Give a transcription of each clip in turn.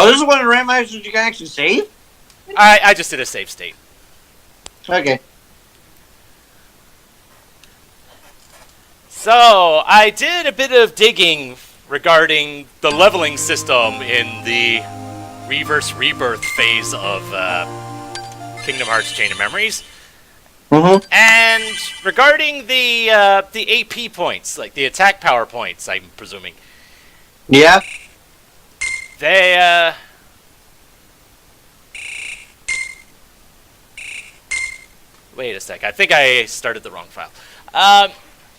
Oh, this is one of the randomizers you can actually save? I just did a save state. Okay. So, I did a bit of digging regarding the leveling system in the Reverse Rebirth phase of Kingdom Hearts Chain of Memories. Mm-hmm. And regarding the AP points, like the attack power points, I'm presuming. Yeah. They, wait a sec. I think I started the wrong file.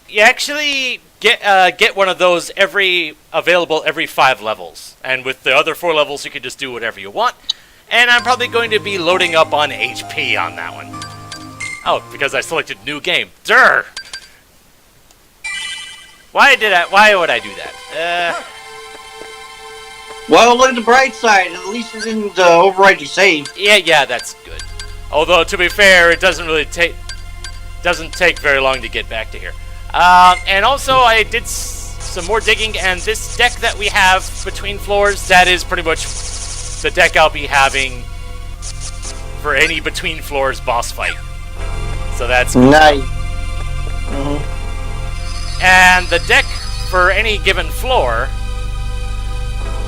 You actually get one of those available every 5 levels. And with the other 4 levels, you can just do whatever you want. And I'm probably going to be loading up on HP on that one. Oh, because I selected new game. Durr! Why would I do that? Well, look at the bright side. At least it didn't override your save. Yeah, that's good. Although, to be fair, it doesn't take very long to get back to here. And also, I did some more digging, and this deck that we have between floors, that is pretty much the deck I'll be having for any between floors boss fight. So that's good. Nice. Mm-hmm. And the deck for any given floor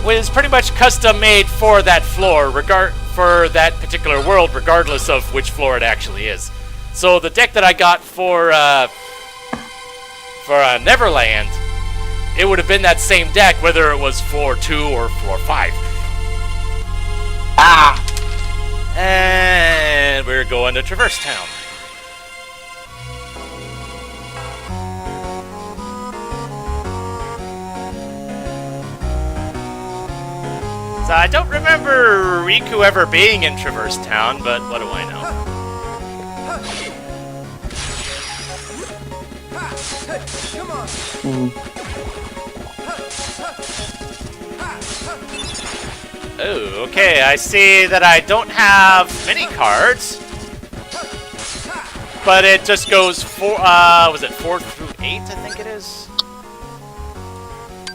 was pretty much custom made for that floor, for that particular world, regardless of which floor it actually is. So the deck that I got for Neverland, it would have been that same deck whether it was floor 2 or floor 5. And we're going to Traverse Town. So I don't remember Riku ever being in Traverse Town, but what do I know? Oh, okay, I see that I don't have many cards. But it just goes was it 4 through 8, I think it is?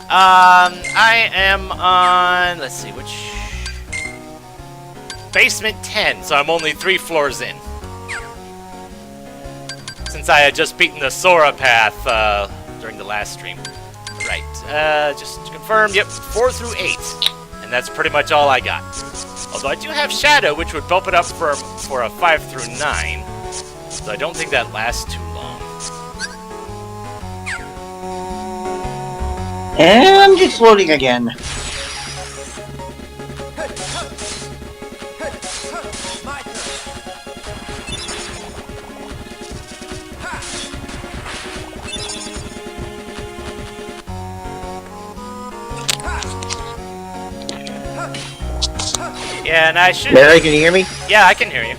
I am on, let's see, which... Basement 10, so I'm only 3 floors in. Since I had just beaten the Sora path, during the last stream. Right, just to confirm, yep, 4 through 8. And that's pretty much all I got. Although I do have Shadow, which would bump it up for a 5 through 9. So I don't think that lasts too long. And it's loading again. Yeah, and I should... Barry, can you hear me? Yeah, I can hear you.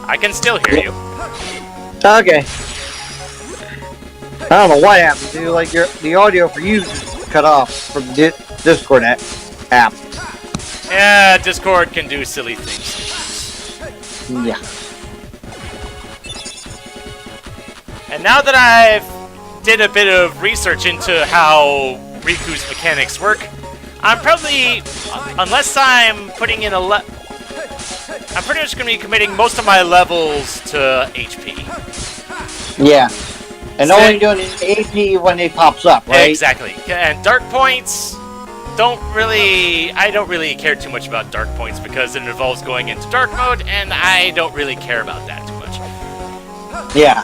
I can still hear you. Okay. I don't know what happened to like the audio for you cut off from the Discord app. Yeah, Discord can do silly things. Yeah. And now that I've did a bit of research into how Riku's mechanics work, I'm probably, unless I'm putting in I'm pretty much going to be committing most of my levels to HP. Yeah. And only doing AP when it pops up, right? Exactly. And Dark Points, I don't really care too much about Dark Points because it involves going into Dark Mode, and I don't really care about that too much. Yeah.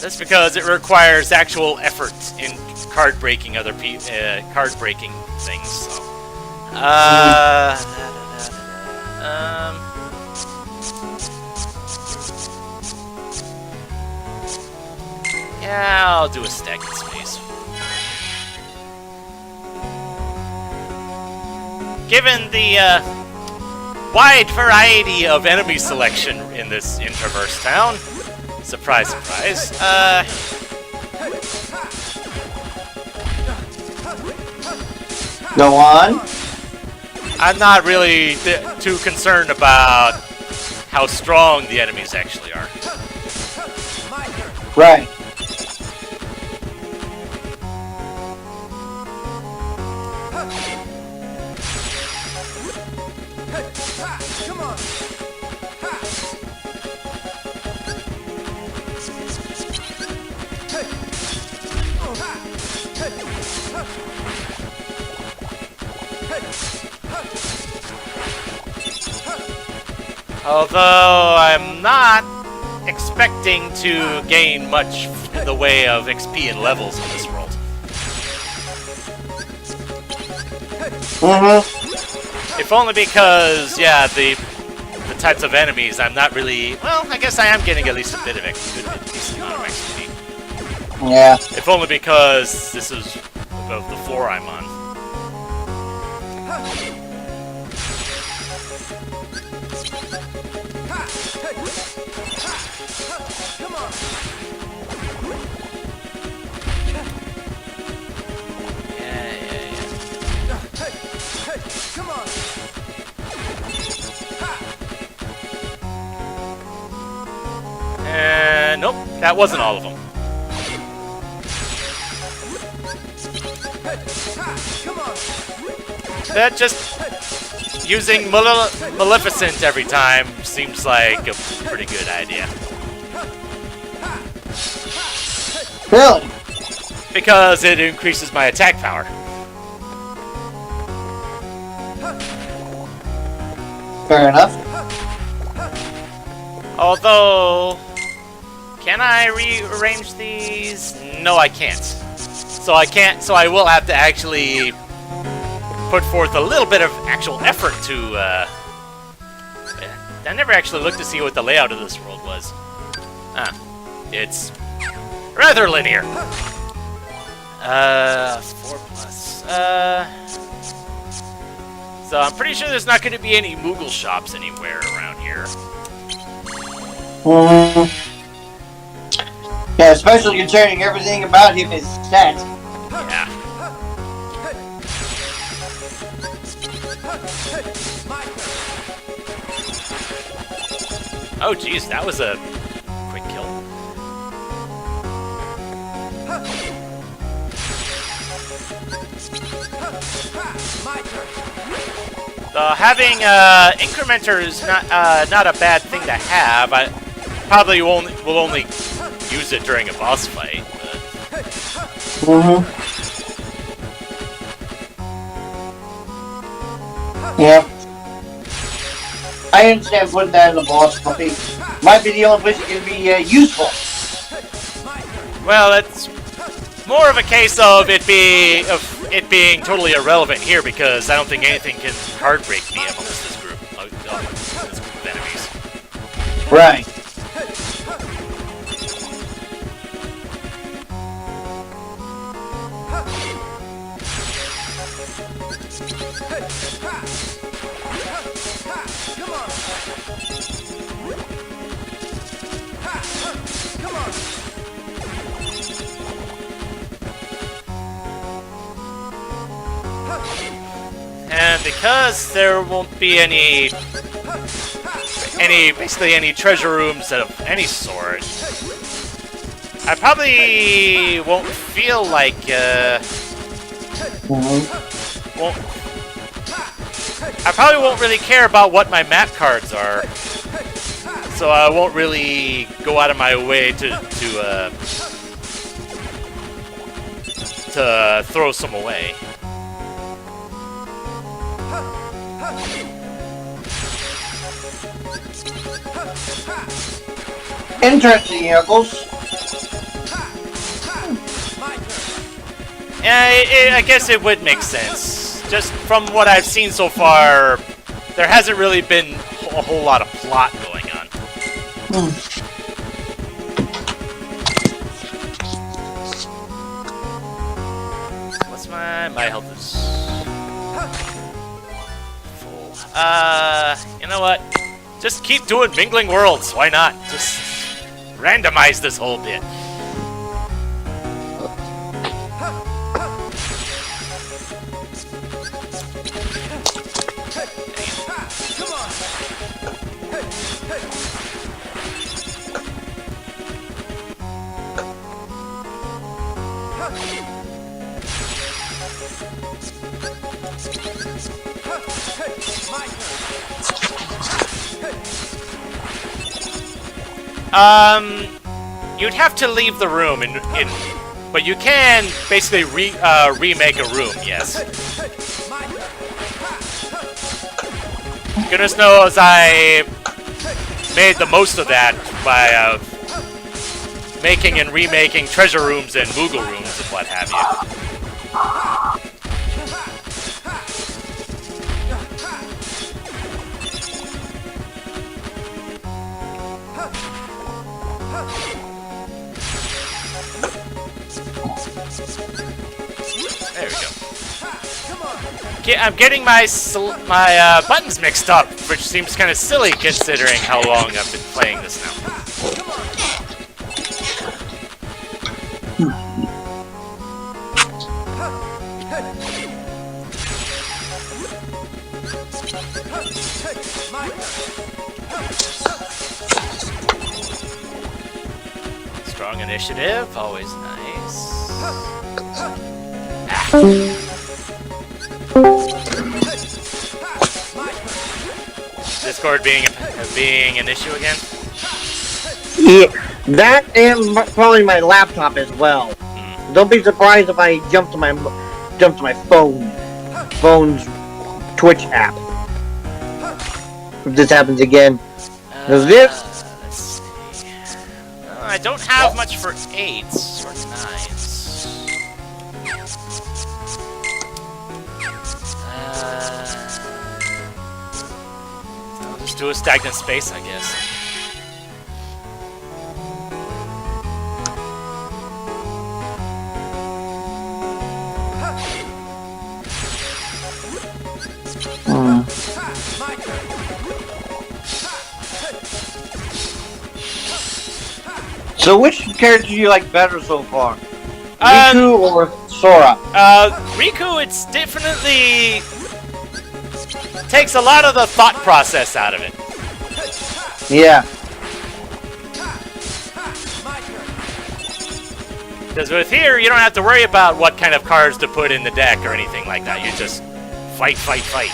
That's because it requires actual effort in card breaking card breaking things. So. Yeah, I'll do a stack in space. Given the wide variety of enemy selection in this Traverse Town, surprise, surprise, Go on. I'm not really too concerned about how strong the enemies actually are. Right. Although I'm not expecting to gain much in the way of XP and levels in this world. If only because, yeah, the types of enemies I'm not really... Well, I guess I am getting at least a bit of decent amount of XP. Yeah. If only because this is about the floor I'm on. And nope, that wasn't all of them. That just using Maleficent every time seems like a pretty good idea. Really? Because it increases my attack power. Fair enough. Although, can I rearrange these? No, I can't. So I will have to actually put forth a little bit of actual effort to, I never actually looked to see what the layout of this world was. It's rather linear. 4+. So I'm pretty sure there's not going to be any Moogle shops anywhere around here. Yeah, especially considering everything about him is stats. Yeah. Oh, geez, that was a quick kill. Having incrementer is not a bad thing to have. I probably will only use it during a boss fight. But... Yeah. I understand putting that in the boss fight. Might be the only place it can be useful. Well, it's more of a case of it being totally irrelevant here because I don't think anything can hard break me amongst this group of enemies. Right. And because there won't be basically any treasure rooms of any sort, I probably won't feel like, I probably won't really care about what my map cards are, so I won't really go out of my way to throw some away. Interesting, Eccles. Yeah, I guess it would make sense. Just from what I've seen so far, there hasn't really been a whole lot of plot going on. What's my health is full. You know what? Just keep doing Mingling Worlds. Why not? Just randomize this whole bit. You'd have to leave the room but you can basically remake a room. Yes. Goodness knows I made the most of that by making and remaking treasure rooms and Moogle rooms and what have you. There we go. I'm getting my buttons mixed up, which seems kind of silly considering how long I've been playing this now. Strong initiative, always nice. Discord being an issue again? Yeah, that and probably my laptop as well. Don't be surprised if I jump to my phone's Twitch app. If this happens again. Let's see. I don't have much for 8s or 9s. I'll just do a stagnant space, I guess. So which character do you like better so far? Riku or Sora? Riku, it's definitely takes a lot of the thought process out of it. Yeah. Because with here, you don't have to worry about what kind of cards to put in the deck or anything like that. You just fight, fight, fight.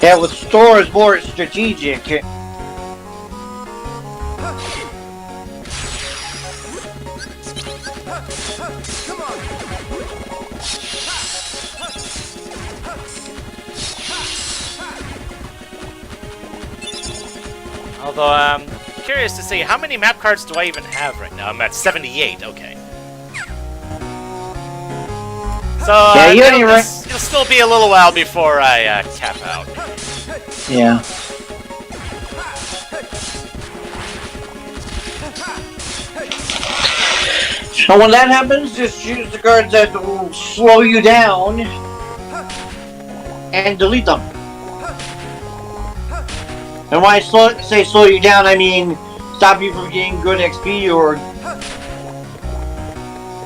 Yeah, with Sora is more strategic. Although I'm curious to see how many map cards do I even have right now. I'm at 78. Okay. So yeah, it'll still be a little while before I cap out. Yeah. So when that happens, just choose the cards that will slow you down and delete them. And when I say slow you down, I mean stop you from getting good XP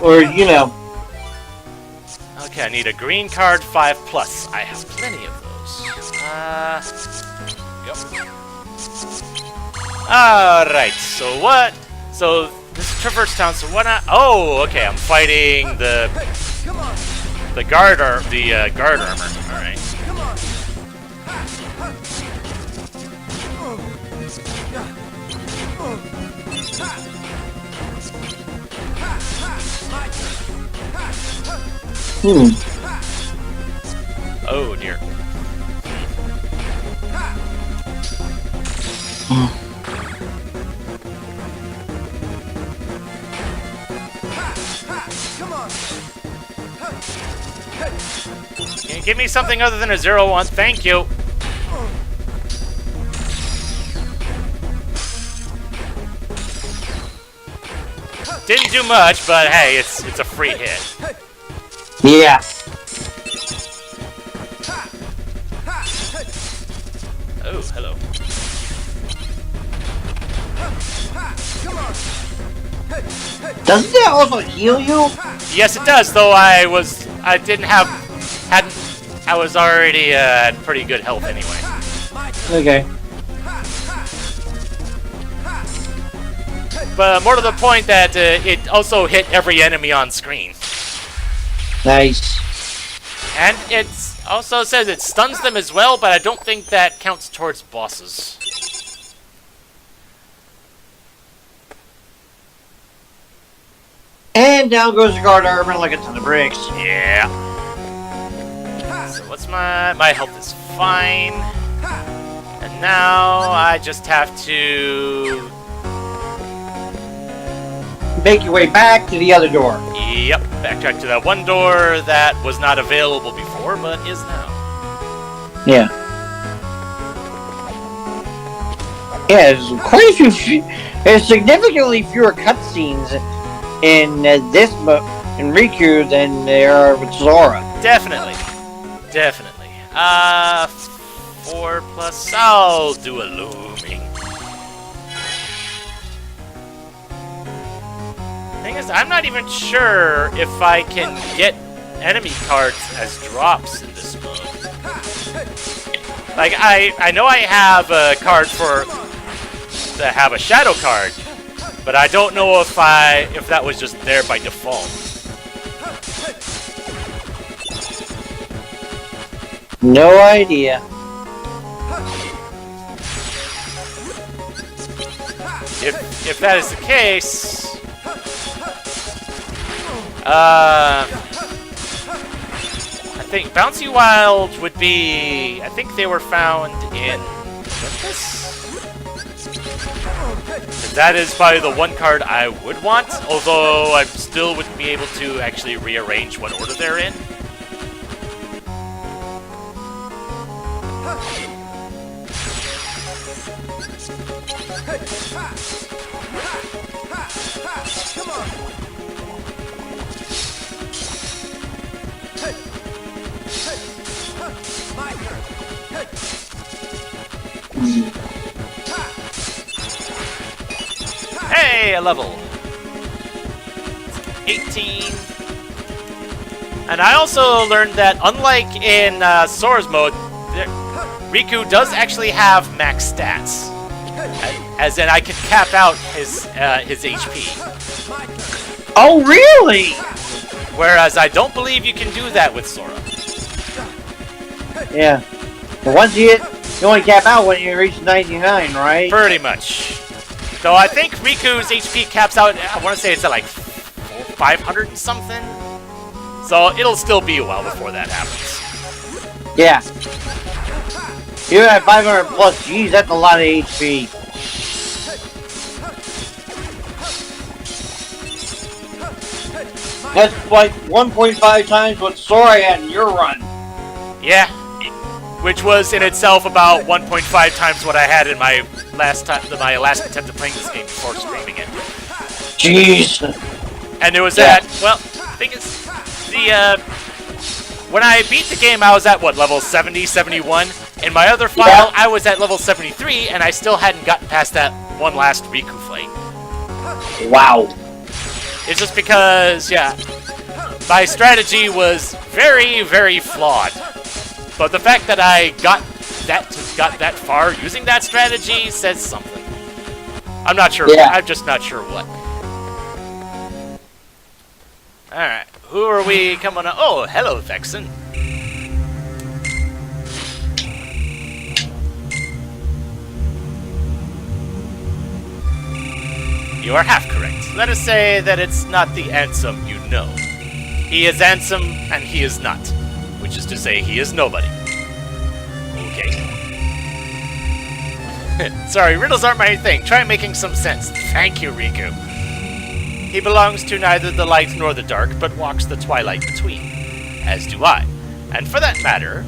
or you know. Okay, I need a green card 5+. I have plenty of those. Yep. Alright, so what? So this is Traverse Town, so what oh, okay, I'm fighting the guard guard armor. Alright. Oh dear. Can you give me something other than a 0-1? Thank you. Didn't do much, but hey, it's a free hit. Yeah. Oh, hello. Doesn't that also heal you? Yes, it does. Though I was already at pretty good health anyway. Okay. But more to the point that it also hit every enemy on screen. Nice. And it also says it stuns them as well, but I don't think that counts towards bosses. And down goes the guard armor like a ton of bricks. Yeah. So what's my health is fine. And now I just have to make your way back to the other door. Yep, backtrack to that one door that was not available before, but is now. Yeah. Yeah, there's quite a few. There's significantly fewer cutscenes in in Riku than there are with Zora. Definitely. 4 plus. I'll do a looming. Thing is, I'm not even sure if I can get enemy cards as drops in this mode. Like, I know I have a card to have a shadow card, but I don't know if that was just there by default. No idea. If that is the case, I think Bouncy Wild would be. I think they were found in Olympus. That is probably the one card I would want, although I still wouldn't be able to actually rearrange what order they're in. Hey, a level. 18. And I also learned that unlike in Sora's mode, Riku does actually have max stats. As in, I can cap out his HP. Oh, really? Whereas I don't believe you can do that with Sora. Yeah. But once you only cap out when you reach 99, right? Pretty much. Though I think Riku's HP caps out, I want to say it's at like 500 and something. So it'll still be a while before that happens. Yeah. You're at 500 plus, geez, that's a lot of HP. That's like 1.5 times what Sora had in your run. Yeah. Which was in itself about 1.5 times what I had in my last attempt at playing this game before streaming it. Jeez. And it was at, well, the thing is, when I beat the game, I was at, what, level 70, 71? In my other file, I was at level 73, and I still hadn't gotten past that one last Riku fight. Wow. It's just because, yeah, my strategy was very, very flawed. But the fact that I got that far using that strategy says something. I'm not sure. Yeah. I'm just not sure what. Alright, who are we coming on? Oh, hello, Vexen. You are half correct. Let us say that it's not the Ansem you know. He is Ansem, and he is not. Which is to say, he is nobody. Okay. Sorry, riddles aren't my thing. Try making some sense. Thank you, Riku. He belongs to neither the light nor the dark, but walks the twilight between. As do I. And for that matter...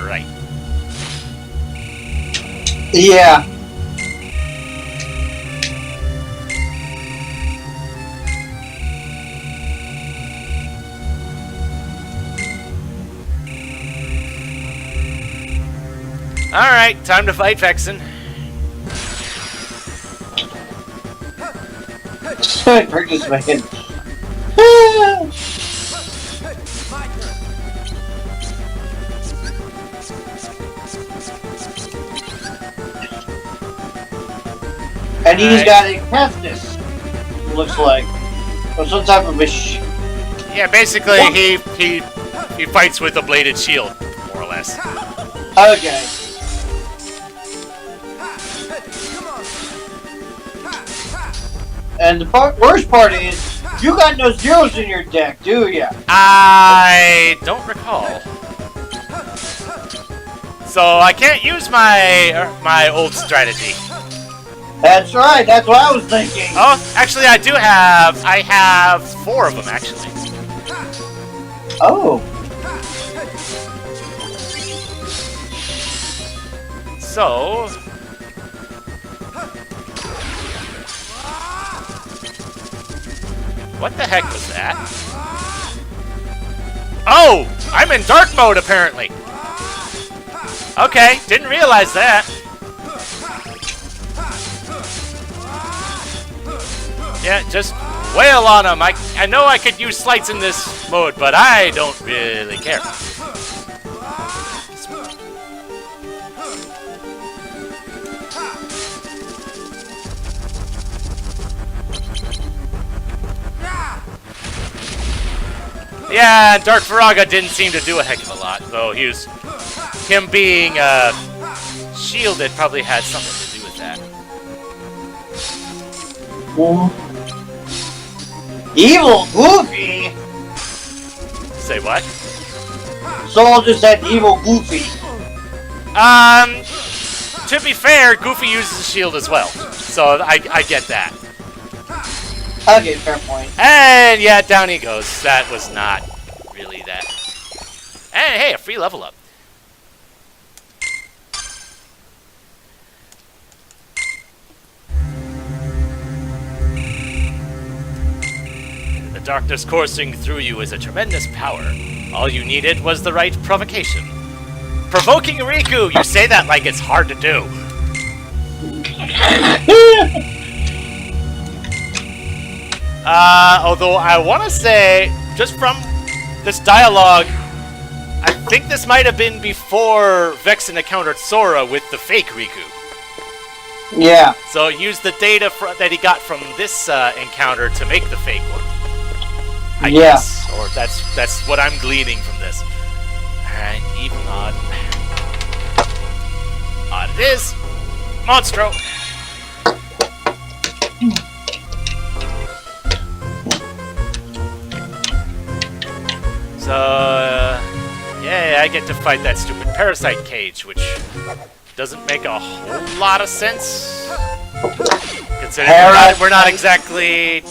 Right. Yeah. Alright, time to fight Vexen. Practice making. And he's got a Kestis, looks like. Or some type of yeah, basically he fights with a bladed shield, more or less. Okay. And the worst part is, you got no zeros in your deck, do ya? I don't recall. So I can't use my old strategy. That's right, that's what I was thinking. Oh, actually I do have, I have 4 of them actually. Oh. So... what the heck was that? Oh! I'm in dark mode apparently! Okay, didn't realize that. Yeah, just wail on them. I know I could use slights in this mode, but I don't really care. Yeah, Dark Viraga didn't seem to do a heck of a lot, though him being shielded probably had something to do with that. Evil Goofy? Say what? Soul just said Evil Goofy. To be fair, Goofy uses a shield as well, so I get that. Okay, fair point. And yeah, down he goes. That was not really that. And hey, a free level up. The darkness coursing through you is a tremendous power. All you needed was the right provocation. Provoking Riku! You say that like it's hard to do. Although I want to say, just from this dialogue, I think this might have been before Vexen encountered Sora with the fake Riku. Yeah. So use the data that he got from this encounter to make the fake one. I guess. Or that's what I'm gleaning from this. Alright, even odd. Odd it is. Monstro. So, yeah, I get to fight that stupid parasite cage, which doesn't make a whole lot of sense. Considering we're not exactly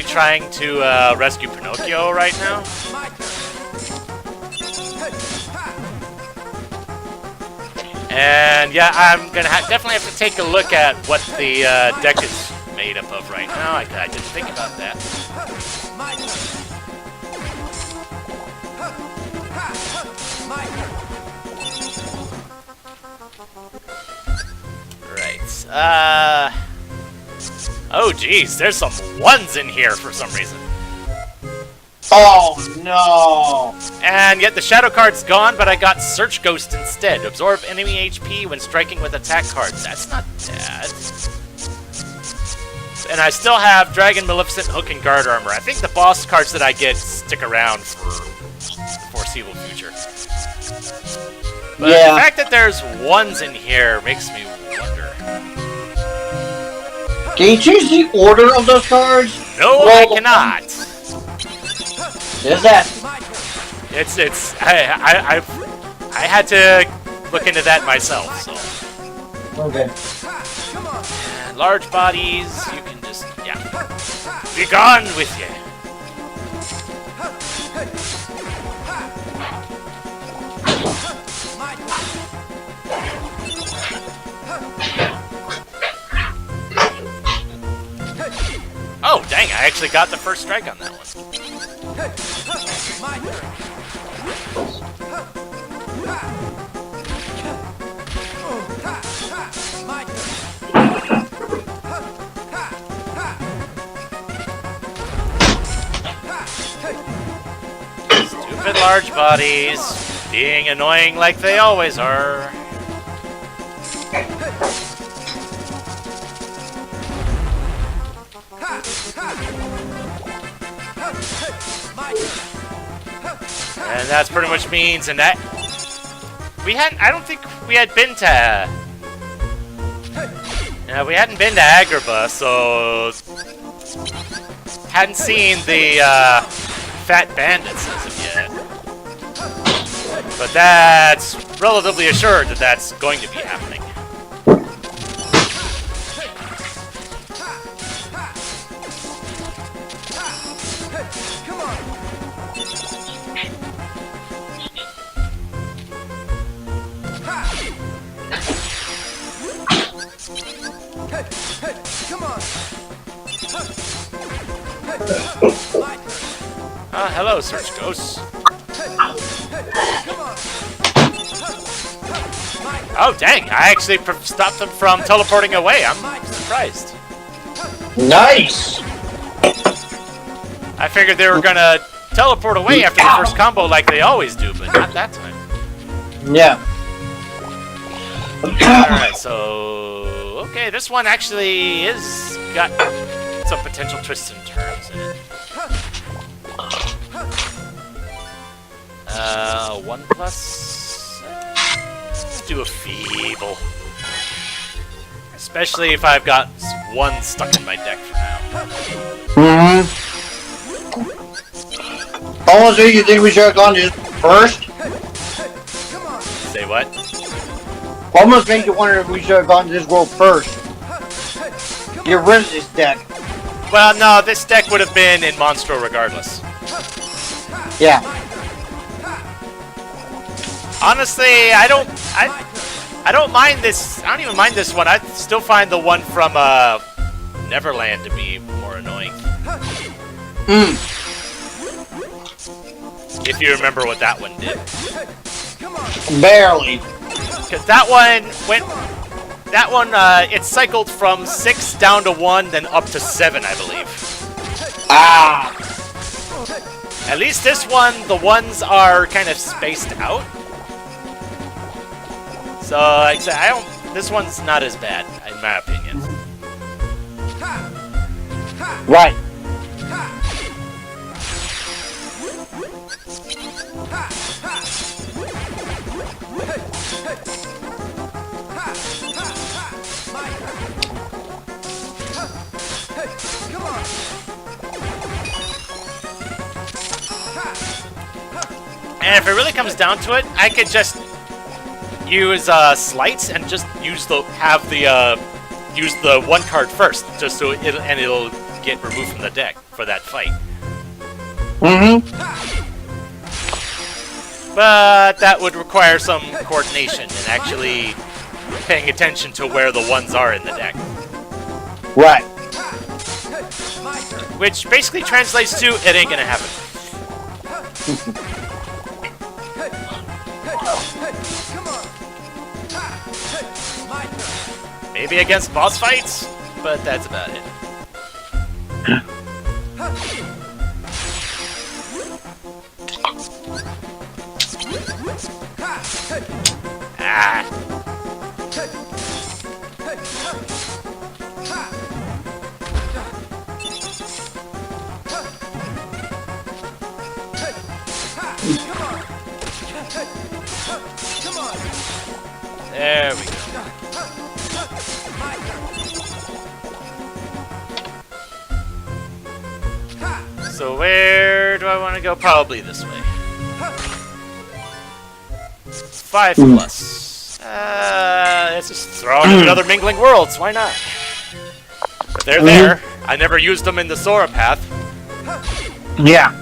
trying to rescue Pinocchio right now. And yeah, I'm gonna definitely have to take a look at what the deck is made up of right now. I didn't think about that. Right. Oh geez, there's some ones in here for some reason. Oh no! And yet the shadow card's gone, but I got Search Ghost instead. Absorb enemy HP when striking with attack cards. That's not bad. And I still have Dragon, Maleficent, Hook, and Guard Armor. I think the boss cards that I get stick around for the foreseeable future. But the fact that there's ones in here makes me wonder. Can you change the order of those cards? No, I cannot. Is that? I had to look into that myself, so. Okay. And large bodies, you can just, yeah. Be gone with you. Oh, dang, I actually got the first strike on that one. Stupid large bodies, being annoying like they always are. And that's pretty much means, and that I don't think we had been to. We hadn't been to Agrabah, so hadn't seen the fat bandits as of yet. But that's relatively assured that that's going to be happening. Hello, Search Ghosts. Oh, dang. I actually stopped them from teleporting away. I'm surprised. Nice! I figured they were going to teleport away after the first combo like they always do, but not that time. Yeah. Alright, so... Okay, this one actually is got some potential twists and turns in it. 1 plus... let's do a feeble. Especially if I've got 1 stuck in my deck for now. Also, you think we should have gone to first? Say what? Almost make you wonder if we should have gone to this world first. Get rid of this deck. Well, no, this deck would have been in Monstro regardless. Yeah. Honestly, I don't mind this. I don't even mind this one. I still find the one from Neverland to be more annoying. If you remember what that one did. Barely. Because that one it cycled from 6 down to 1, then up to 7, I believe. Ah. At least this one, the ones are kind of spaced out. So, like I said, this one's not as bad, in my opinion. Right. And if it really comes down to it, I could just use slights and just use the 1 card first, just so it'll get removed from the deck for that fight. But that would require some coordination and actually paying attention to where the ones are in the deck. Right. Which basically translates to, it ain't gonna happen. Maybe against boss fights, but that's about it. Ah. There we go. So where do I want to go? Probably this way. 5 plus. Let's just throw in another Mingling Worlds. Why not? But they're there. I never used them in the Sora path. Yeah.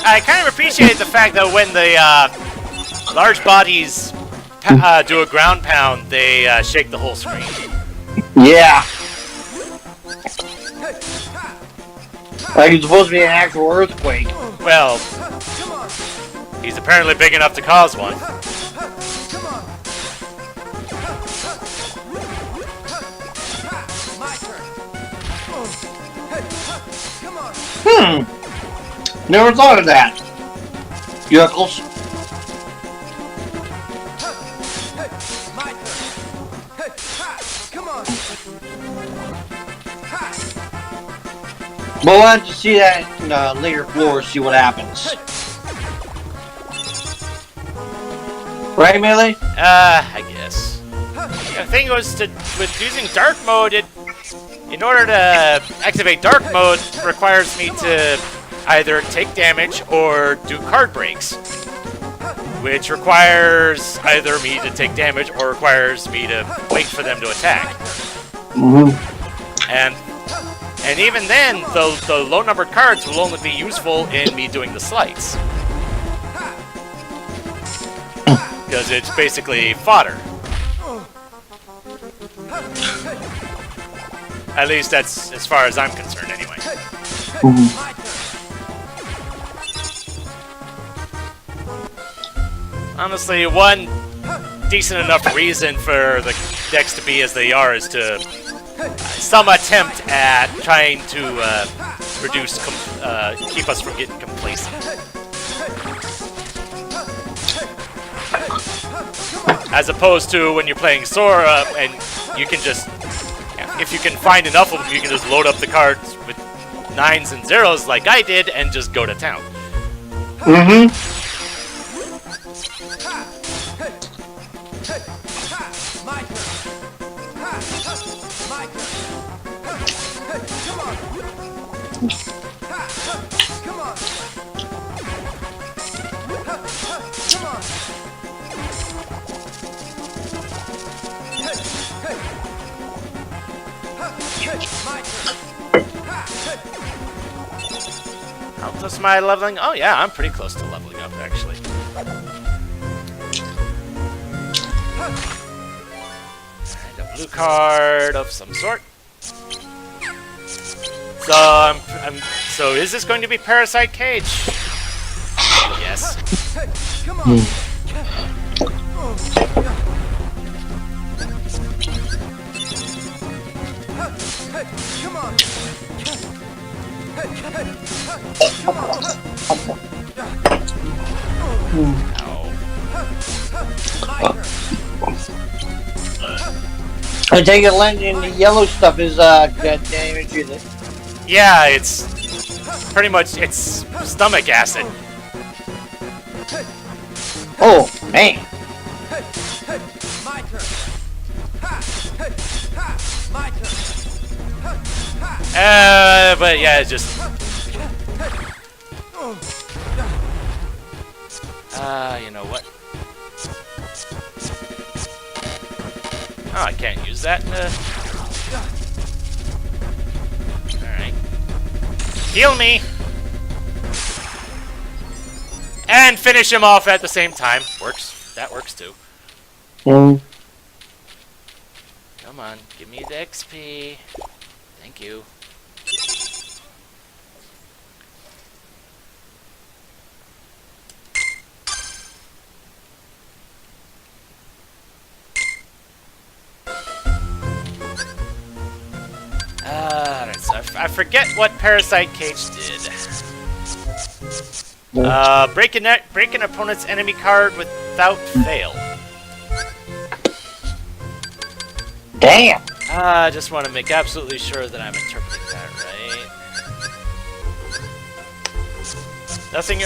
I kind of appreciate the fact that when the large bodies do a ground pound, they shake the whole screen. Yeah. Like it's supposed to be an actual earthquake. Well, he's apparently big enough to cause one. Never thought of that. Yuckles. But we'll have to see that in later floors, see what happens. Right, Melee? I guess. The thing was, with using dark mode, in order to activate dark mode, requires me to either take damage or do card breaks, which requires either me to take damage or requires me to wait for them to attack. And even then, the low-numbered cards will only be useful in me doing the slights. Because it's basically fodder. At least that's as far as I'm concerned, anyway. Honestly, one decent enough reason for the decks to be as they are is to some attempt at trying to keep us from getting complacent. As opposed to when you're playing Sora and you can just, if you can find enough of them, you can just load up the cards with 9s and 0s like I did and just go to town. How close am I leveling? Oh yeah, I'm pretty close to leveling up, actually. And a blue card of some sort. So so is this going to be Parasite Cage? Yes. I take it landing the yellow stuff is damage, is it? Yeah, it's pretty much it's stomach acid. Oh man. But yeah, it's just you know what? Oh, I can't use that. Alright. Heal me! And finish him off at the same time. Works. That works too. Come on, give me the XP. Thank you. Alright, so I forget what Parasite Cage did. Break an opponent's enemy card without fail. Damn. I just want to make absolutely sure that I'm interpreting that right. Nothing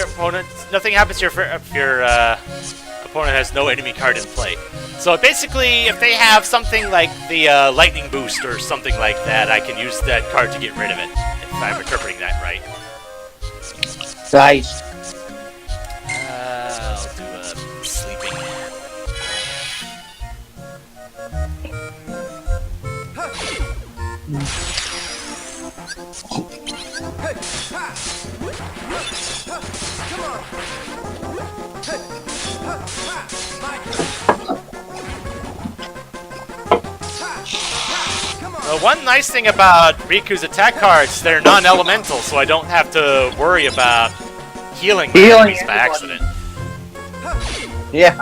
happens if your opponent has no enemy card in play. So basically, if they have something like the lightning boost or something like that, I can use that card to get rid of it. If I'm interpreting that right. Nice. I'll do a sleeping. So The one nice thing about Riku's attack cards, they're non-elemental, so I don't have to worry about healing my enemies by accident. Yeah.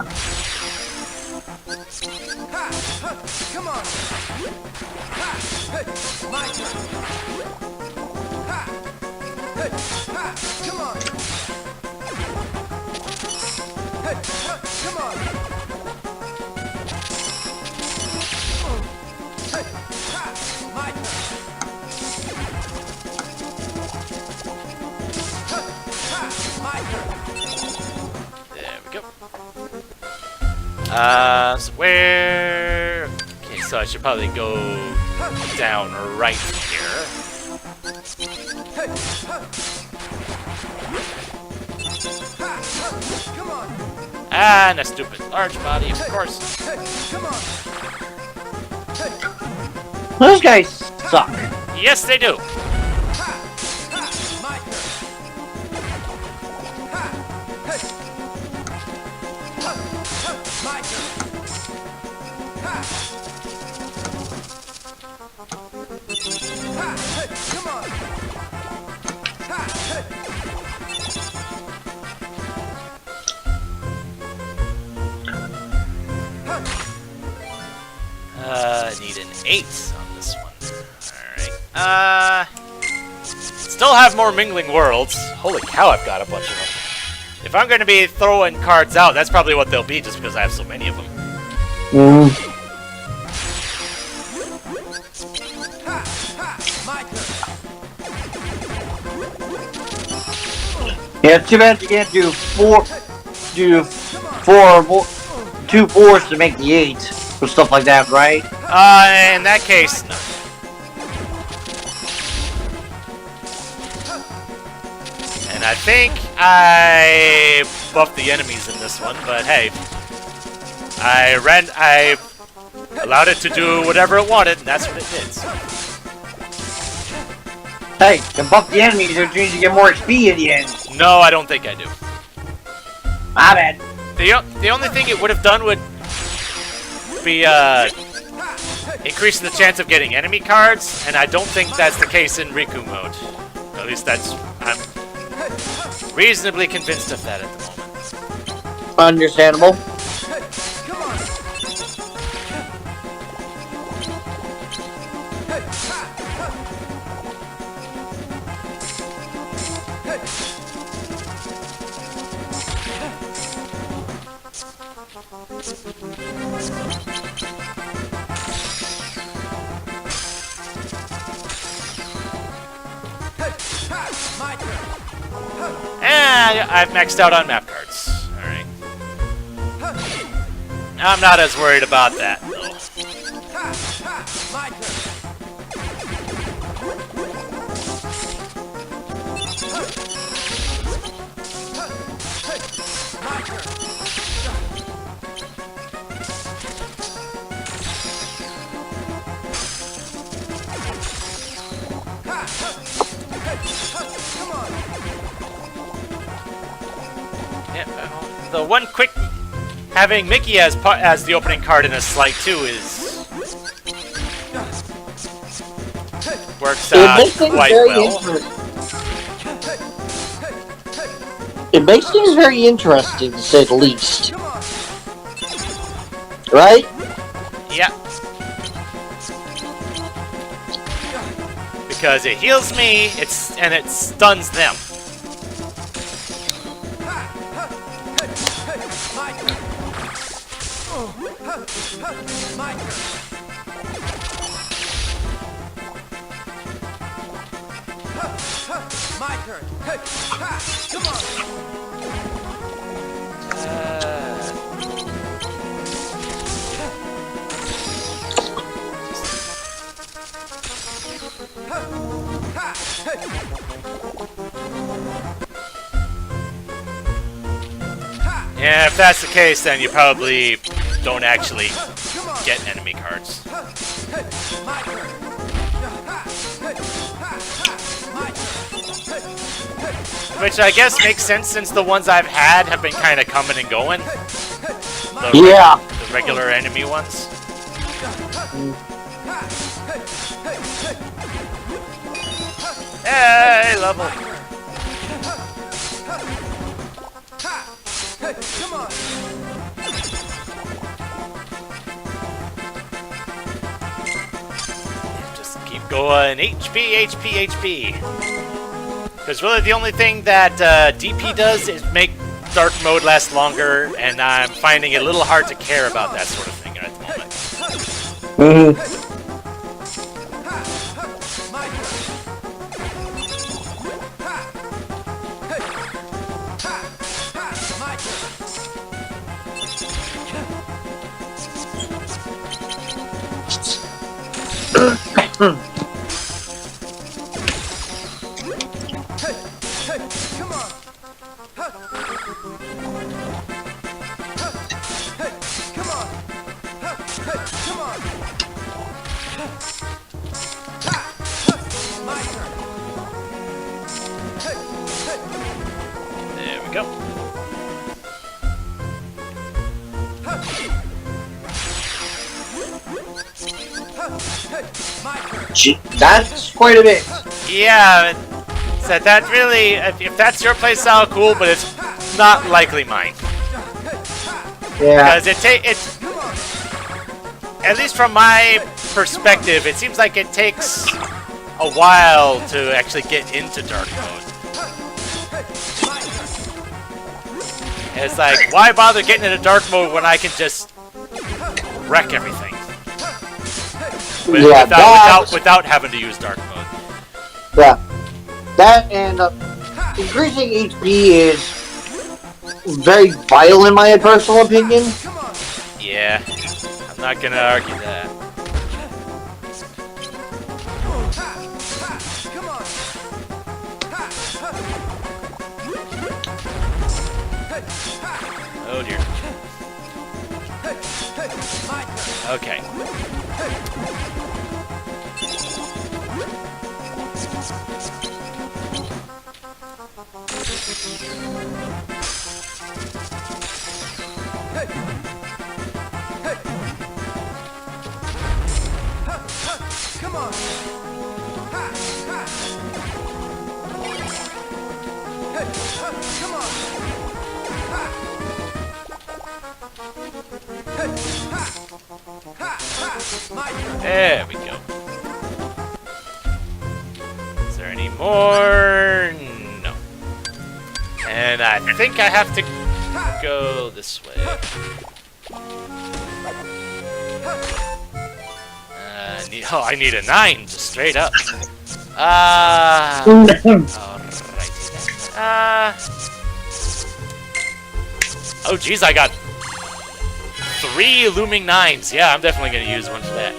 Come on. My turn. Come on. Come on. My turn. My turn. There we go. So where... Okay, so I should probably go down right here. Come on. And a stupid large body, of course. Come on. Those guys suck. Yes, they do. My turn. My turn. Come on. Need an 8 on this one. Alright. Still have more Mingling Worlds. Holy cow, I've got a bunch of them. If I'm going to be throwing cards out, that's probably what they'll be, just because I have so many of them. My turn. Yeah, too bad you can't do two 4s to make the 8 or stuff like that, right? In that case, no. And I think I buffed the enemies in this one, but hey, I allowed it to do whatever it wanted, and that's what it did. So. Hey, you buff the enemies, which means you get more XP in the end. No, I don't think I do. My bad. The only thing it would have done would be increasing the chance of getting enemy cards, and I don't think that's the case in Riku mode. At least I'm reasonably convinced of that at the moment. Understandable. Come on. My turn. And I've maxed out on map cards. Alright. I'm not as worried about that, though. My turn. My turn. Come on. Yeah, the one quick... Having Mickey as the opening card in a Slight 2 is... works out quite well. It makes things very interesting, to say the least. Right? Yeah. Because it heals me, and it stuns them. My turn. My turn. My turn. Come on. Yeah, if that's the case, then you probably don't actually get enemy cards. My turn. Which I guess makes sense since the ones I've had have been kind of coming and going. The regular enemy ones. Hey, level. Come on. Just keep going. HP, HP, HP. Because really the only thing that DP does is make dark mode last longer, and I'm finding it a little hard to care about that sort of thing at the moment. Mm-hmm. Come on. Come on. Come on. My turn. There we go. My turn. Gee, that's quite a bit. Yeah, so that really, if that's your playstyle, cool, but it's not likely mine. Yeah. Because it's at least from my perspective, it seems like it takes a while to actually get into dark mode. And it's like, why bother getting into dark mode when I can just wreck everything? Without having to use dark mode. Yeah. That and increasing HP is very vital in my personal opinion. Yeah, I'm not gonna argue that. Oh dear. Okay. Come on. Come on. My turn. There we go. Is there any more? No. And I think I have to go this way. I need a 9, just straight up. Alrighty then. Oh geez, I got 3 looming 9s. Yeah, I'm definitely gonna use one for that.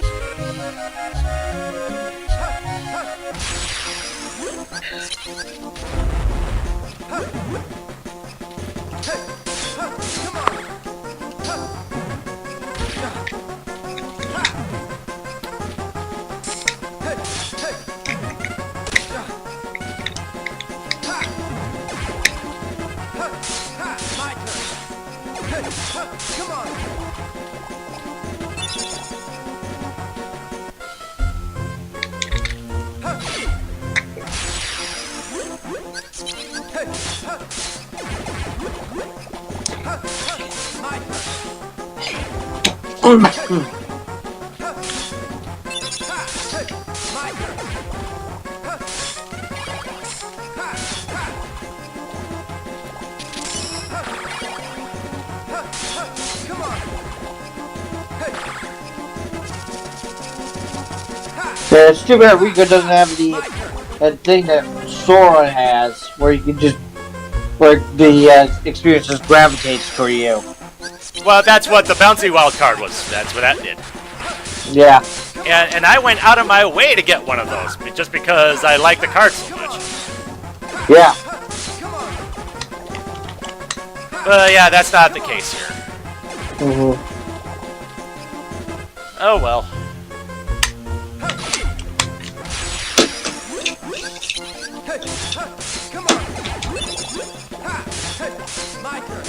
My turn. Come on. My turn. My turn. Come on. Yeah, it's too bad Rico doesn't have that thing that Sora has, where you can just, where the experience just gravitates toward you. Well, that's what the bouncy wild card was. That's what that did. Yeah. And I went out of my way to get one of those, just because I like the card so much. Yeah. But yeah, that's not the case here. Mm-hmm. Oh well. Come on. My turn.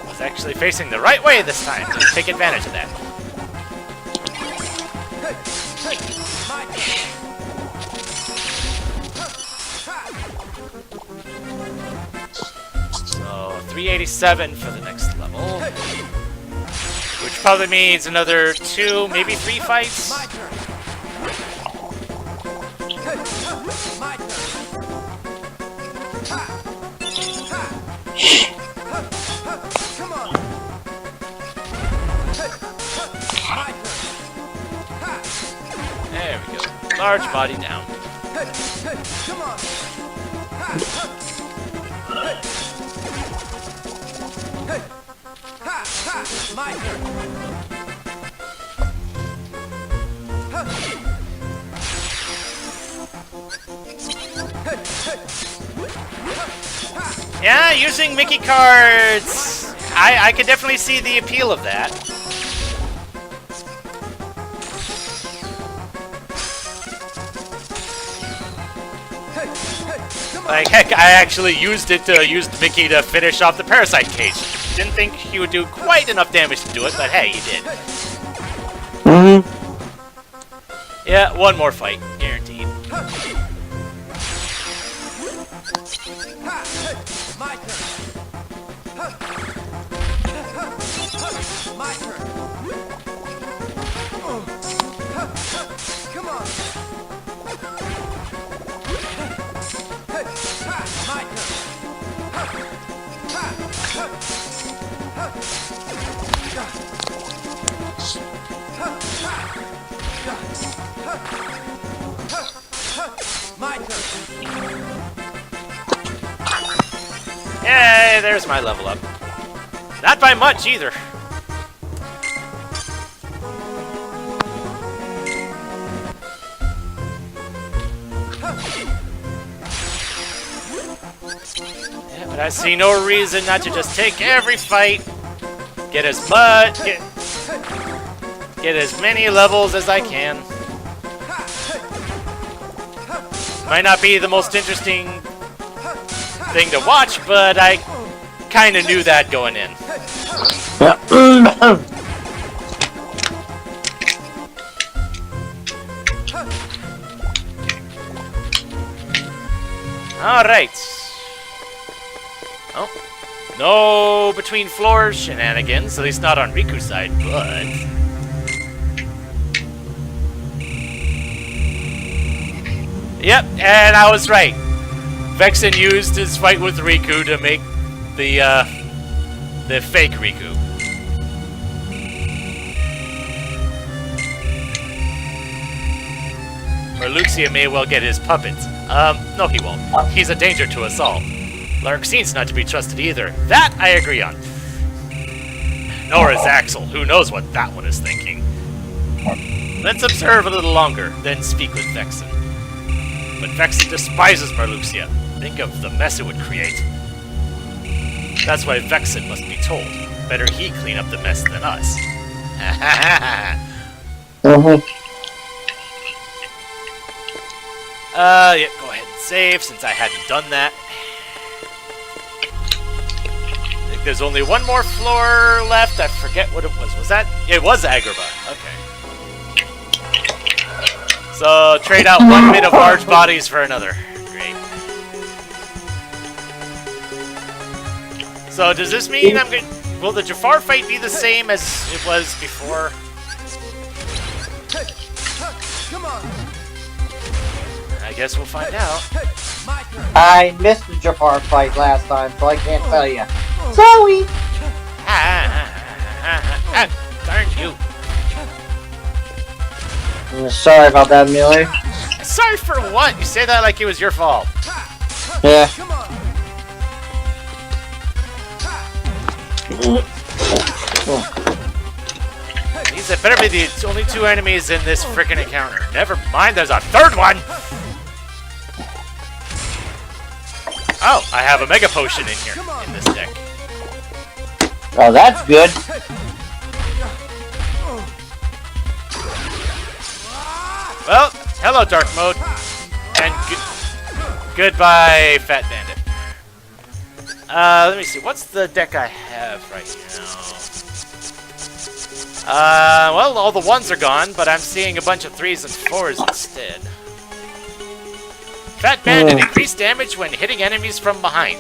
I was actually facing the right way this time to take advantage of that. My turn. So 387 for the next level. Which probably means another 2, maybe 3 fights. My turn. My turn. Come on. My turn. There we go. Large body down. Come on. My turn. Yeah, using Mickey cards. I could definitely see the appeal of that. Like, heck, I actually used Mickey to finish off the Parasite cage. Didn't think he would do quite enough damage to do it, but hey, he did. Mm-hmm. Yeah, one more fight, guaranteed. My turn. My turn. Come on. My turn. My turn. Yay, there's my level up. Not by much, either. Yeah, but I see no reason not to just take every fight, get as many levels as I can. Might not be the most interesting thing to watch, but I kind of knew that going in. Yeah. Alright. Oh. No between floors shenanigans, at least not on Riku's side, but... Yep, and I was right. Vexen used his fight with Riku to make the fake Riku. Or Luxia may well get his puppets. No he won't. He's a danger to us all. Larxine's not to be trusted either. That I agree on. Nor is Axel. Who knows what that one is thinking. Let's observe a little longer, then speak with Vexen. But Vexen despises Marluxia. Think of the mess it would create. That's why Vexen must be told. Better he clean up the mess than us. Yeah, go ahead and save since I hadn't done that. I think there's only one more floor left. I forget what it was. Was that? It was Agrabah. Okay. So trade out 1 bit of large bodies for another. Great. So does this mean I'm going? Will the Jafar fight be the same as it was before? Come on. I guess we'll find out. My turn. I missed the Jafar fight last time, so I can't tell you. Sorry. Darn you. Sorry about that, Melee. Sorry for what? You say that like it was your fault. Yeah. Come on. These better be the only 2 enemies in this frickin' encounter. Never mind, there's a 3rd one! Oh, I have a Mega Potion in here, in this deck. Oh, that's good. Well, hello, Dark Mode. And goodbye, Fat Bandit. Let me see. What's the deck I have right now? Well, all the 1s are gone, but I'm seeing a bunch of 3s and 4s instead. Fat Bandit, increased damage when hitting enemies from behind.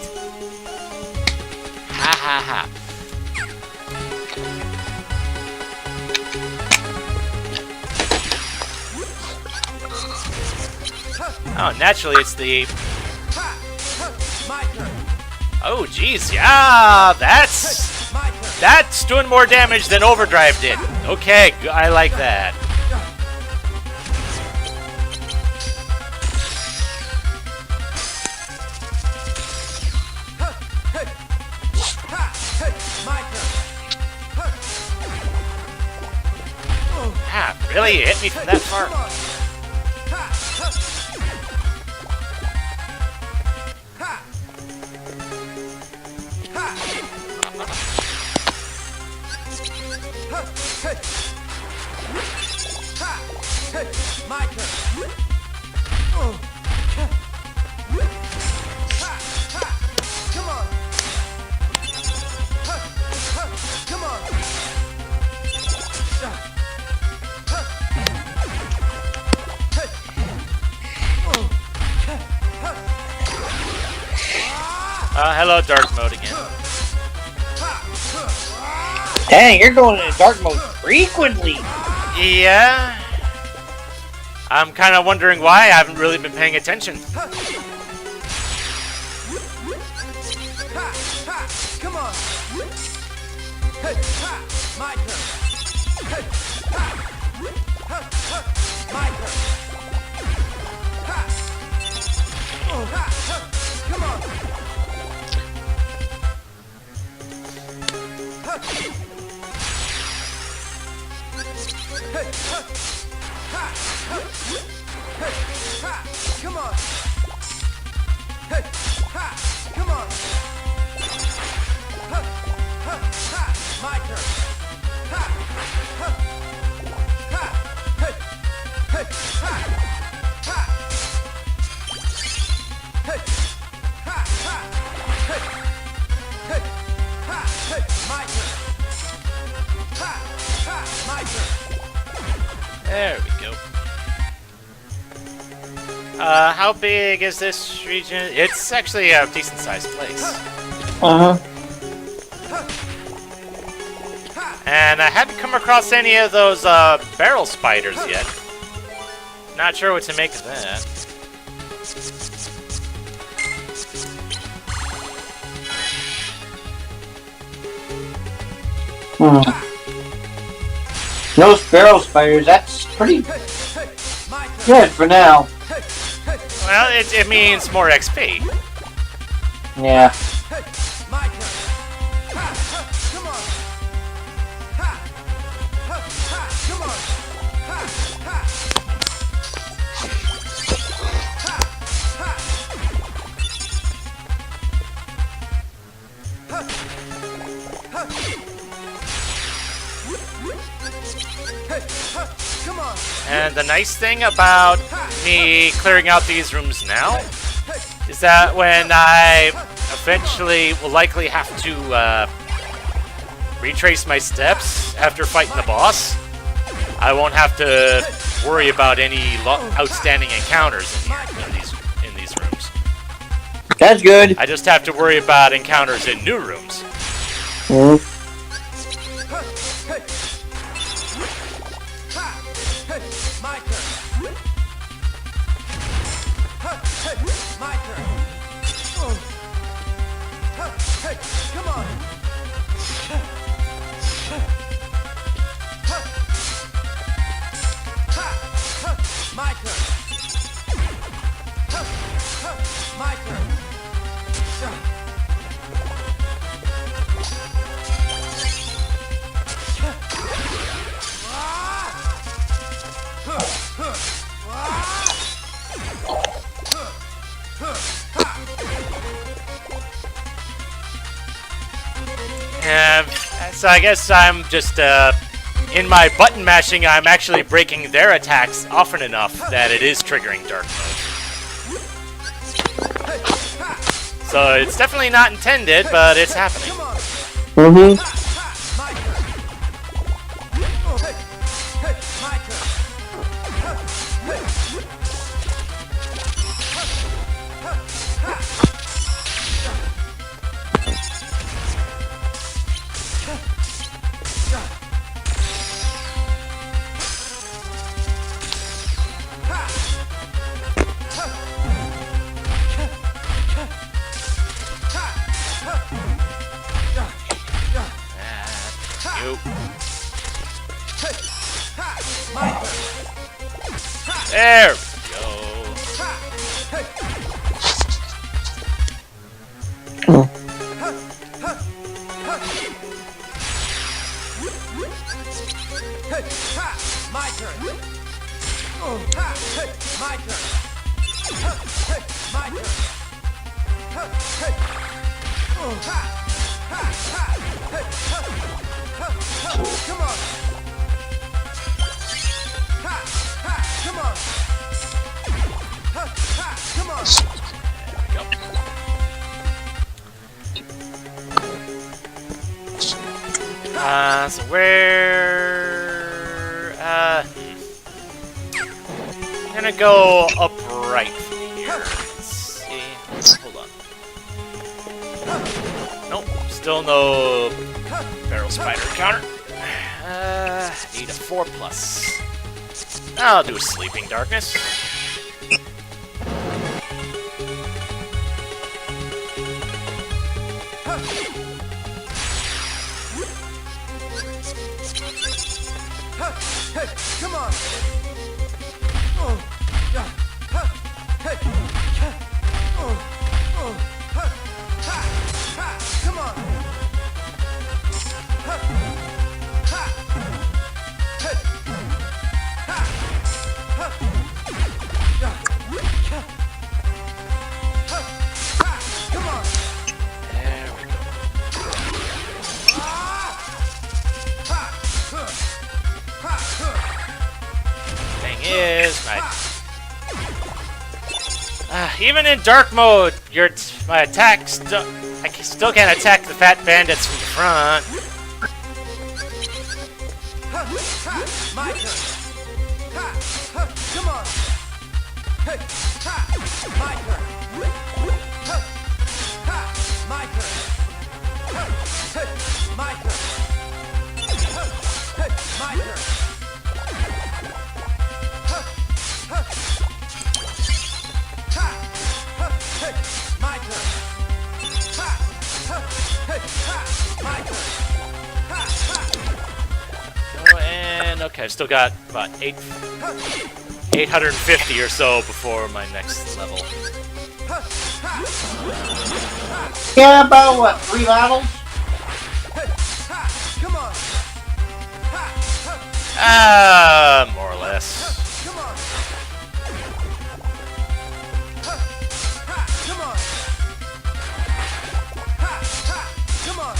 Ha ha ha. Oh, naturally it's the... Oh, jeez, yeah, that's doing more damage than Overdrive did. Okay, I like that. Ah, really? You hit me from that far? My turn. Come on. Come on. Hello, dark mode again. Dang, you're going into dark mode frequently. Yeah. I'm kind of wondering why. I haven't really been paying attention. Come on. My turn. My turn. Come on. Come on. Come on. My turn. There we go. How big is this region? It's actually a decent-sized place. And I haven't come across any of those barrel spiders yet. Not sure what to make of that. No sparrow spiders, that's pretty good for now. Well, it means more XP. Yeah. My turn. Come on. Come on. Come on. And the nice thing about me clearing out these rooms now is that when I eventually will likely have to retrace my steps after fighting the boss, I won't have to worry about any outstanding encounters in these rooms. That's good. I just have to worry about encounters in new rooms. My turn. My turn. Come on. My turn. My turn. So I guess I'm just, in my button mashing, I'm actually breaking their attacks often enough that it is triggering dark mode. So it's definitely not intended, but it's happening. Come on. Mm-hmm. My turn. Oh, hey, hey, my turn. You. My turn. There we go. Hey, ha, my turn. Oh, ha, hey, my turn. Ha, hey, my turn. Ha, hey. Oh, ha, ha, ha, hey, ha, ha, ha. Come on. Ha, ha, come on. Ha, ha, come on. Yep. So where? I'm gonna go upright from here. Let's see. Hold on. Nope. Still no barrel spider encounter. Need a 4+. I'll do a sleeping darkness. Hey, come on. Oh, yeah. Hey, oh, oh, ha, ha, come on. Ha, ha, hey, ha, ha, yeah. Ha, ha, come on. There we go. Thing is, even in dark mode, my attacks. I still can't attack the fat bandits from the front. My turn. Ha, ha, come on. Hey, ha, my turn. Ha, ha, my turn. Ha, hey, my turn. Ha, hey, my turn. Ha, ha, ha, ha, hey, my turn. Ha, ha, hey, ha, my turn. Ha, ha. Oh, and okay, I've still got about 850 or so before my next level. Yeah, about what, 3 battles? Come on. More or less. Come on. Come on. Come on.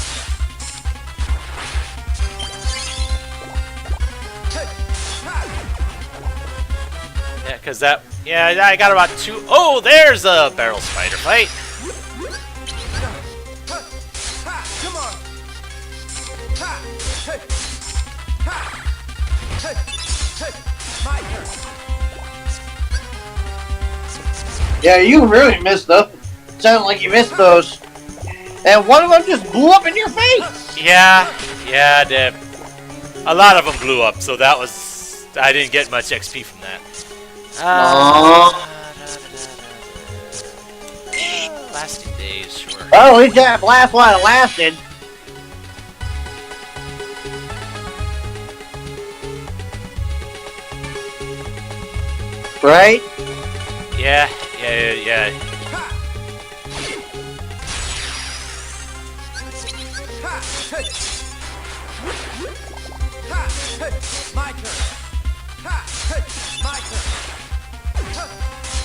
Yeah, because that. Yeah, I got about 2. Oh, there's a barrel spider fight. Come on. Hey. Hey. Hey. My turn. Yeah, you really missed those. Sounded like you missed those. And one of them just blew up in your face! Yeah, I did. A lot of them blew up, so that was. I didn't get much XP from that. Lasting days, sure. Oh, at least that last one lasted. Right? Yeah. Hey. Hey. My turn. Hey. My turn.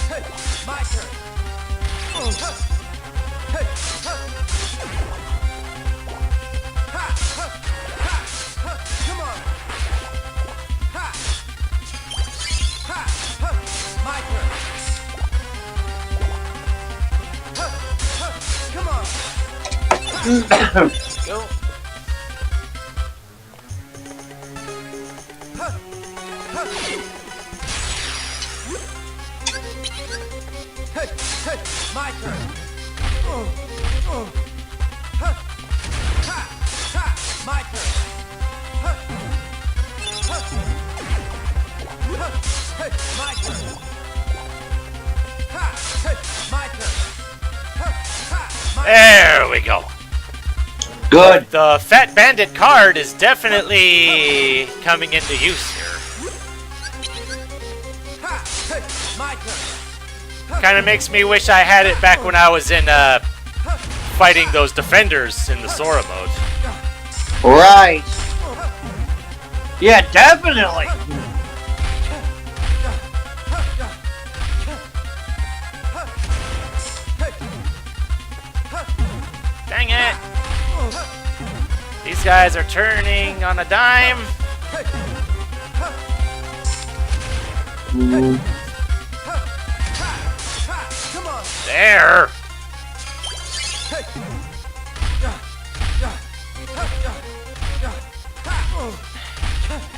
Hey. My turn. Oh. Hey. Come on. My turn. Go. My turn. My turn. My turn. My turn. There we go. Good. The Fat Bandit card is definitely coming into use here. My turn. Kind of makes me wish I had it back when I was in fighting those defenders in the Sora mode. Right. Yeah, definitely. Dang it! These guys are turning on a dime. There!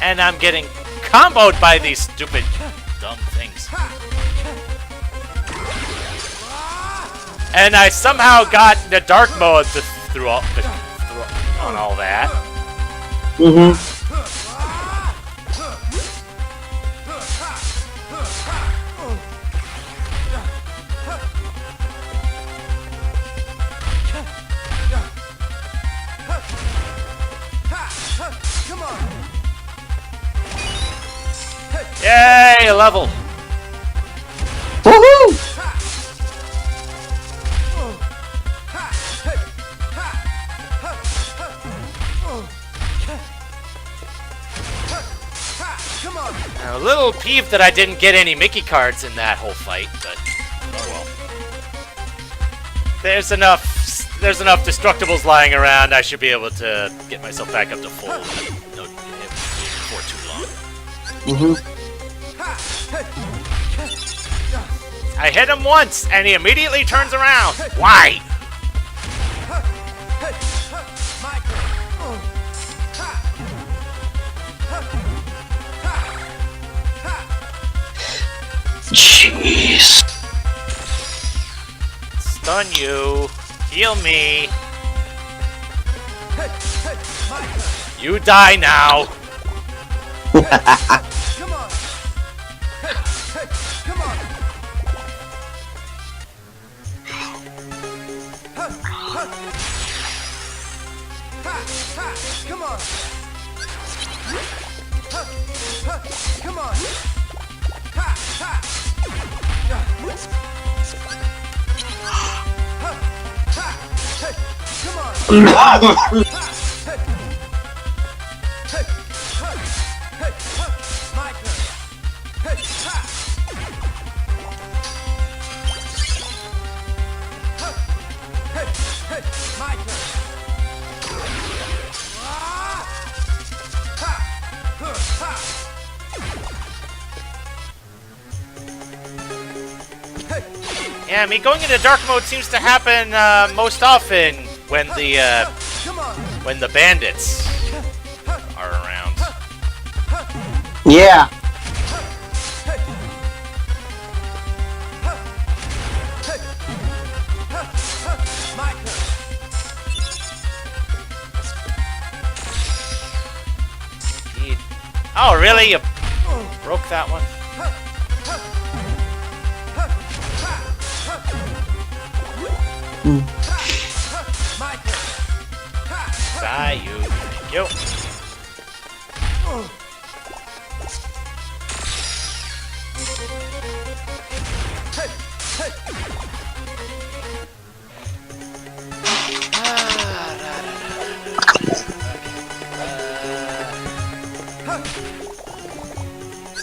And I'm getting comboed by these stupid, dumb things. And I somehow got the dark mode through on all that. Mm-hmm. Come on. Yay, a level. Woohoo! Come on. I'm a little peeved that I didn't get any Mickey cards in that whole fight, but oh well. There's enough Destructibles lying around. I should be able to get myself back up to full. No, before too long. Mm-hmm. I hit him once, and he immediately turns around. Why? Jeez. Stun you. Heal me. You die now. Come on. Come on. Come on. Come on. Come on. My turn. My turn. Yeah, I mean, going into dark mode seems to happen most often when the bandits are around. Yeah. My turn. Oh, really? You broke that one? My turn. Die, you. Thank you.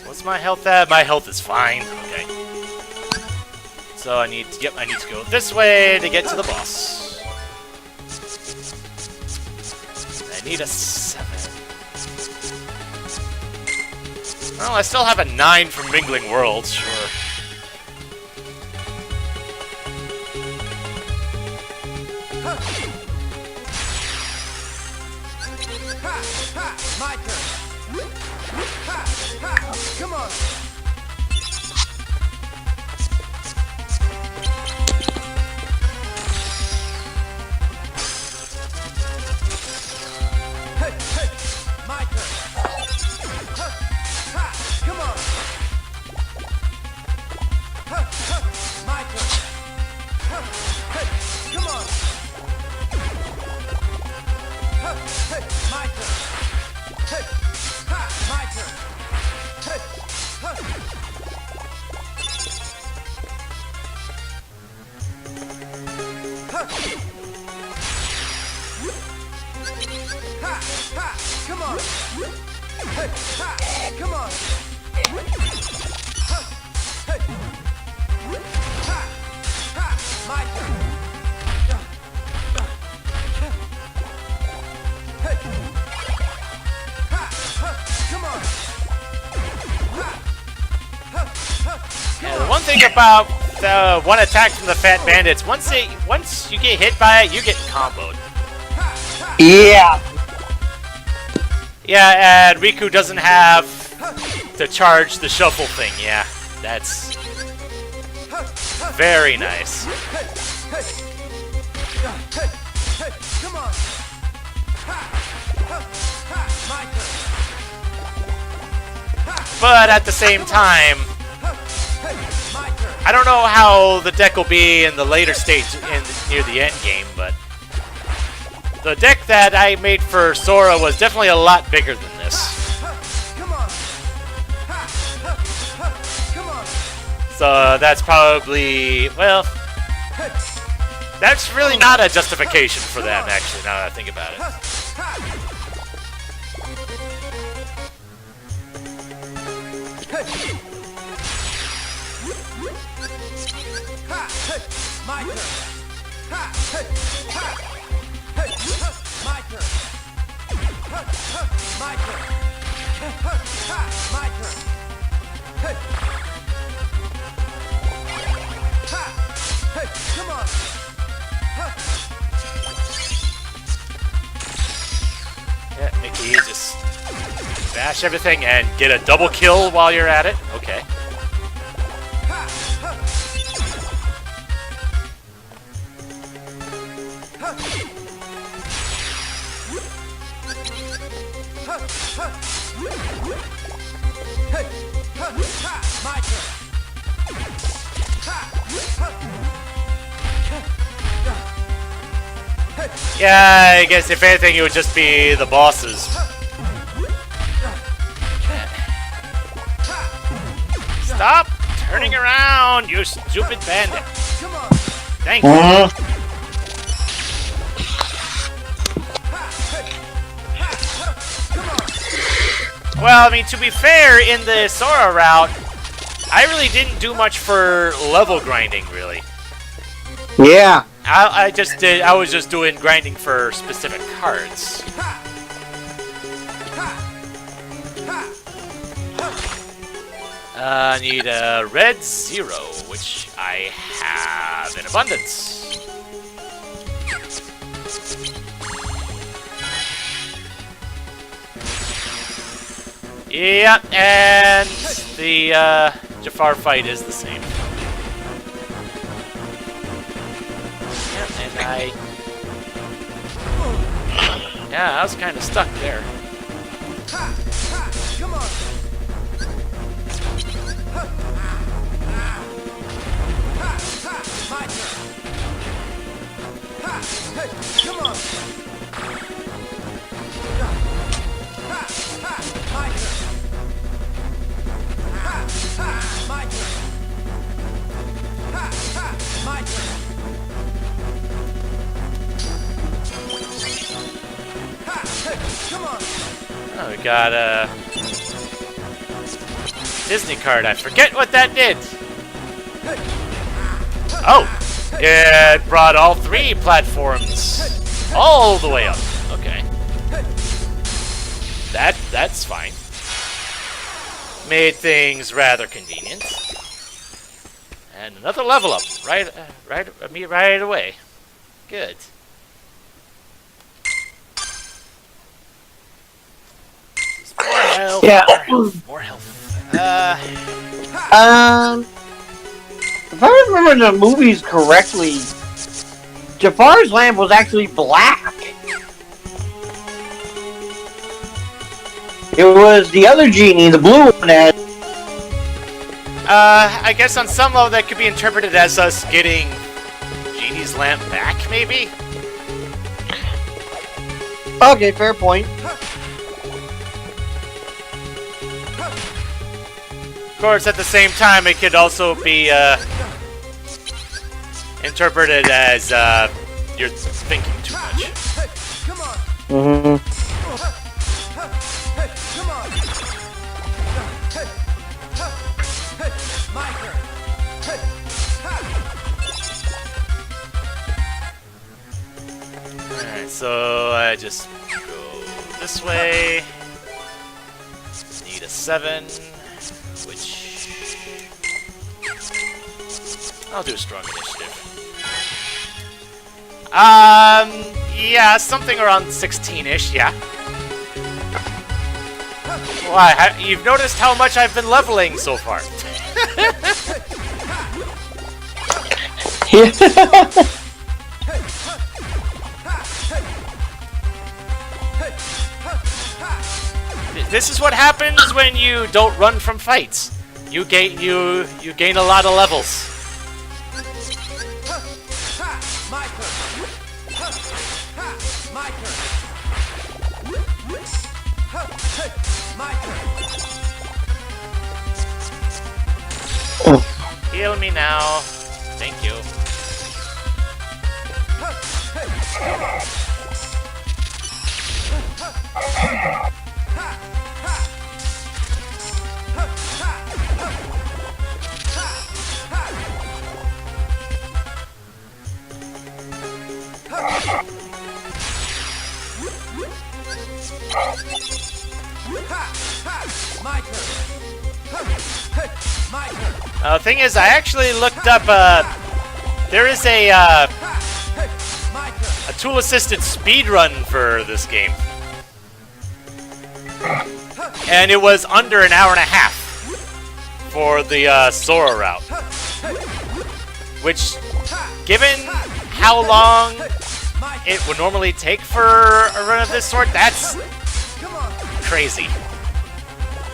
What's my health at? My health is fine. Okay. So I need to go this way to get to the boss. I need a 7. Well, I still have a 9 from Mingling Worlds, sure. My turn. Ha, ha, come on. Hey, hey, my turn. Ha, ha, come on. Ha, ha, my turn. Ha, hey, come on. Ha, hey, my turn. Hey, ha, my turn. Hey, ha. Ha. Ha, ha, come on. Hey, ha, come on. Ha, hey. Ha, ha, my turn. Hey. Ha, ha, come on. Ha, ha, ha, Yeah, the one thing about the one attack from the Fat Bandits, once you get hit by it, you get comboed. Yeah. Yeah, and Riku doesn't have to charge the shuffle thing. Yeah, that's very nice. hey, hey, hey, hey, come on. Ha, ha, ha, my turn. But at the same time, Ha, hey, my turn. I don't know how the deck will be in the later stage near the end game, but the deck that I made for Sora was definitely a lot bigger than this. Ha, come on. Ha, ha, ha, come on. So that's probably, well, Hey, that's really not a justification for them, actually, now that I think about it. ha, ha. Hey. Ha, hey, my turn. Ha, hey, ha. Hey, ha, my turn. Ha, ha, my turn. Ha, ha, my turn. Hey. Ha, hey, come on. Ha. Yeah, Mickey, just bash everything and get a double kill while you're at it. Okay. Ha, ha. Ha. Ha, ha. Hey, ha, ha, my turn. Ha, ha. Hey, Yeah, I guess if anything, it would just be the bosses. Stop turning around, you stupid bandit. come on. Thank you. Uh, Come on. Well, I mean, to be fair, in the Sora route, I really didn't do much for level grinding, really. yeah. I was just doing grinding for specific cards. I need a red 0, which I have in abundance. Yeah, and the Jafar fight is the same. Yep, and yeah, I was kind of stuck there. Come on. My turn. Hey, come on. My turn. My turn. My turn. Hey, come on. Oh, we got a Disney card. I forget what that did. Oh, it brought all 3 platforms all the way up. Okay, that's fine. Made things rather convenient. And another level up right away. Good. health. Yeah. More health. If I remember the movies correctly, Jafar's lamp was actually black. It was the other genie, the blue one, that. I guess on some level that could be interpreted as us getting Genie's lamp back, maybe? Okay, fair point. Of course, at the same time, it could also be interpreted as you're thinking too much. Come on. Mm-hmm. Come on. My turn. Alright, so I just go this way. Need a 7, which I'll do a strong initiative. Yeah, something around 16-ish, yeah. Why? You've noticed how much I've been leveling so far. This is what happens when you don't run from fights. You gain a lot of levels. My turn. My turn. My turn. Heal me now. Thank you. My turn. My turn. The thing is, I actually looked up. There is a My turn. tool-assisted speedrun for this game, and it was under an hour and a half for the Sora route. Which, given how long it would normally take for a run of this sort, that's Come on. crazy.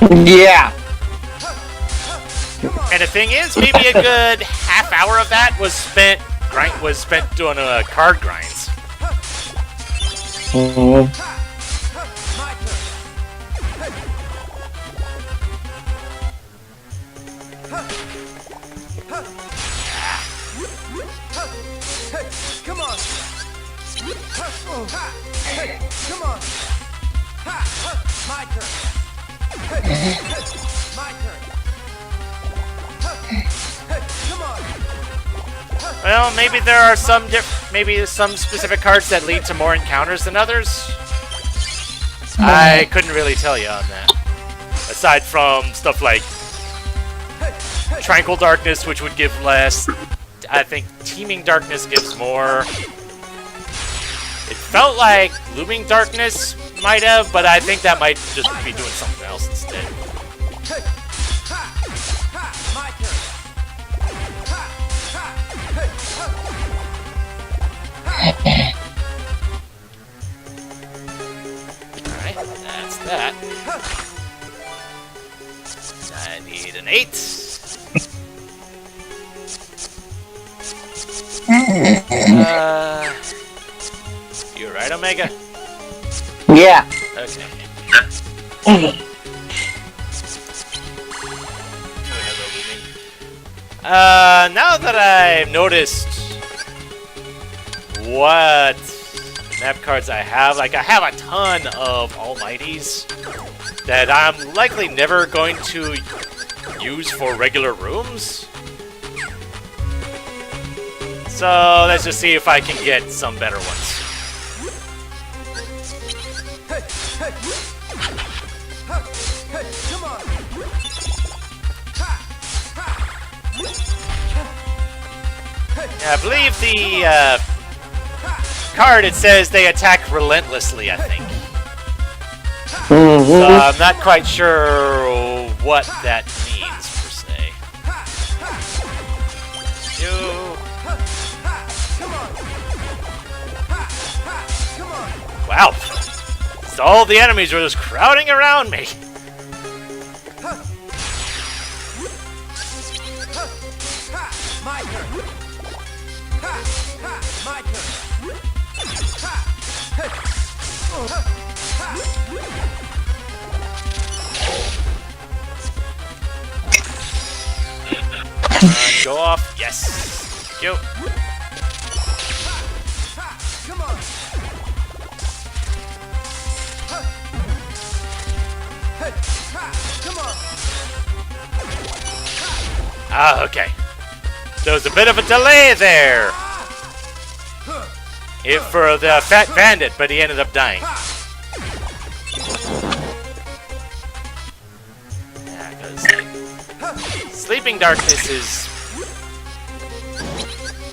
Yeah. And the thing is, maybe a good half hour of that was spent doing card grinds. Mm-hmm. My turn. Come on. Come on. My turn. My turn. Come on. Well, maybe there are some specific cards that lead to more encounters than others. I couldn't really tell you on that. Aside from stuff like Tranquil Darkness, which would give less. I think Teeming Darkness gives more. It felt like Looming Darkness might have, but I think that might just be doing something else instead. My turn. Alright, that's that. I need an 8. You right, Omega? Yeah. Okay. Now that I've noticed what map cards I have, like I have a ton of Almighties that I'm likely never going to use for regular rooms. So let's just see if I can get some better ones. Come on. Yeah, I believe the card, it says they attack relentlessly, I think. So I'm not quite sure what that means per se. You. Wow. So all the enemies were just crowding around me. My turn. My turn. Go off. Yes. Thank you. Come on. Come on. Ah, okay. There was a bit of a delay there. For the fat bandit, but he ended up dying. Yeah, because Sleeping Darkness is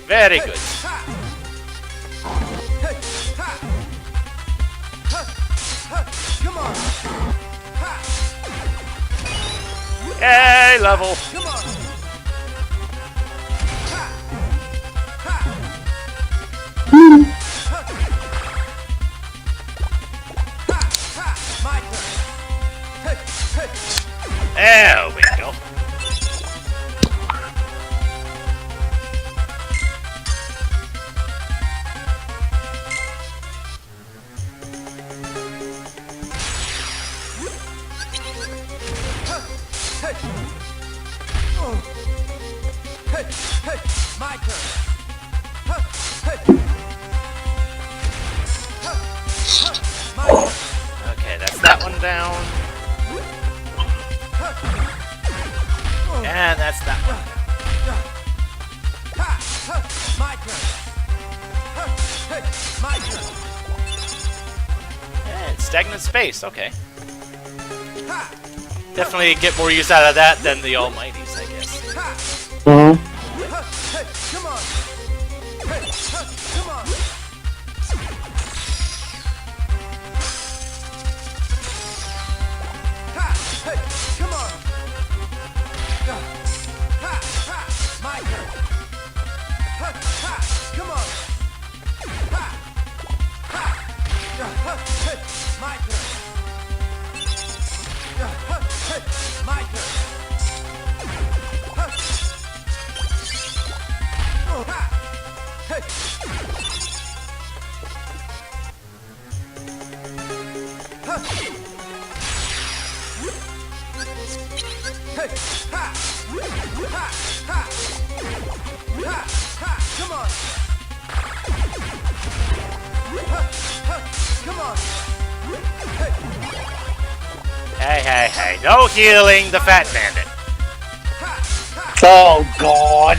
very good. Come on. Yay, level. Come on. My turn. There we go. My turn. Okay, that's that one down. And that's that one. My turn. My turn. And stagnant space, okay. Definitely get more use out of that than the Almighties, I guess. Come on. Come on. Come on. My turn. Come on. My turn. My turn. Come on. Come on. Hey, hey, hey. No healing the fat bandit. Oh God!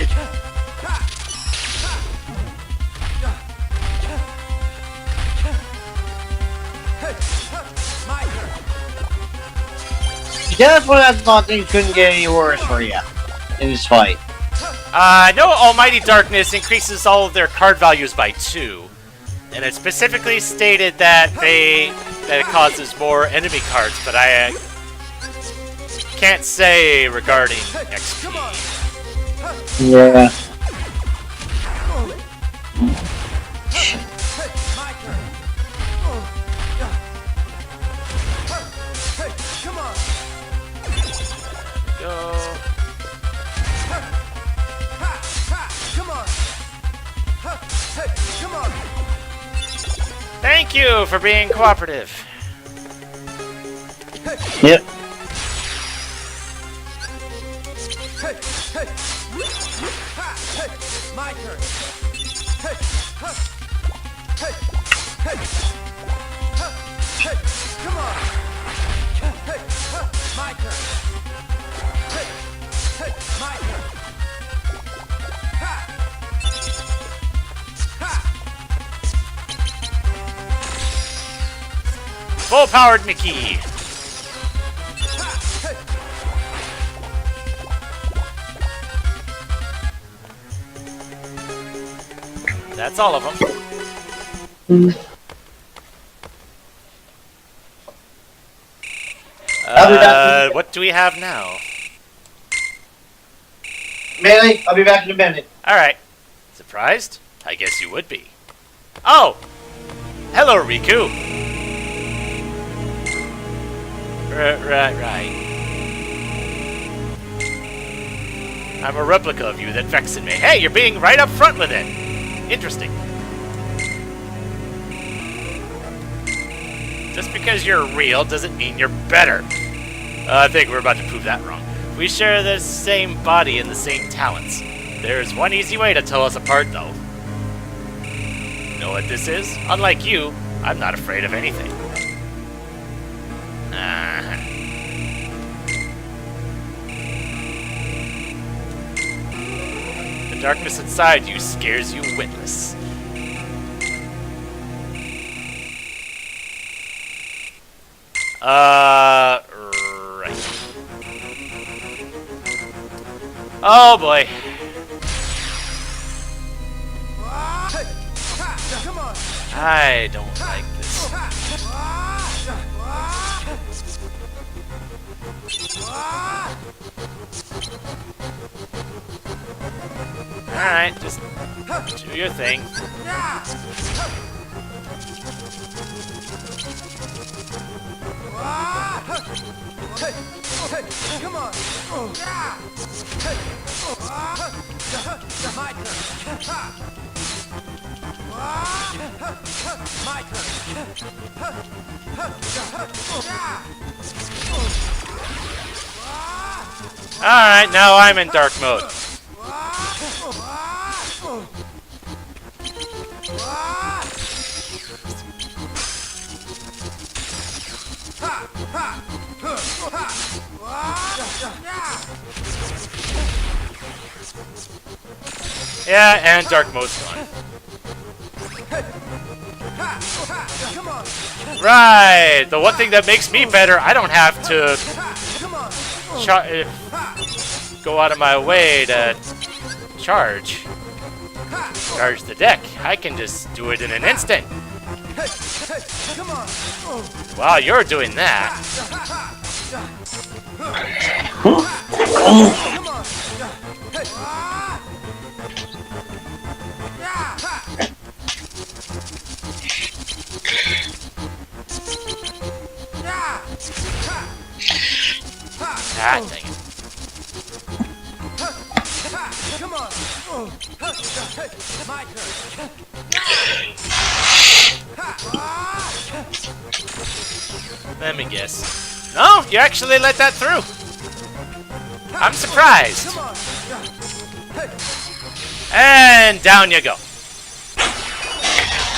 My turn. That's when I thought things couldn't get any worse for you in this fight. No Almighty Darkness increases all of their card values by 2. And it specifically stated that it causes more enemy cards, but I can't say regarding XP. Yeah. My turn. Come on. Go. Come on. Come on. Thank you for being cooperative. Yep. My turn. Come on. My turn. My turn. Full-powered Mickey. That's all of them. I'll be back. What do we have now? Melee, I'll be back in a minute. Alright. Surprised? I guess you would be. Oh! Hello, Riku! Right. I'm a replica of you that vexed me. Hey, you're being right up front with it! Interesting. Just because you're real doesn't mean you're better. I think we're about to prove that wrong. We share the same body and the same talents. There's one easy way to tell us apart, though. Know what this is? Unlike you, I'm not afraid of anything. The darkness inside you scares you witless. Right. Oh boy. I don't like this. Alright, just do your thing. Come on. My turn. My turn. Alright, now I'm in dark mode. Yeah, and dark mode's gone. Right! The one thing that makes me better, I don't have to go out of my way to charge the deck. I can just do it in an instant. While you're doing that. Ah, dang it. Come on. My turn. Let me guess. No, you actually let that through. I'm surprised. And down you go.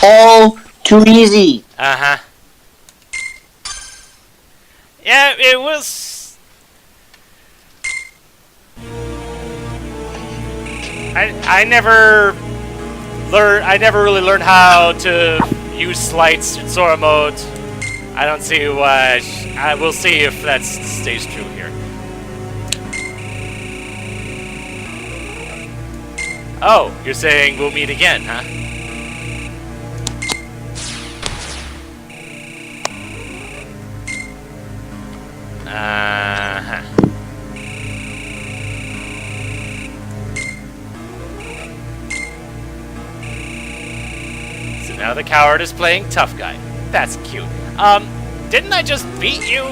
All too easy. Uh-huh. Yeah, it was... I never really learned how to use slights in Sora mode. I don't see why. I will see if that stays true here. Oh, you're saying we'll meet again, huh? Uh-huh. So now the coward is playing tough guy. That's cute. Didn't I just beat you?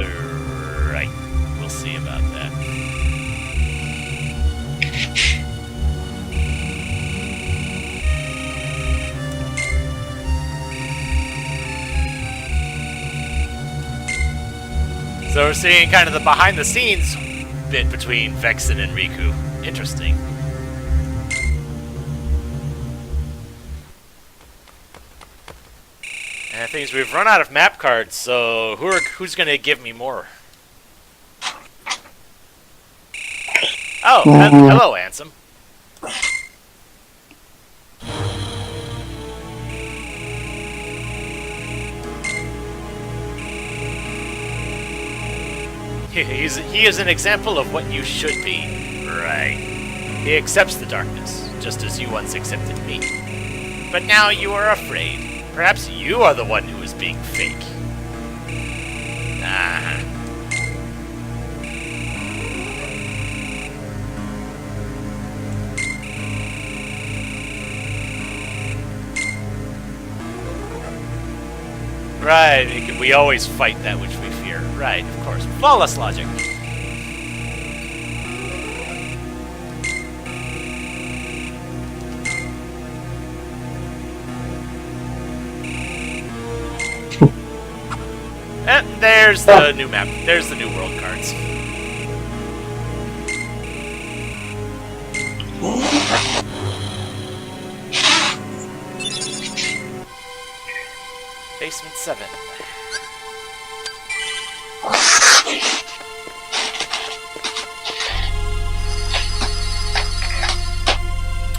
Right. Right. We'll see about that. So we're seeing kind of the behind-the-scenes bit between Vexen and Riku. Interesting. And the thing is, we've run out of map cards, so who's going to give me more? Oh, hello, Ansem. He is an example of what you should be. Right. He accepts the darkness, just as you once accepted me. But now you are afraid. Perhaps you are the one who is being fake. Ah. Right, we always fight that which we fear. Right, of course. Flawless logic. And there's the new map. There's the new world cards. Basement 7.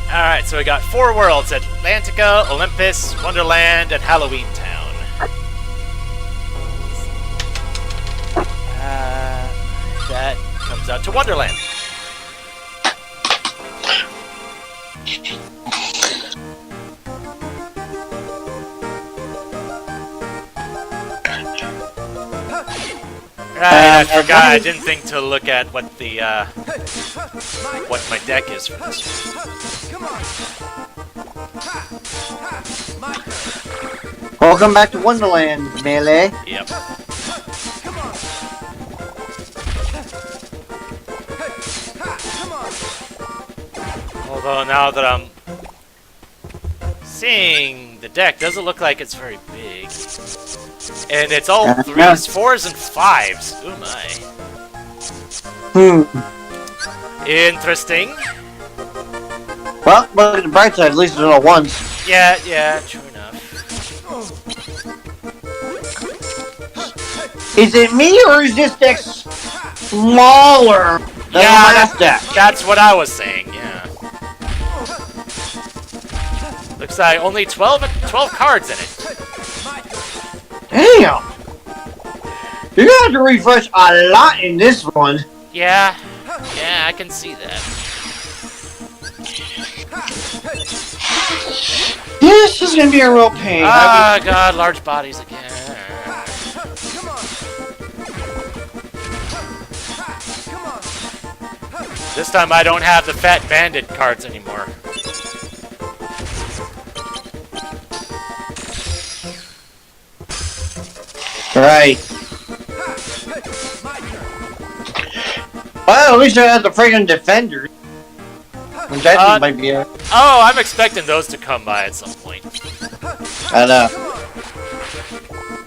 Alright, so we got 4 worlds: Atlantica, Olympus, Wonderland, and Halloween Town. That comes out to Wonderland. Right, I forgot. I didn't think to look at what the what my deck is for this one. Welcome back to Wonderland, Melee. Yep. Although now that I'm seeing the deck, doesn't look like it's very big. And it's all 3s, 4s, and 5s. Oh my. Interesting. Well, look at the bright side, at least there's no 1s. Yeah, true enough. Is it me, or is this deck smaller than the last deck? That's what I was saying, yeah. Looks like only 12 cards in it. Damn! You're gonna have to refresh a lot in this one. Yeah, I can see that. This is gonna be a real pain. Ah, God, large bodies again. This time I don't have the Fat Bandit cards anymore. Right. Well, at least I had the friggin' Defender. Which I think might be a... Oh, I'm expecting those to come by at some point. I know.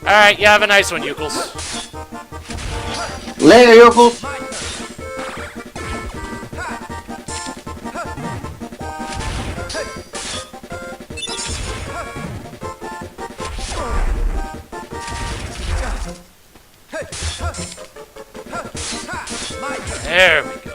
Alright, you have a nice one, Yukles. Later, Yokels. There we go.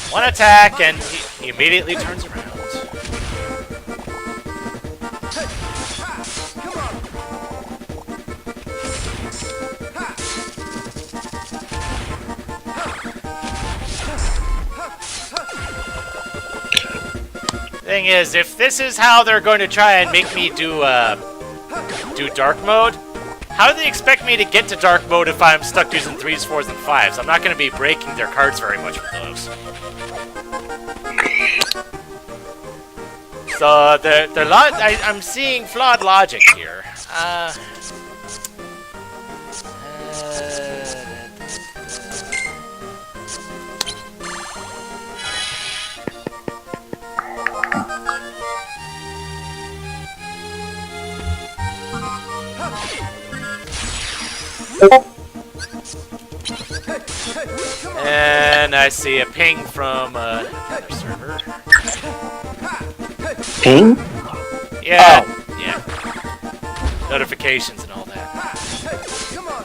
One attack, and he immediately turns around. Thing is, if this is how they're going to try and make me do dark mode, how do they expect me to get to dark mode if I'm stuck using 3s, 4s, and 5s? I'm not going to be breaking their cards very much with those. So I'm seeing flawed logic here. And I see a ping from another server. Ping? Yeah, yeah. Notifications and all that. Come on.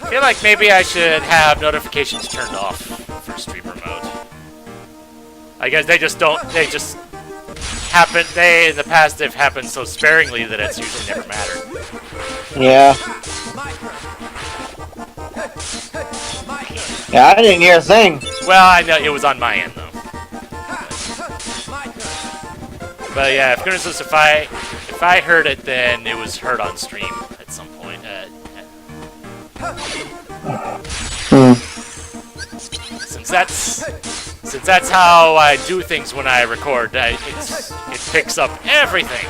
I feel like maybe I should have notifications turned off for streamer mode. I guess they just don't. They just happen. In the past, they've happened so sparingly that it's usually never mattered. Yeah. Yeah, I didn't hear a thing. Well, I know it was on my end though. But yeah, if goodness knows, if I heard it, then it was heard on stream at some point. Since that's how I do things when I record, it picks up everything.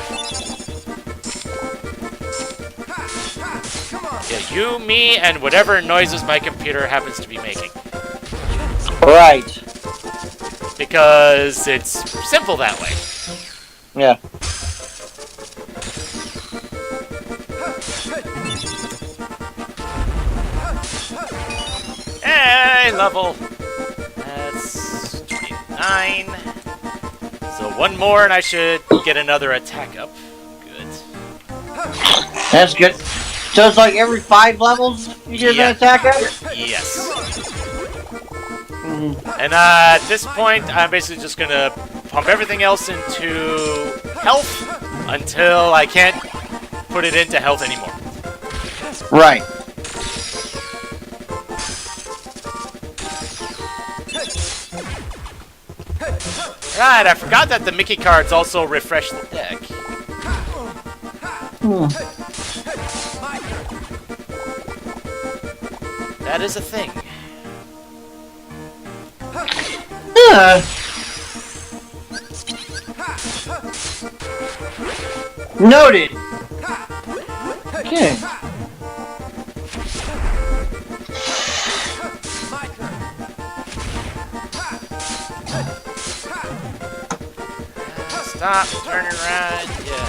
Yeah, you, me, and whatever noises my computer happens to be making. Right. Because it's simple that way. Yeah. Hey, level. That's 29. So one more and I should get another attack up. Good. That's good. So it's like every 5 levels you get an attack up? Yes. And at this point, I'm basically just gonna pump everything else into health until I can't put it into health anymore. Right. Right, I forgot that the Mickey cards also refresh the deck. That is a thing. Noted. Okay. Stop, turn around, yeah.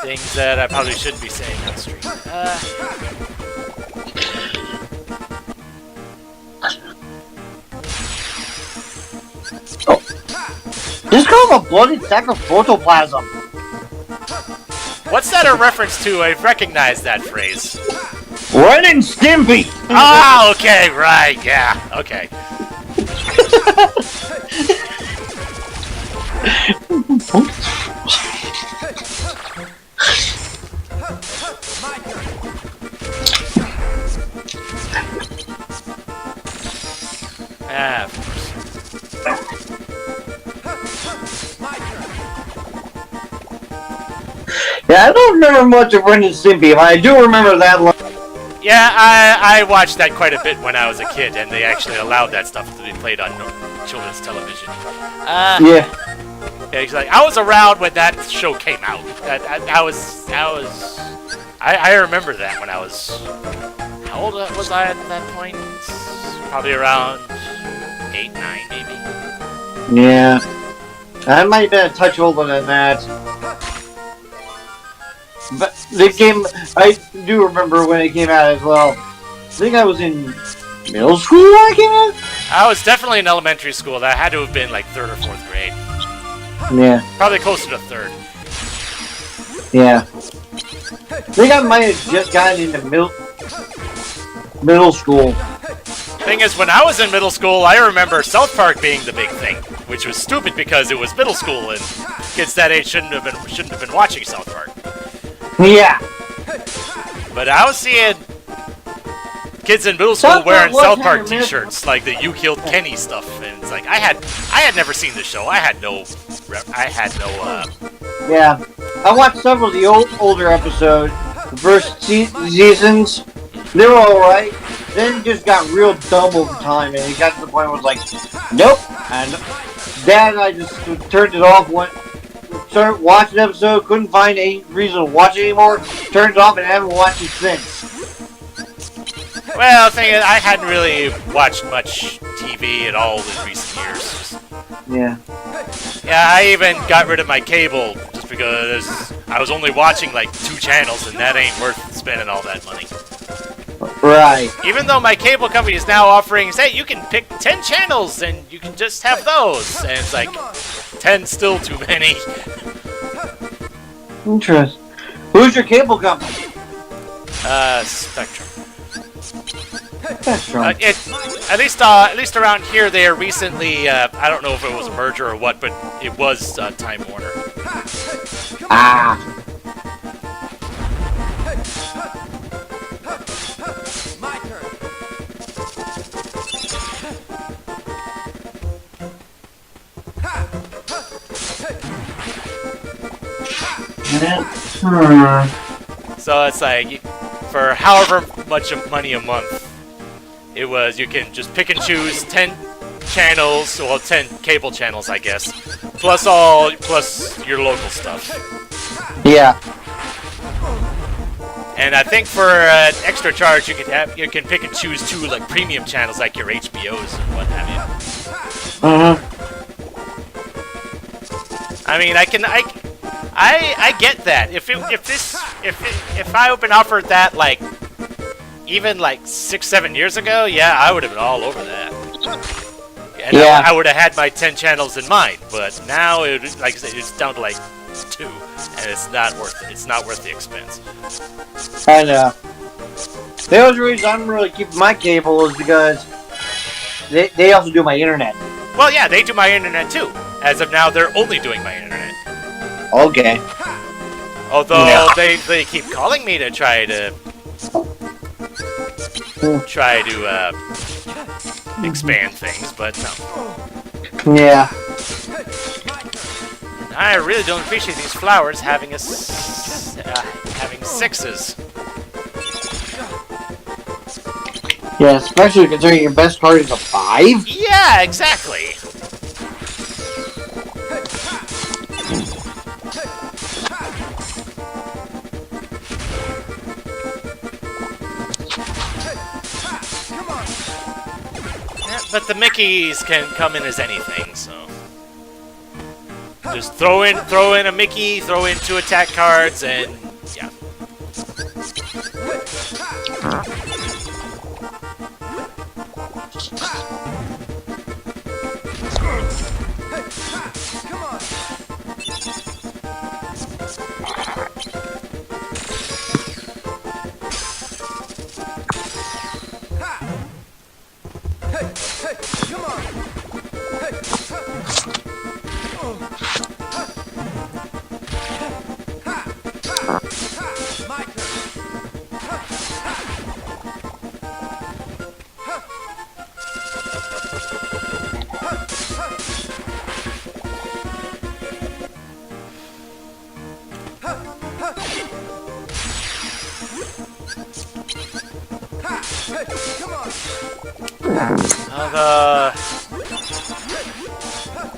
Things that I probably shouldn't be saying on stream. This called a bloated sack of protoplasm. What's that a reference to? I recognize that phrase. Ren and Stimpy! Ah, okay, right, yeah, okay. Ah, of course. Yeah, I don't remember much of Ren and Stimpy, but I do remember that line. Yeah, I watched that quite a bit when I was a kid, and they actually allowed that stuff to be played on children's television. Yeah. Yeah, he's like, I was around when that show came out. I remember that when I was... How old was I at that point? Probably around 8, 9, maybe. Yeah. I might have been a touch older than that. But the game, I do remember when it came out as well. I think I was in middle school when it came out? I was definitely in elementary school. That had to have been like 3rd or 4th grade. Yeah. Probably closer to 3rd. Yeah. I think I might have just gotten into middle school. Thing is, when I was in middle school, I remember South Park being the big thing, which was stupid because it was middle school and kids that age shouldn't have been watching South Park. Yeah. But I was seeing kids in middle school wearing South Park T-shirts, like the "You Killed Kenny" stuff, and it's like I had never seen the show. I had no. Yeah, I watched several of the older episodes, the first seasons. They were all right. Then it just got real dumb over time, and it got to the point where it was like, nope. And Dad and I just turned it off. Started watching an episode, couldn't find any reason to watch it anymore. Turned it off and haven't watched it since. Well, the thing is, I hadn't really watched much TV at all in recent years. Yeah. Yeah, I even got rid of my cable just because I was only watching like 2 channels, and that ain't worth spending all that money. Right. Even though my cable company is now offering, say, you can pick 10 channels and you can just have those, and it's like 10 still too many. Interesting. Who's your cable company? Spectrum. Spectrum. At least around here, they are recently. I don't know if it was a merger or what, but it was Time Warner. Ah. My turn. So it's like, for however much of money a month, it was, you can just pick and choose 10 channels, well, 10 cable channels, I guess, plus your local stuff. Yeah. And I think for an extra charge, you can pick and choose 2 like premium channels, like your HBOs and what have you. I mean, I get that. If I had been offered that like even like 6-7 years ago, yeah, I would have been all over that. And yeah. I would have had my 10 channels in mind. But now, like I said, it's down to like 2, and it's not worth it. It's not worth the expense. I know. The only reason I'm really keeping my cable is because they also do my internet. Well, yeah, they do my internet too. As of now, they're only doing my internet. Okay. Although Yeah. they keep calling me to try to expand things, but no. Yeah. I really don't appreciate these flowers having having 6s. Yeah, especially considering your best card is a 5. Yeah, exactly. But the Mickeys can come in as anything, so just throw in a Mickey, throw in 2 attack cards, and yeah.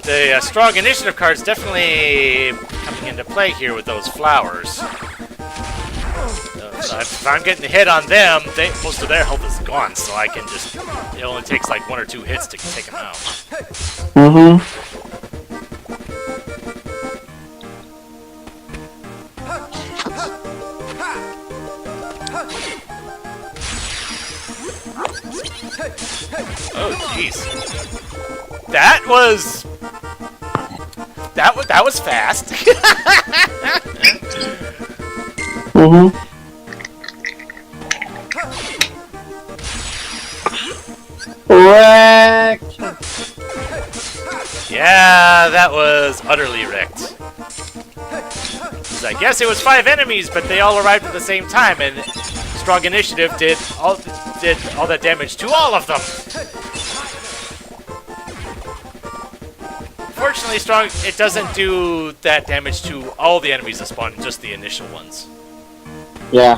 The strong initiative card's definitely coming into play here with those flowers. So if I'm getting a hit on them, most of their health is gone, so I can just... It only takes like 1 or 2 hits to take them out. Oh, jeez. That was fast. Wrecked. Yeah, that was utterly wrecked. I guess it was 5 enemies, but they all arrived at the same time, and strong initiative did all that damage to all of them. Fortunately, strong it doesn't do that damage to all the enemies that spawn, just the initial ones. Yeah.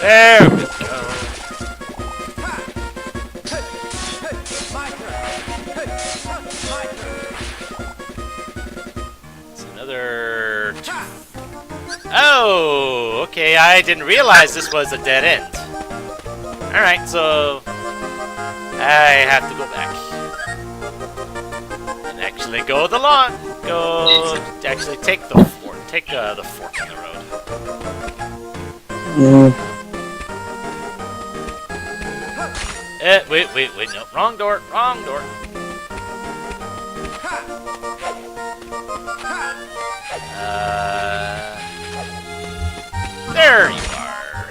There we go. My turn. My turn. It's another... Oh, okay, I didn't realize this was a dead end. Alright, so... I have to go back. And actually go the long... Actually take the fork. Take the fork in the road. Wait, no. Wrong door, wrong door. There you are.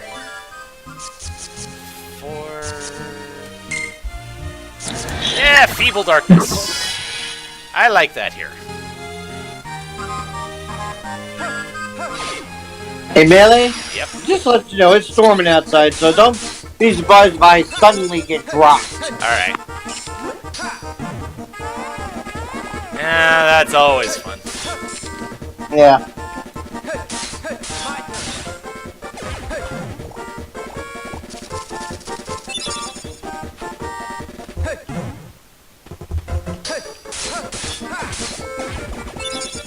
4... Yeah, feeble darkness. I like that here. Hey, Melee? Yep. Just to let you know, it's storming outside, so don't be surprised if I suddenly get dropped. Alright. Yeah, that's always fun. Yeah.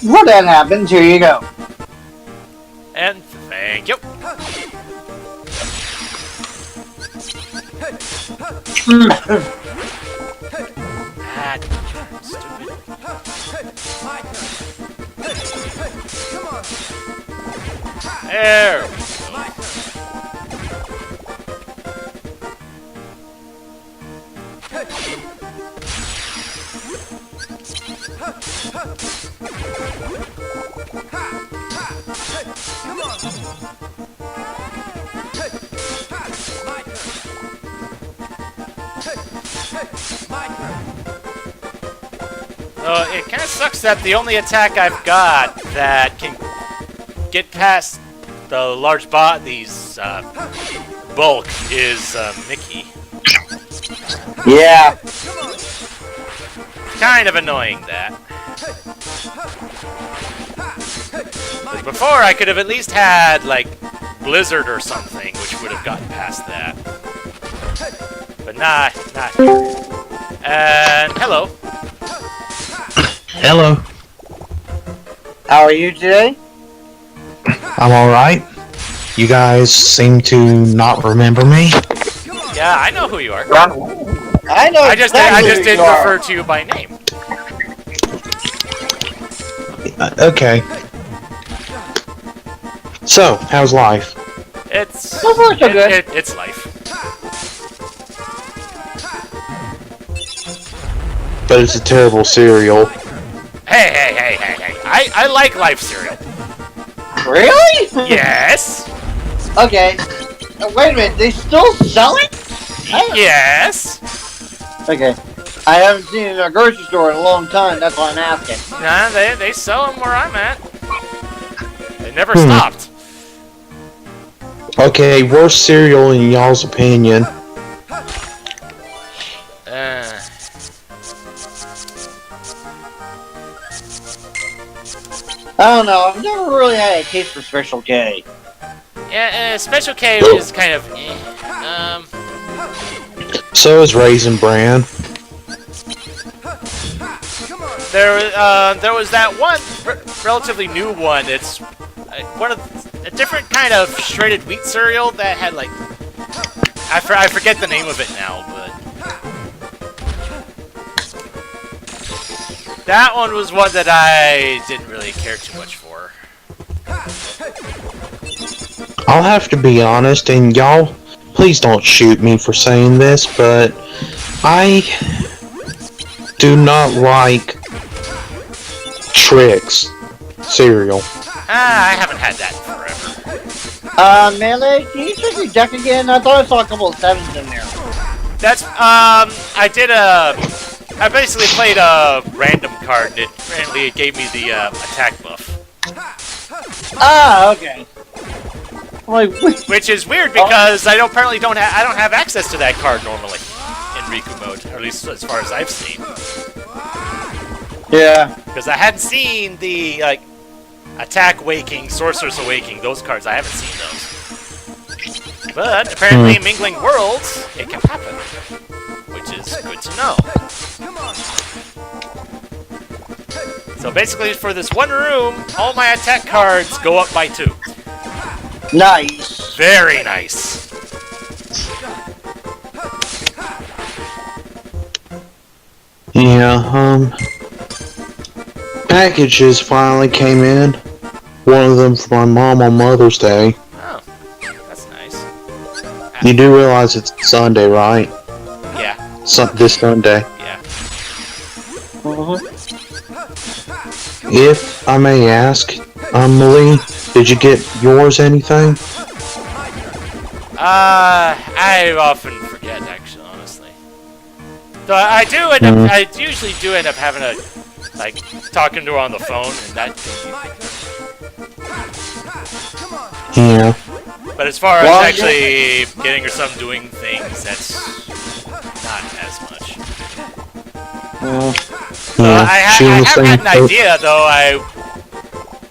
Before that happens, here you go. And thank you. Ah, stupid. My turn. Come on. There we go. My turn. Come on. My turn. My turn. It kind of sucks that the only attack I've got that can get past the large these bulk is Mickey. Yeah. Kind of annoying that. But before I could have at least had like Blizzard or something, which would have gotten past that. But not here. And hello. Hello. How are you today? I'm alright. You guys seem to not remember me. Yeah, I know who you are. I know. I just didn't refer to you by name. Okay. So, how's life? It's So far, so good. it's life. But it's a terrible cereal. Hey. I like life cereal. Really? Yes. Okay. Wait a minute. They still sell it? Yes. Okay. I haven't seen it in a grocery store in a long time. That's why I'm asking. Nah, they sell them where I'm at. They never stopped. Okay, worst cereal in y'all's opinion. I don't know. I've never really had a taste for Special K. Yeah, Special K is kind of. So is Raisin Bran. There was that one relatively new one. It's one of a different kind of shredded wheat cereal that had like I forget the name of it now, but that one was one that I didn't really care too much for. I'll have to be honest, and y'all, please don't shoot me for saying this, but I do not like Trix cereal. I haven't had that in forever. Melee, can you check your deck again? I thought I saw a couple of 7s in there. That's, I basically played a random card, and it randomly gave me the, attack buff. Ah, okay. I'm like, Which is weird because I don't have access to that card normally in Riku mode, or at least as far as I've seen. yeah. Because I hadn't seen the, like, Attack Waking, Sorcerer's Awakening, those cards. I haven't seen those. But apparently, mingling worlds, it can happen, which is good to know. So basically, for this one room, all my attack cards go up by 2. Nice. Very nice. Yeah, packages finally came in. One of them for my mom on Mother's Day. Oh, that's nice. You do realize it's Sunday, right? Yeah, This Sunday. yeah. If I may ask, Melee, did you get yours anything? I often forget, actually, honestly. So I do end up, I usually do end up having a, like, talking to her on the phone, and that. Yeah. But as far as Well, actually getting her some doing things, that's not as much. Yeah, I she was have had an saying- idea, though. I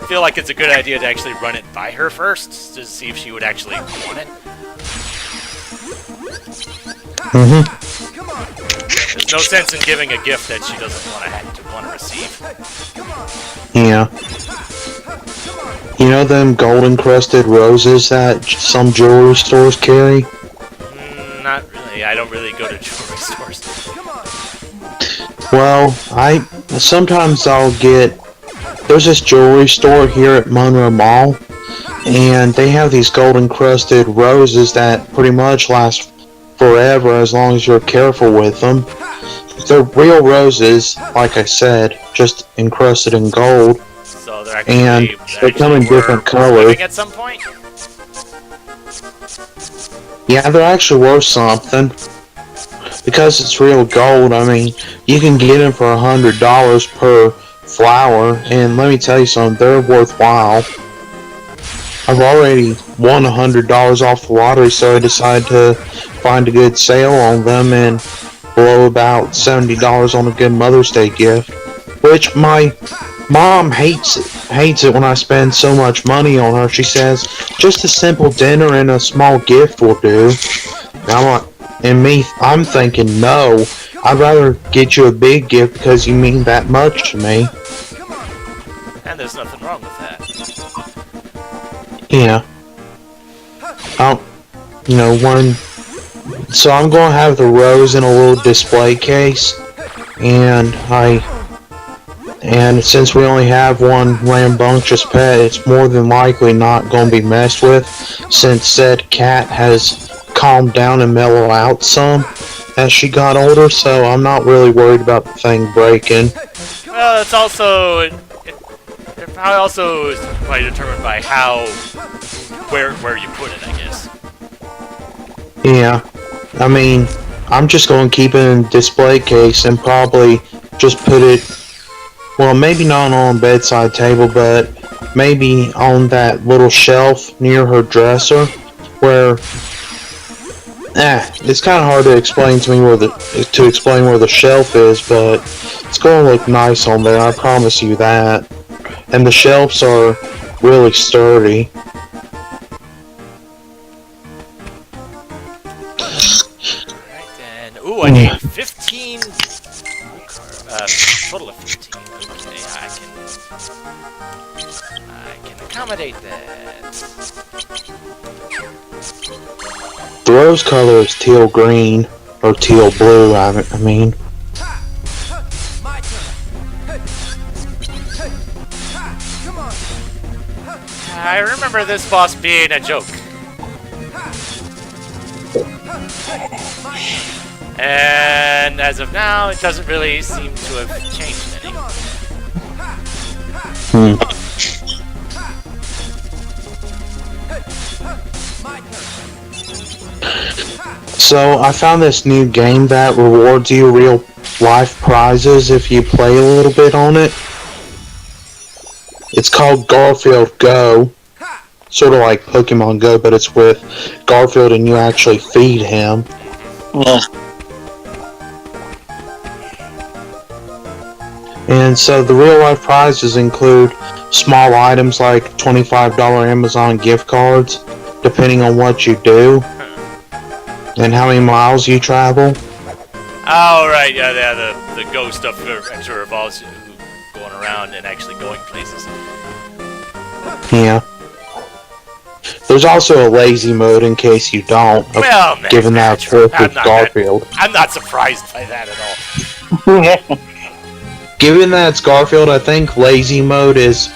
feel like it's a good idea to actually run it by her first, to see if she would actually want it. There's no sense in giving a gift that she doesn't want to receive. Yeah. You know them gold encrusted roses that some jewelry stores carry? Not really. I don't really go to jewelry stores. Well, sometimes I'll get, there's this jewelry store here at Monroe Mall, and they have these gold encrusted roses that pretty much last forever as long as you're careful with them. They're real roses, like I said, just encrusted in gold. So they're actually, And they come in different colors. living at some point? Yeah, they're actually worth something. Because it's real gold, I mean, you can get them for $100 per flower, and let me tell you something, they're worthwhile. I've already won $100 off the lottery, so I decided to find a good sale on them and blow about $70 on a good Mother's Day gift. Which my mom hates it when I spend so much money on her. She says, just a simple dinner and a small gift will do. I'm thinking, no, I'd rather get you a big gift because you mean that much to me. And there's nothing wrong with that. Yeah. So I'm going to have the rose in a little display case, and since we only have one rambunctious pet, it's more than likely not going to be messed with, since said cat has calmed down and mellowed out some as she got older, so I'm not really worried about the thing breaking. Well, it's also it probably also is probably determined by where you put it, I guess. Yeah, I mean, I'm just going to keep it in a display case and probably just put it, well, maybe not on a bedside table, but maybe on that little shelf near her dresser, where it's kind of hard to explain to me where the shelf is, but it's going to look nice on there, I promise you that. And the shelves are really sturdy. Alright then. Ooh, I need 15. Total of 15. Okay, I can accommodate that. The rose color is teal green, or teal blue, I mean. My turn. Come on. I remember this boss being a joke. And as of now, it doesn't really seem to have changed any. So, I found this new game that rewards you real life prizes if you play a little bit on it. It's called Garfield Go. Sort of like Pokemon Go, but it's with Garfield and you actually feed him. And so the real life prizes include small items like $25 Amazon gift cards, depending on what you do and how many miles you travel. Oh, right, yeah, the ghost stuff actually revolves going around and actually going places. Yeah. There's also a lazy mode in case you don't. Well, man, given that fourth with Garfield. I'm not surprised by that at all. Given that it's Garfield, I think lazy mode is.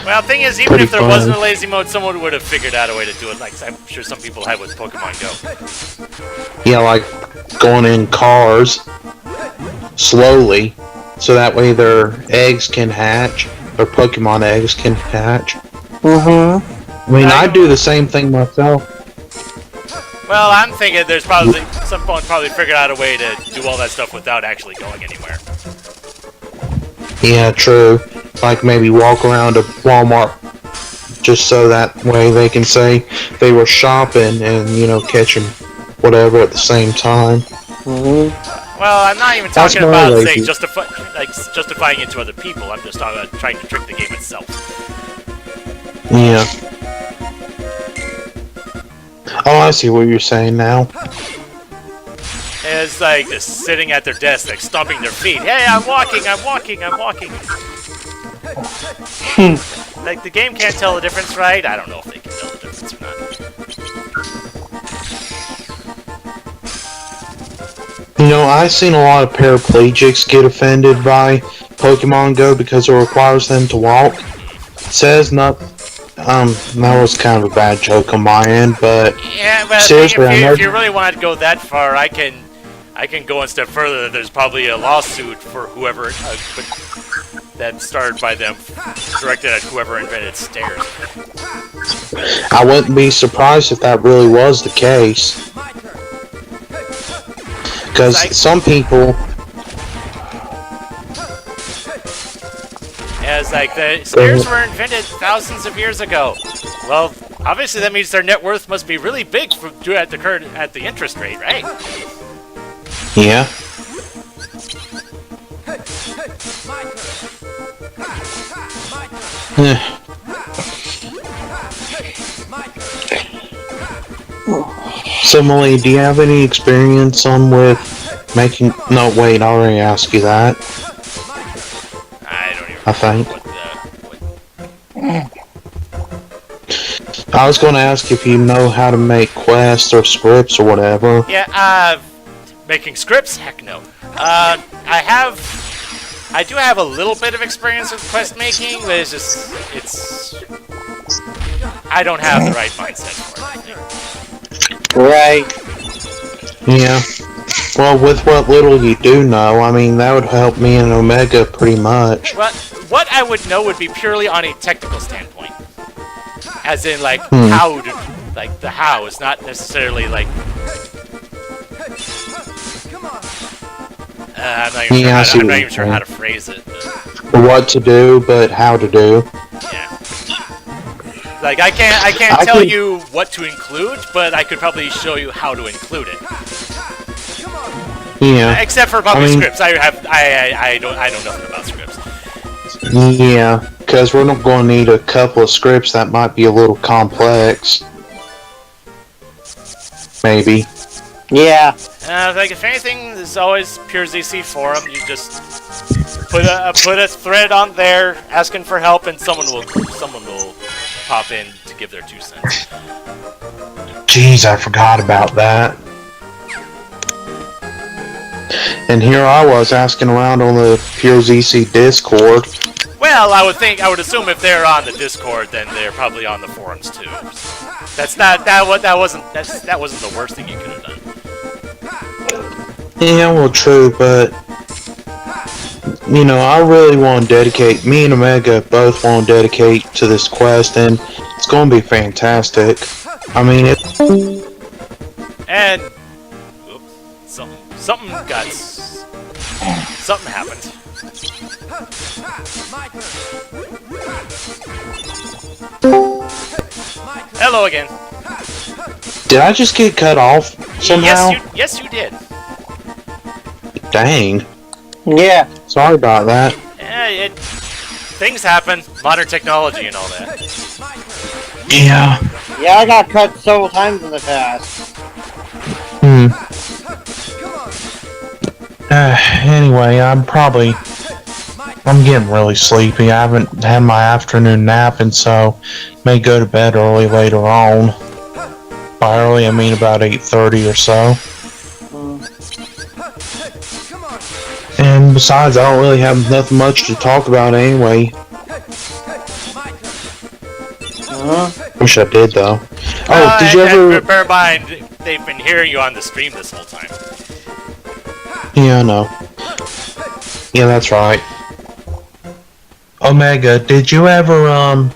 Well, the thing is, even if there wasn't a lazy mode, someone would have figured out a way to do it, like I'm sure some people have with Pokemon Go. Yeah, like going in cars slowly, so that way their eggs can hatch, their Pokemon eggs can hatch. I mean, I do the same thing myself. Well, I'm thinking there's probably someone probably figured out a way to do all that stuff without actually going anywhere. Yeah, true. Like maybe walk around a Walmart just so that way they can say they were shopping and, you know, catching whatever at the same time. Well, I'm not even talking about saying justifying it to other people. I'm just talking about trying to trick the game itself. Yeah. Oh, I see what you're saying now. It's like just sitting at their desk, like stomping their feet. Hey, I'm walking. Like the game can't tell the difference, right? I don't know if they can tell the difference or not. You know, I've seen a lot of paraplegics get offended by Pokemon Go because it requires them to walk. It says not. That was kind of a bad joke on my end, but yeah, but seriously, if you really want to go that far, I can go one step further. There's probably a lawsuit for whoever that started by them, directed at whoever invented stairs. I wouldn't be surprised if that really was the case, because some people. As like the stairs were invented thousands of years ago. Well, obviously that means their net worth must be really big at the interest rate, right? Yeah. So, Melee, do you have any experience with making? No, wait, I already asked you that. I think. I was going to ask if you know how to make quests or scripts or whatever. Yeah, making scripts? Heck no. I do have a little bit of experience with quest making, but I don't have the right mindset for it. Right. Yeah. Well, with what little you do know, I mean, that would help me in Omega pretty much. Well, what I would know would be purely on a technical standpoint. As in, like, how to, like, the how is not necessarily, like... I'm not even sure how to phrase it. But... What to do, but how to do. Yeah. Like, I can't tell you what to include, but I could probably show you how to include it. Yeah. Except for probably scripts. I don't know nothing about scripts. Yeah, because we're not going to need a couple of scripts that might be a little complex. Maybe. Yeah. Like if anything, there's always Pure ZC forum. You just put a thread on there asking for help, and someone will pop in to give their 2 cents. Jeez, I forgot about that. And here I was asking around on the Pure ZC Discord. Well, I would assume if they're on the Discord, then they're probably on the forums too. That wasn't the worst thing you could have done. Yeah, well, true, but you know, I really want to dedicate. Me and Omega both want to dedicate to this quest, and it's going to be fantastic. I mean, And something happened. Hello again. Did I just get cut off somehow? Yes, you did. Dang. Yeah. Sorry about that. Things happen. Modern technology and all that. Yeah. Yeah, I got cut several times in the past. Hmm. Come on. Anyway, I'm getting really sleepy. I haven't had my afternoon nap, and so may go to bed early later on. By early, I mean about 8:30 or so. Come on. And besides, I don't really have nothing much to talk about anyway. My turn. Wish I did though. Oh, Well, did you and ever? bear in mind, they've been hearing you on the stream this whole time. Yeah, I know. Yeah, that's right. Omega, did you ever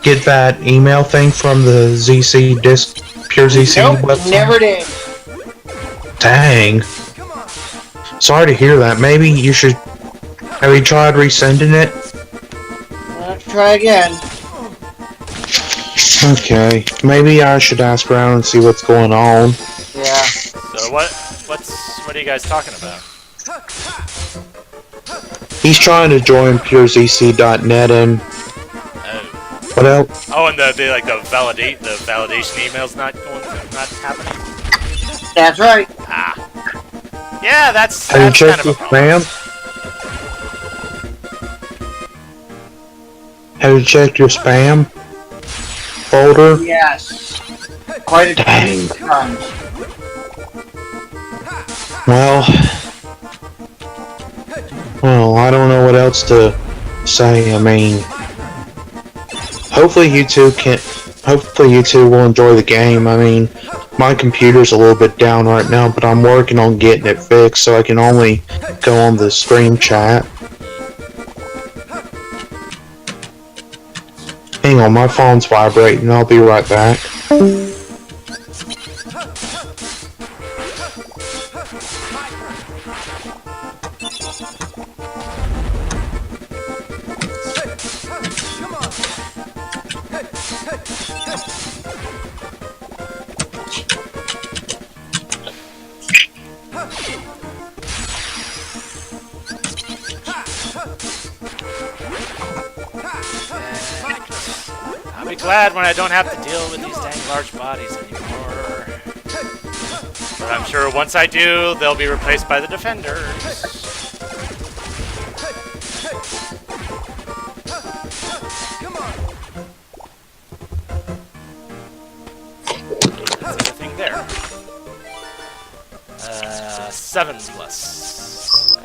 get that email thing from the ZC disc Pure ZC Nope, website? never did. Dang. Sorry to hear that. Maybe you should. Have you tried resending it? Let's try again. Okay. Maybe I should ask around and see what's going on. Yeah. So what are you guys talking about? He's trying to join purezc.net and Oh, what else? oh, and the validation email's not happening. That's right. Ah, yeah, that's Have you kind checked of your a problem. spam? Have you checked your spam folder? Yes. Quite a Dang. few times. Well, I don't know what else to say. I mean, hopefully you two will enjoy the game. I mean, my computer's a little bit down right now, but I'm working on getting it fixed so I can only go on the stream chat. Hang on, my phone's vibrating. I'll be right back. Come on. I'll be glad when I don't have to deal with these dang large bodies anymore. But I'm sure once I do, they'll be replaced by the defenders. Come on. That's everything there. 7 plus.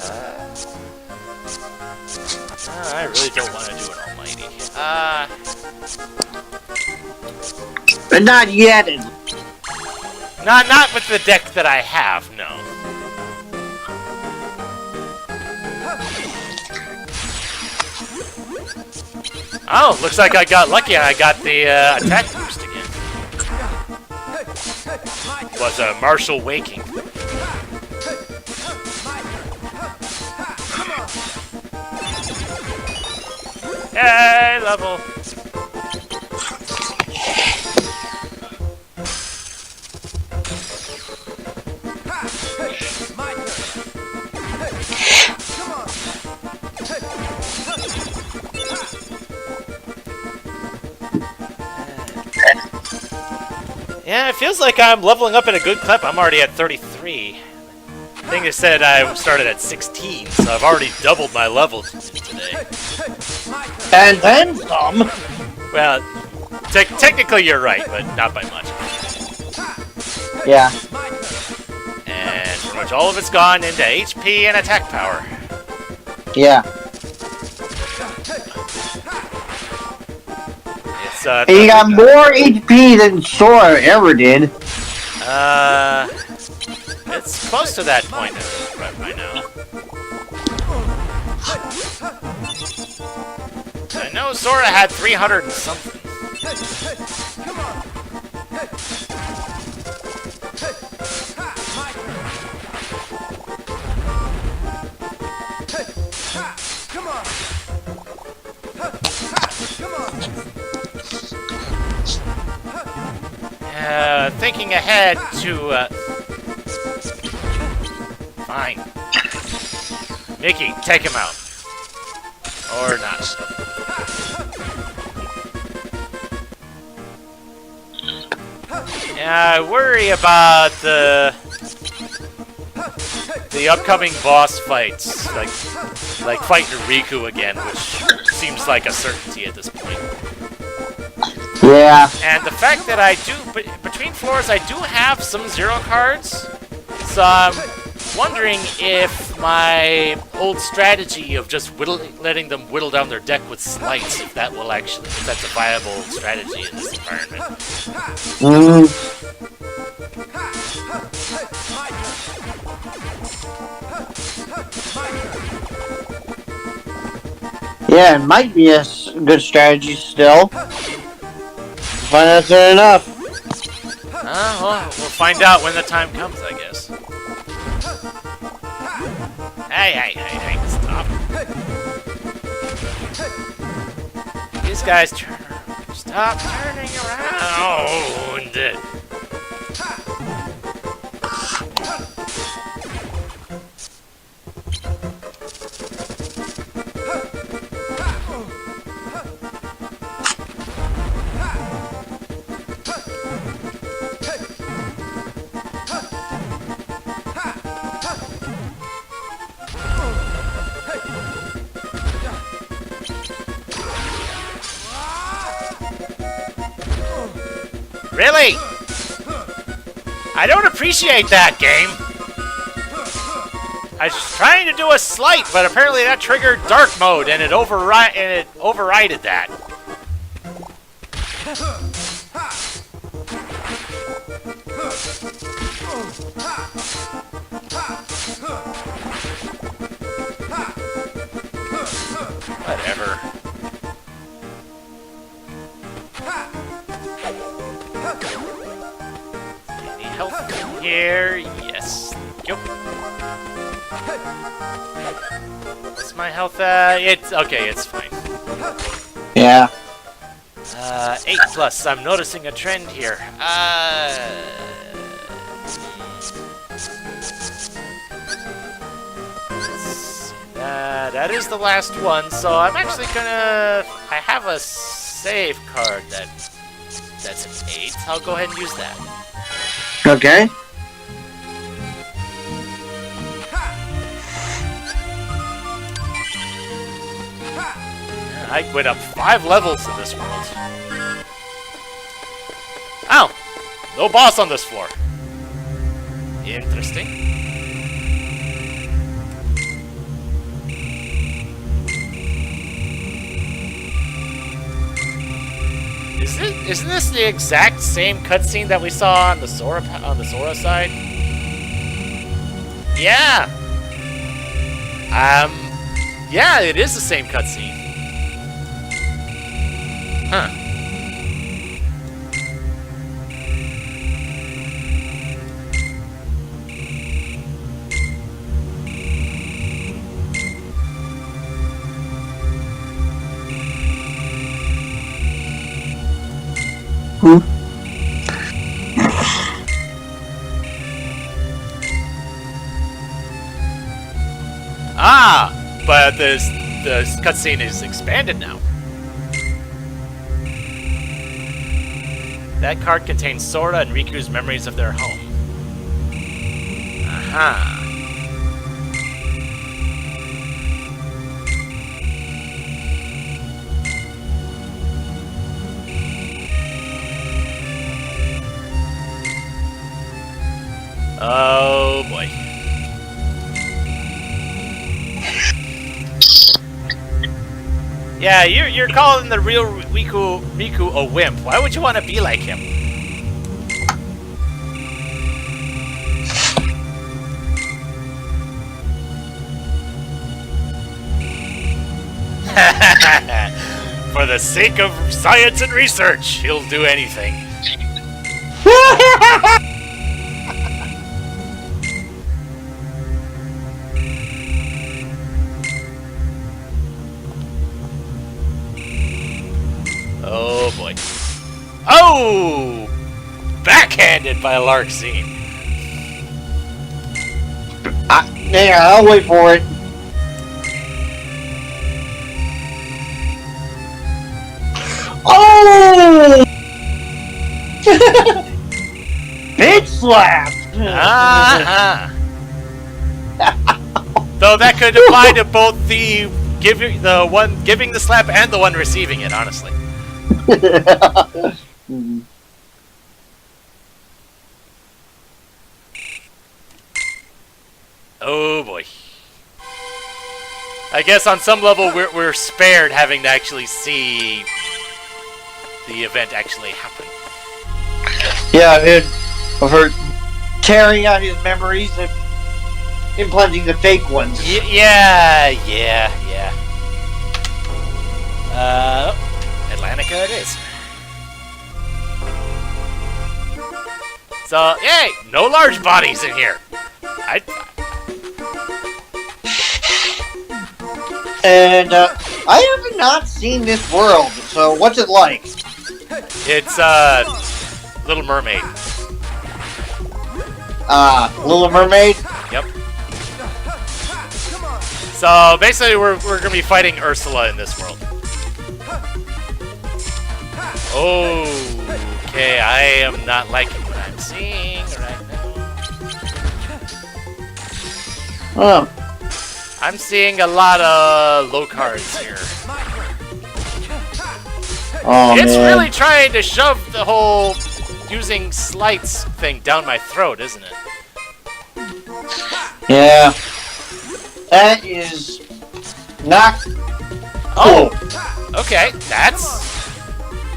I really don't want to do an almighty. But not yet. Not with the deck that I have, no. Oh, looks like I got lucky. I got the attack boost again. Was a Marshall waking. Yay, level. My turn. Come on. Yeah, it feels like I'm leveling up at a good clip. I'm already at 33. I think they said I started at 16, so I've already doubled my levels today. And then some. Well, technically you're right, but not by much. Yeah. And pretty much all of it's gone into HP and attack power. Yeah. It's And you got more HP than Sora ever did. It's close to that point right now. I know Sora had 300 and something. Come on. Come on. Come on. Thinking ahead to, Fine. Mickey, take him out. Or not. I worry about the upcoming boss fights, like fighting Riku again, which seems like a certainty at this point. Yeah. And the fact that I do, between floors, I do have some zero cards, so I'm wondering if my old strategy of just letting them whittle down their deck with slights, if that's a viable strategy in this environment. Yeah, it might be a good strategy still. Find out soon enough. Well, we'll find out when the time comes, I guess. Hey, stop. These guys stop turning around. Really? I don't appreciate that, game. I was trying to do a slight, but apparently that triggered dark mode, and it overrided that. Whatever. Any health in here? Yes. Yep. What's my health at? It's okay, it's fine. Yeah. 8+. I'm noticing a trend here. That is the last one, so I'm actually gonna... I have a save card that's an 8. I'll go ahead and use that. Okay. I went up 5 levels in this world. Oh! No boss on this floor. Interesting. Isn't this the exact same cutscene that we saw on the Sora side? Yeah. Yeah, it is the same cutscene. Huh. But the cutscene is expanded now. That card contains Sora and Riku's memories of their home. Aha. Oh boy. Yeah, you're calling the real Riku a wimp. Why would you want to be like him? For the sake of science and research, he'll do anything. Oh boy. Oh! Backhanded by Larxene. Yeah, I'll wait for it. Oh! slap. Uh-huh. Though that could apply to both the one giving the slap and the one receiving it, honestly. Oh boy. I guess on some level we're spared having to actually see the event actually happen. Yeah, of her tearing out his memories and implanting the fake ones. Yeah. Atlantica it is. So, yay! No large bodies in here. And I have not seen this world, so what's it like? It's Little Mermaid. Little Mermaid? Yep. So basically, we're gonna be fighting Ursula in this world. Okay, I am not liking what I'm seeing right now. Oh. I'm seeing a lot of low cards here. Oh, It's man. really trying to shove the whole using slights thing down my throat, isn't it? Yeah. That is not Oh, okay, that's...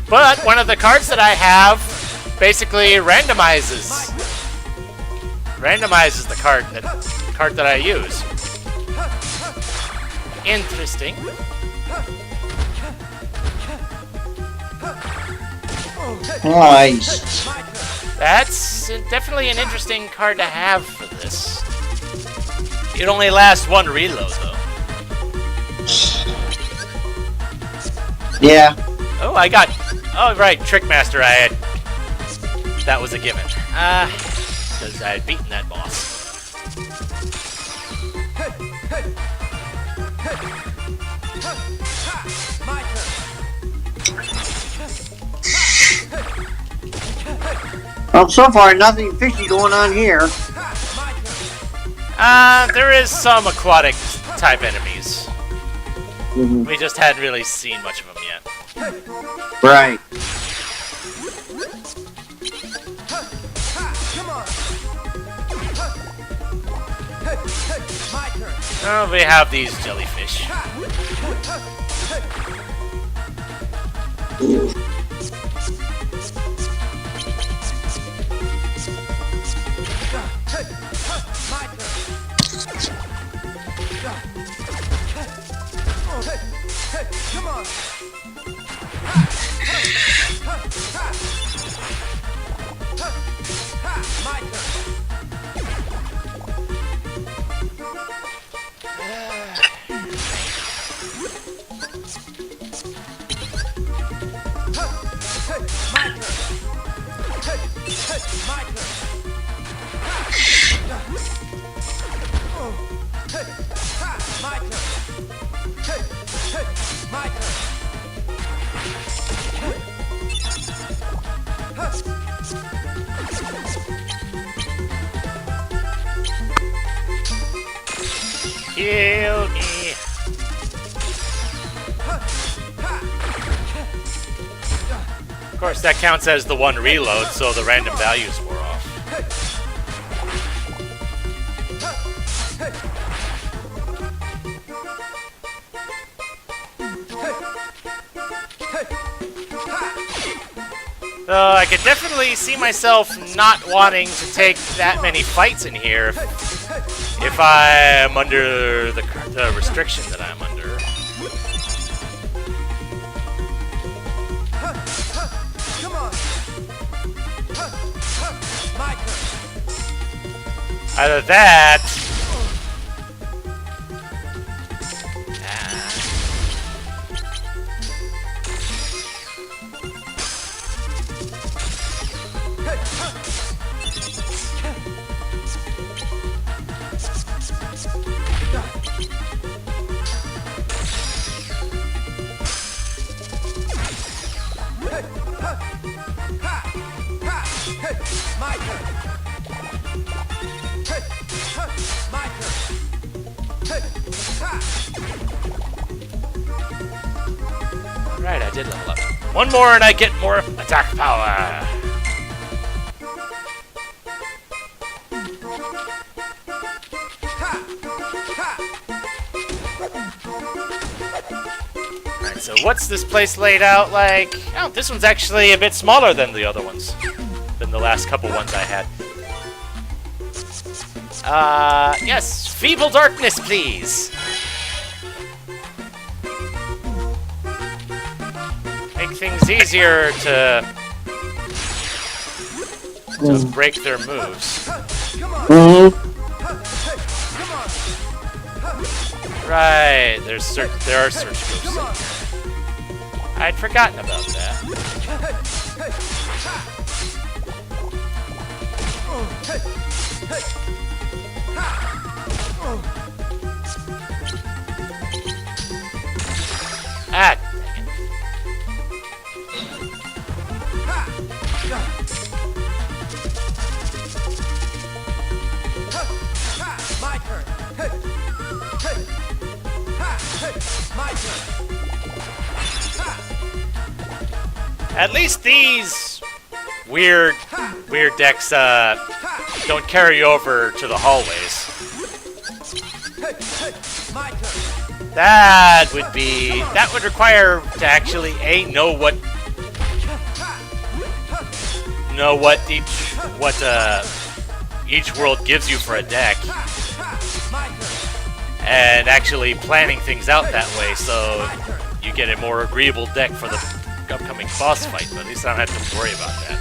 But one of the cards that I have basically randomizes the card that I use. Interesting. nice. That's definitely an interesting card to have for this. It only lasts one reload, though. Yeah. Oh, I got... Oh, right, Trickmaster I had... That was a given. Because I had beaten that boss. Well, so far, nothing fishy going on here. There is some aquatic type enemies. Mm-hmm. We just hadn't really seen much of them yet. Right. Oh, we have these jellyfish. Come on. My turn. My turn. My turn. My turn. Kill me. Of course, that counts as the one reload, so the random values wore off. I could definitely see myself not wanting to take that many fights in here if I'm under the restriction that I'm under. Come on. My turn. Either that... My turn. My turn. Alright, I did level up. One more and I get more attack power. Alright, so what's this place laid out like? Oh, this one's actually a bit smaller than the other ones. Than the last couple ones I had. Yes, feeble darkness, please. Make things easier to break their moves. Right, there are search groups in here. I'd forgotten about that. Ah, dang it. My turn. My turn. At least these weird decks don't carry over to the hallways. My turn. That would require to actually know what each world gives you for a deck, and actually planning things out that way so you get a more agreeable deck for the upcoming boss fight. But at least I don't have to worry about that.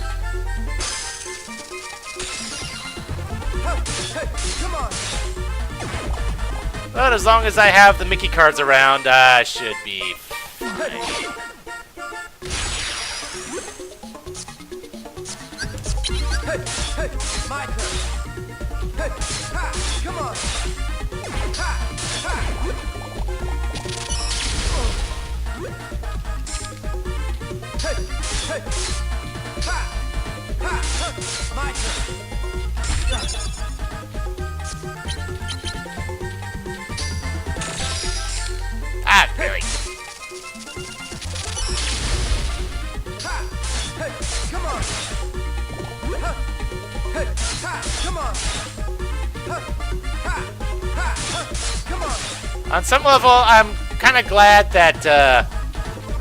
Come on. But as long as I have the Mickey cards around, I should be fine. My turn. Come on. My turn. Ah, really? Come on. Come on. Come on. On some level, I'm kind of glad that,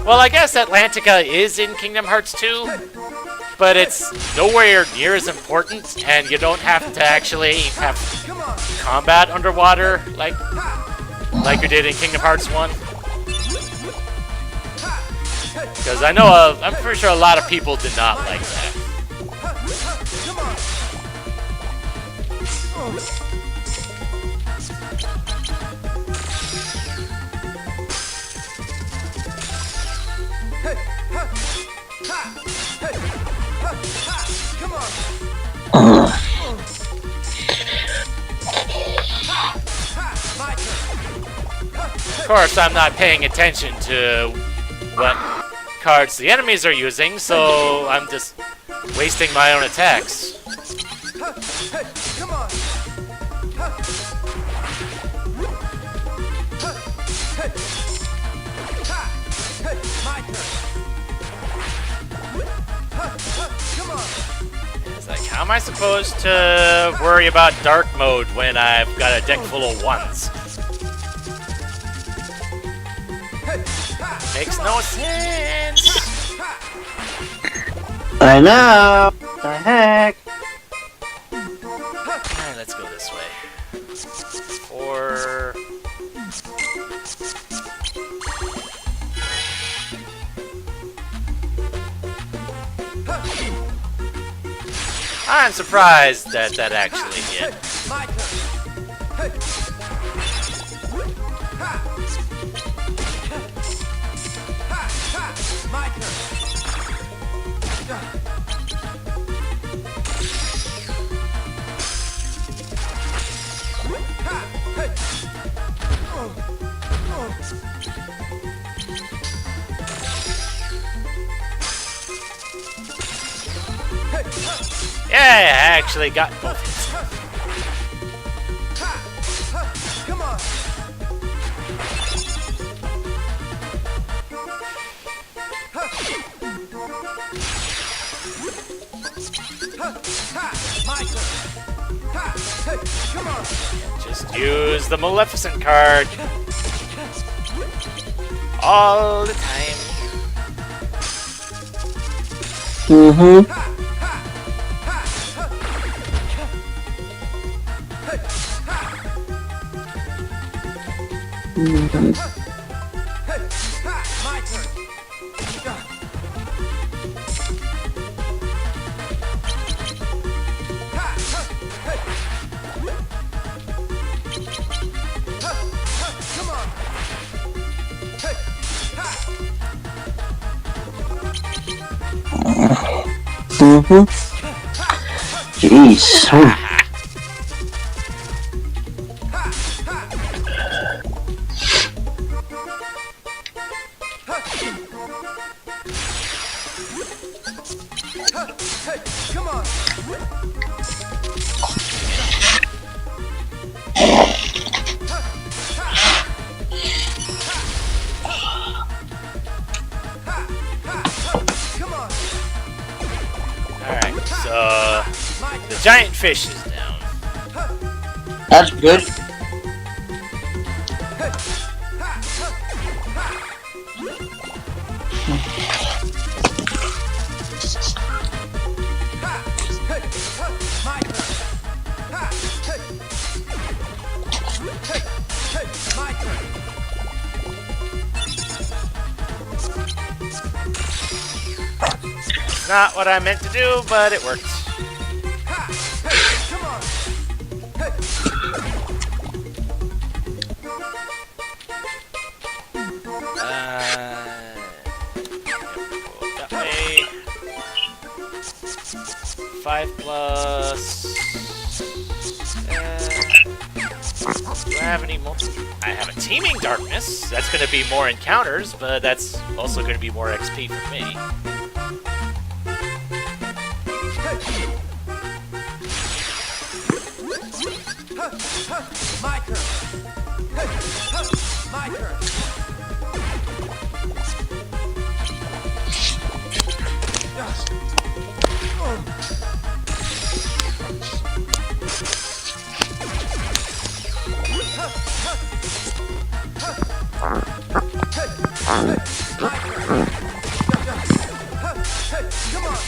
well, I guess Atlantica is in Kingdom Hearts 2, but it's nowhere near as important, and you don't have to actually have Come on. combat underwater like you did in Kingdom Hearts 1. Because I'm pretty sure a lot of people did not like that. Come on. Come on. My turn. Of course, I'm not paying attention to what cards the enemies are using, so I'm just wasting my own attacks. Come on. My turn. Come on. It's like, how am I supposed to worry about dark mode when I've got a deck full of ones? Makes no sense. I know. What the heck? Alright, let's go this way. 4. I'm surprised that actually hit. My turn. My turn. Yeah, I actually got both hits. Just use the Maleficent card. All the time. Mm-hmm. My turn. Come on. Mm-hmm. Jeez. Come on. Come on. Alright, so the giant fish is down. That's good. My turn. My turn. It's not what I meant to do, but it worked. Come on. That way. 5 plus. Do I have any multi? I have a teaming darkness. That's going to be more encounters, but that's also going to be more XP for me. My turn. My turn. Come on.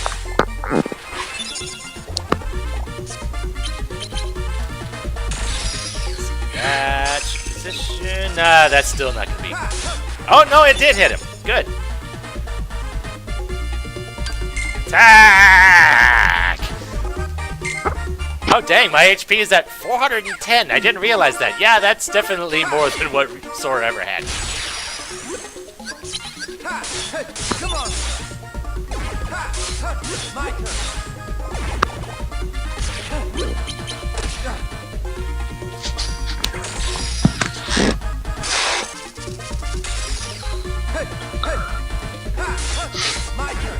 Match position. Nah, that's still not going to be. Oh, no, it did hit him. Good. Attack! Oh, dang, my HP is at 410. I didn't realize that. Yeah, that's definitely more than what Sora ever had. Come on. My turn. My turn. My turn.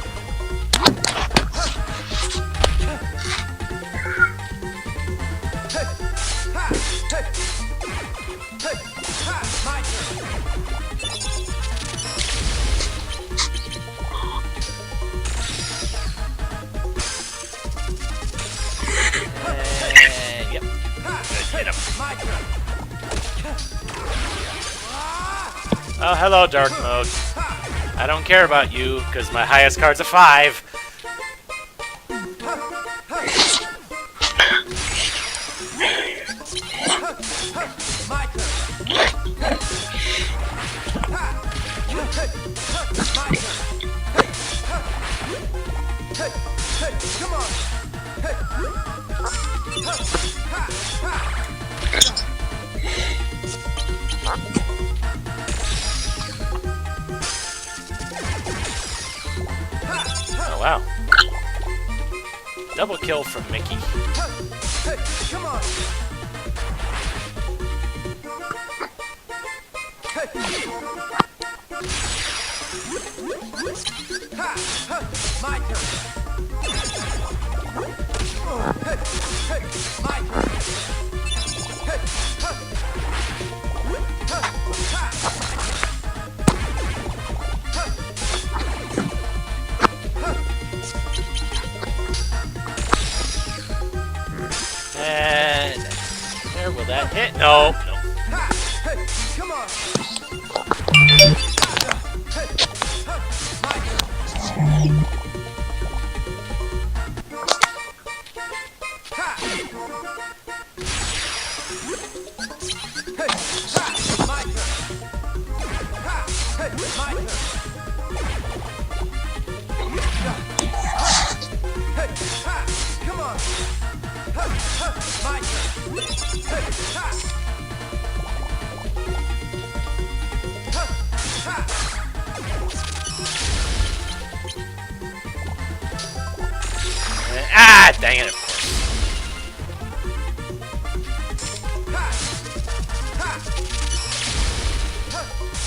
And, yep. Good, hit him. My turn. Oh, hello, Dark Mode. I don't care about you, because my highest card's a 5. My turn. Come on. Oh, wow. Double kill from Mickey. Come on. My turn. My turn. And there Hit? No. No. Ha! Hey! Come on! My turn. Ha! Hey! Ha! My turn. Ha! Hey! My turn. Hey! Ha! Come on! Ha! Ha! My turn. Hey! Ha! Ha! Ha! Ah, dang it. Ha! Ha! Ha!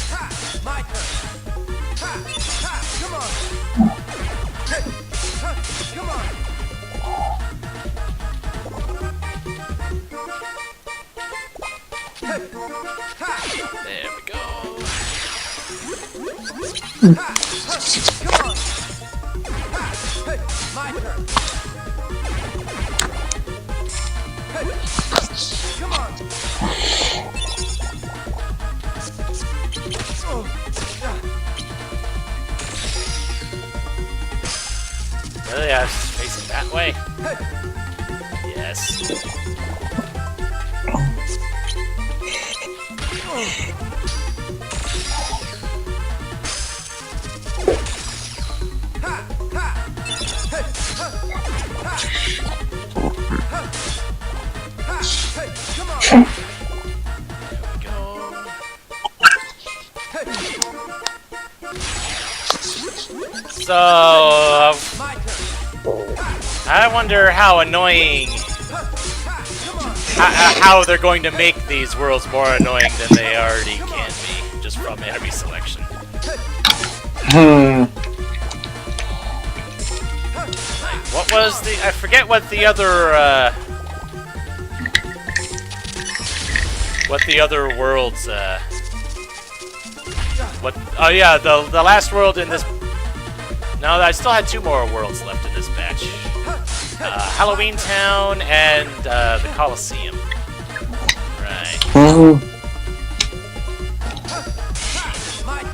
Ha! My turn. Ha! Ha! Come on. Hey! Ha! Come on. Hey! Ha! There we go. Ha! Ha! Come on. Ha! Hey! My turn. Hey! Come on. Oh. Really, I was facing that way? Hey! Yes. Ha! Ha! Hey! Ha! Ha! Ha! Ha! Hey! Come on. There we go. Hey! So, My turn. I wonder how annoying, Ha! Ha! Come on. how they're going to make these worlds more annoying than they already can be, just from enemy selection. Hmm. What was the, I forget what the other worlds, what, oh yeah, the last world in this, no, I still had 2 more worlds left in this batch. Halloween Town and the Coliseum. Right. Mhm. My turn.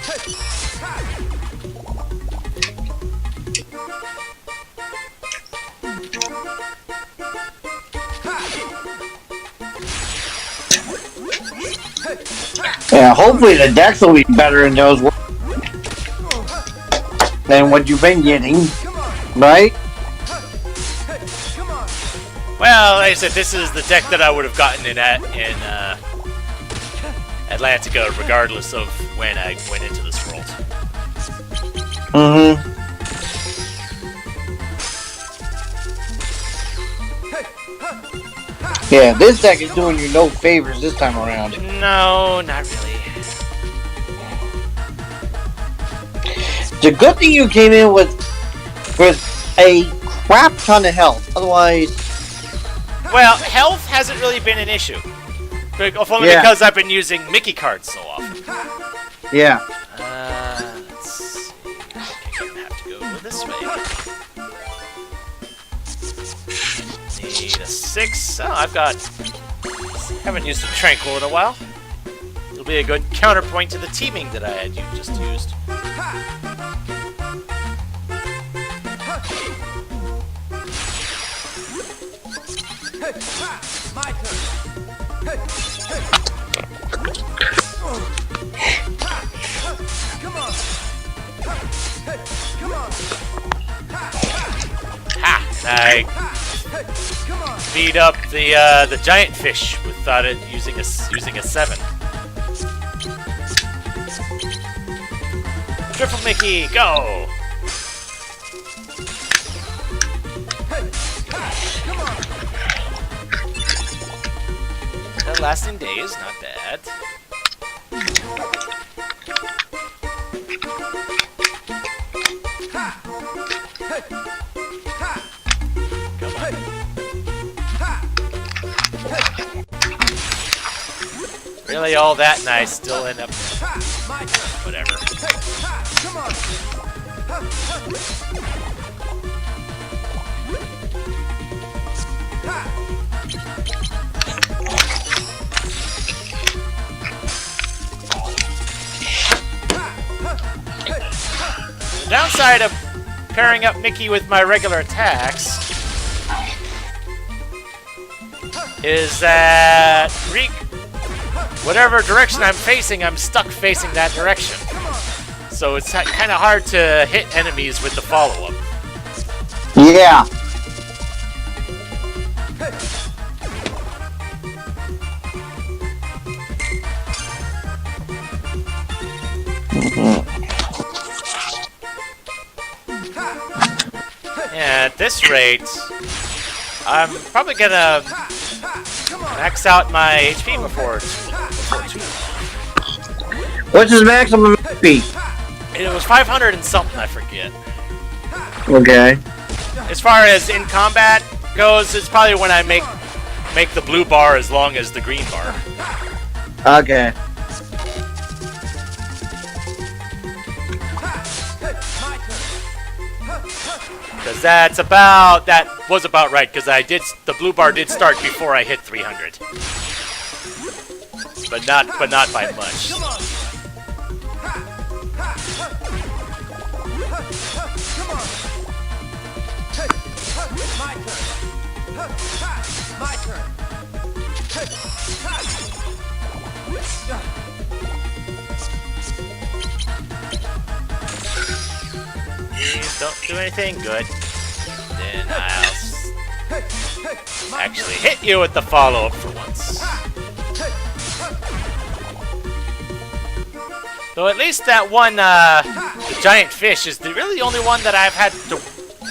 Hey! Ha! Yeah, hopefully the decks will be better in those than what you've been getting, Come on. right? Hey! Come on. Well, like I said, this is the deck that I would have gotten in Atlantica, regardless of when I went into this world. Mm-hmm. Hey! Ha! Ha! Yeah, this deck is doing you no favors this time around. No, not really. It's a good thing you came in with a crap ton of health. Otherwise, Well, health hasn't really been an issue. Only Yeah. because I've been using Mickey cards so often. yeah. Let's see. I'm gonna have to go this way. Need a 6. Oh, I've got... Haven't used a Tranquil in a while. It'll be a good counterpoint to the teaming that I had just used. Hey! Ha! My turn. Hey! Hey! Ha! Ha! Come on. Ha! Hey! Come on. Ha! Ha! Ha! I Ha! Hey! Come on. beat up the giant fish without it using a 7. Triple Mickey, go! Hey! Ha! Come on. The lasting days, not bad. Ha! Hey! Ha! Come on. Hey! Ha! Really all that and I still end up Ha! My turn. whatever. Hey! Ha! Come on. Ha! Ha! downside of pairing up Mickey with my regular attacks is that whatever direction I'm facing, I'm stuck facing that direction. So it's kind of hard to hit enemies with the follow-up. Yeah. Yeah, at this rate, I'm probably gonna max out my HP before too long. What's his maximum HP? It was 500 and something, I forget. Okay. As far as in combat goes, it's probably when I make the blue bar as long as the green bar. Okay. Because that was about right, because the blue bar did start before I hit 300. But not by much. My turn. Please don't do anything good. Then I'll actually hit you with the follow-up for once. So at least that one, the giant fish is really the only one that I've had to...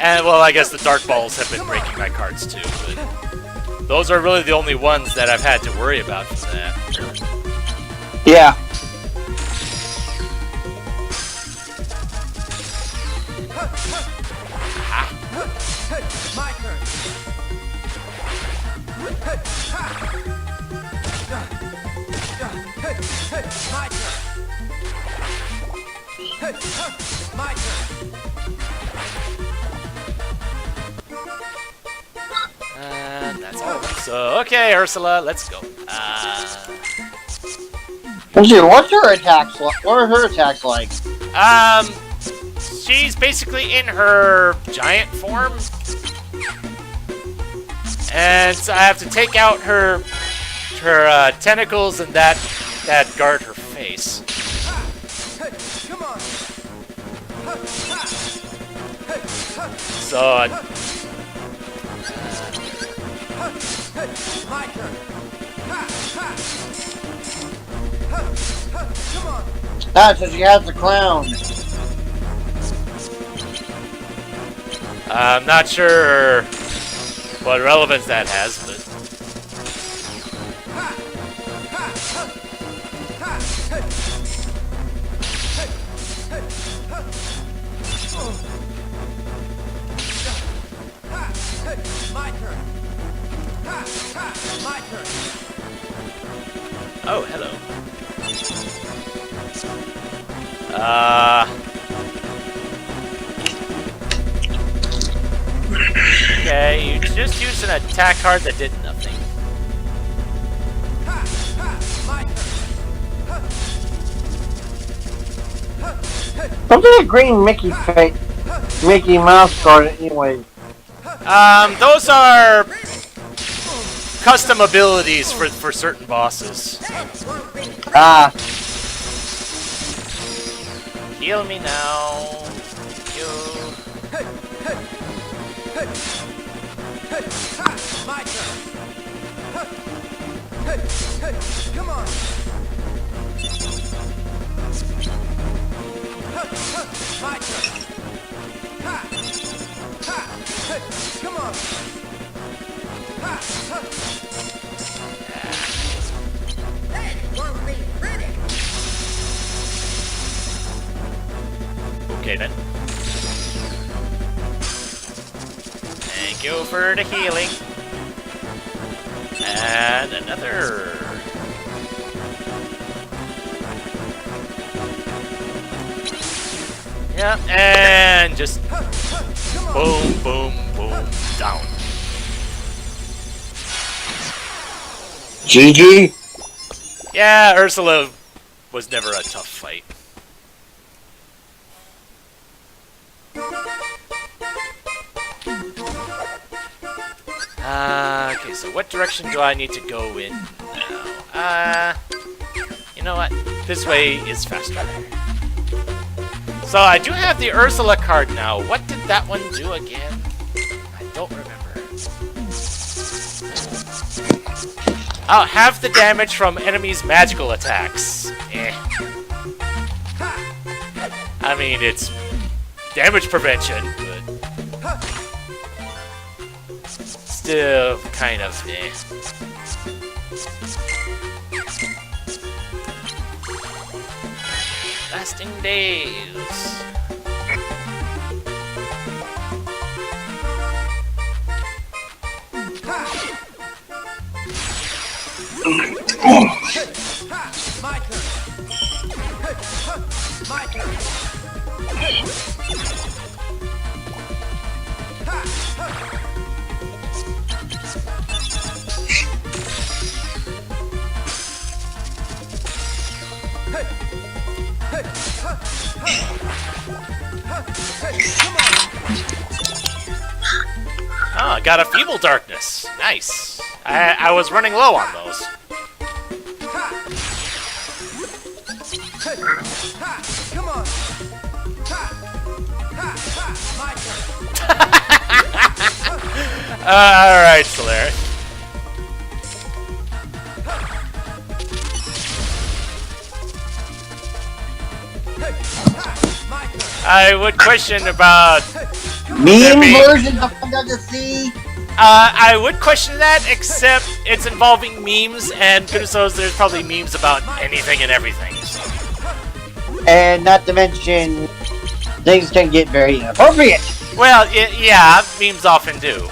And, well, I guess the dark balls have been breaking my cards too, but... Those are really the only ones that I've had to worry about for that. Yeah. My turn. My turn. My turn. And that's all. So, okay, Ursula, let's go. Let's see, what's her attacks like? What are her attacks like? She's basically in her giant form. And so I have to take out her tentacles and that guard her face. Come on. So, My turn. Come on. Ah, so she has the clown. I'm not sure what relevance that has, but... My turn. My turn. Oh, hello. Okay, you just used an attack card that did nothing. My turn. What's a green Mickey Mouse card anyway? Those are custom abilities for certain bosses. Ah. Heal me now. Thank you. My turn. Come on. My turn. Come on. Okay then. Thank you for the healing. And another. Yeah, and just boom, boom, boom, down. GG. Yeah, Ursula was never a tough fight. Okay, so what direction do I need to go in now? You know what? This way is faster. So I do have the Ursula card now. What did that one do again? I don't remember. Oh, half the damage from enemies' magical attacks. Eh. I mean, it's damage prevention, but still kind of eh. Lasting days. My turn. My turn. Oh, I got a Feeble Darkness. Nice. I was running low on those. Come on. My turn. Alright, Solaris. My turn. I would question about... Meme be- versions of Under the Sea. I would question that, except it's involving memes, and goodness knows there's probably memes about anything and everything. So. And not to mention, things can get very inappropriate. Well, yeah, memes often do.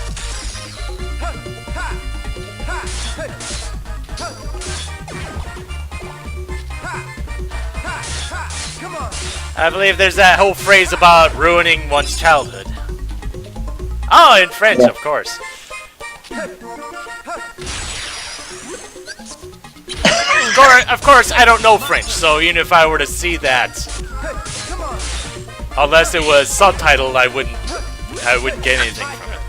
Come on. I believe there's that whole phrase about ruining one's childhood. Oh, in French, Yeah. of course. Of course, I don't know French, so even if I were to see that, Come on. unless it was subtitled, I wouldn't get anything from it.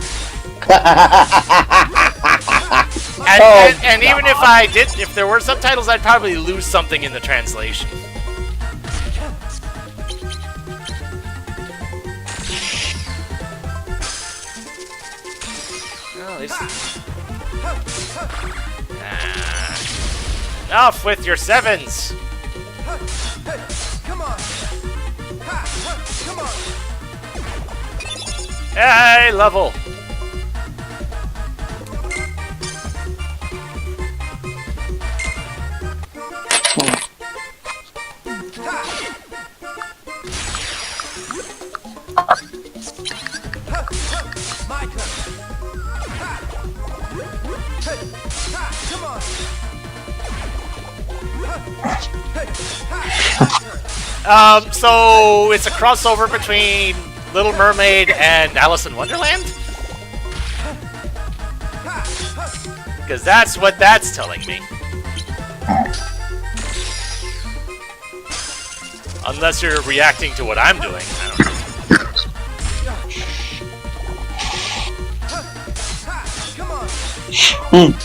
And even if I did, if there were subtitles, I'd probably lose something in the translation. Well, at least... Enough with your sevens! Come on. Come on. Hey, level! My turn. Come on. So it's a crossover between Little Mermaid and Alice in Wonderland? Because that's what that's telling me. Unless you're reacting to what I'm doing. I don't know. Come on. Come on.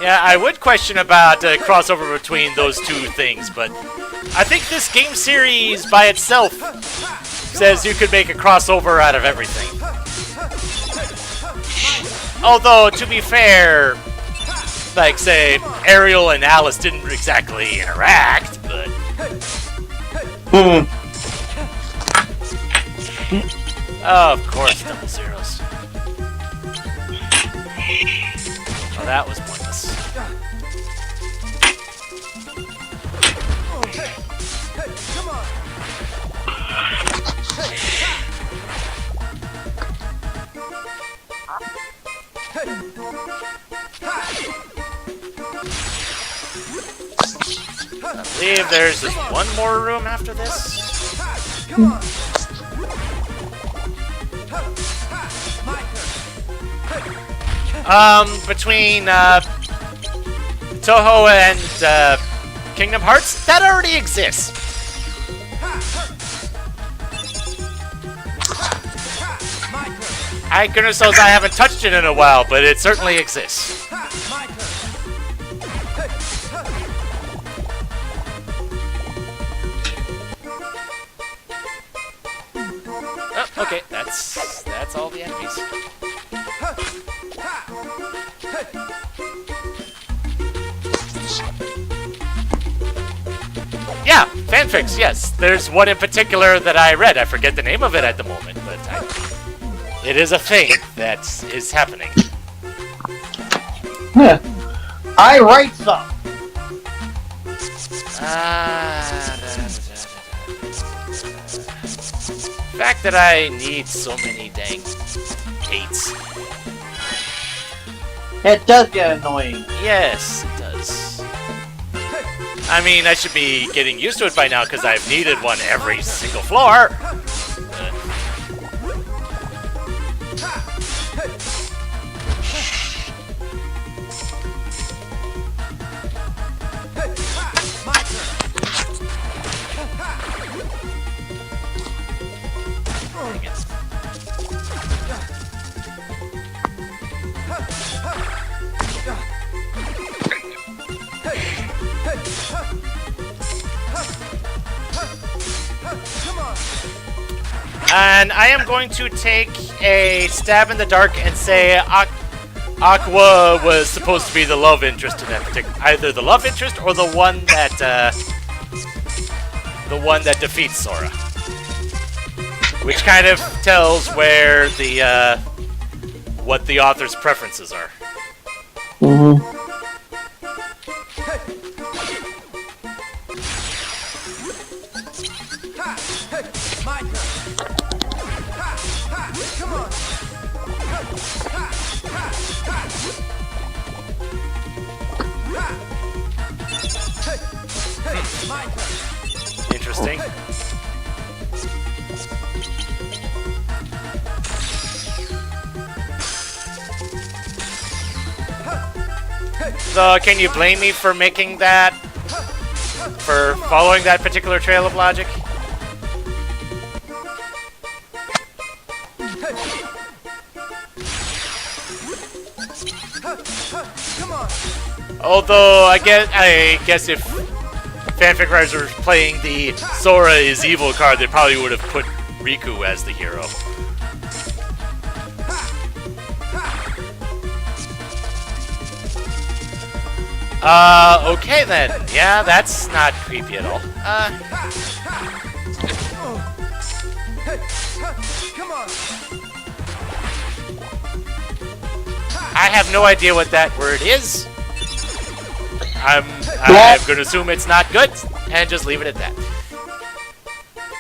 Yeah, I would question about a crossover between those two things, but I think this game series by itself says you could make a crossover out of everything. Although, to be fair, like, say, Ariel and Alice didn't exactly interact, but... Oh, of course, double zeros. Oh, that was pointless. Come on. I believe there's just one more room after this. Come on. My turn. Between, Toho and Kingdom Hearts, that already exists. I goodness knows I haven't touched it in a while, but it certainly exists. Oh, okay, that's all the enemies. Yeah, fanfics, yes. There's one in particular that I read. I forget the name of it at the moment, but it is a thing that is happening. Yeah. I write some. The fact that I need so many dang dates. It does get annoying. Yes, it does. I mean, I should be getting used to it by now because I've needed one every single floor. And I am going to take a stab in the dark and say Aqua was supposed to be the love interest in that particular, either the love interest or the one that defeats Sora, which kind of tells where the what the author's preferences are. Mm-hmm. Interesting. So, can you blame me for making that? For following that particular trail of logic? Although, I guess if fanfic writers were playing the Sora is evil card, they probably would have put Riku as the hero. Okay then. Yeah, that's not creepy at all. I have no idea what that word is. I'm going to assume it's not good, and just leave it at that.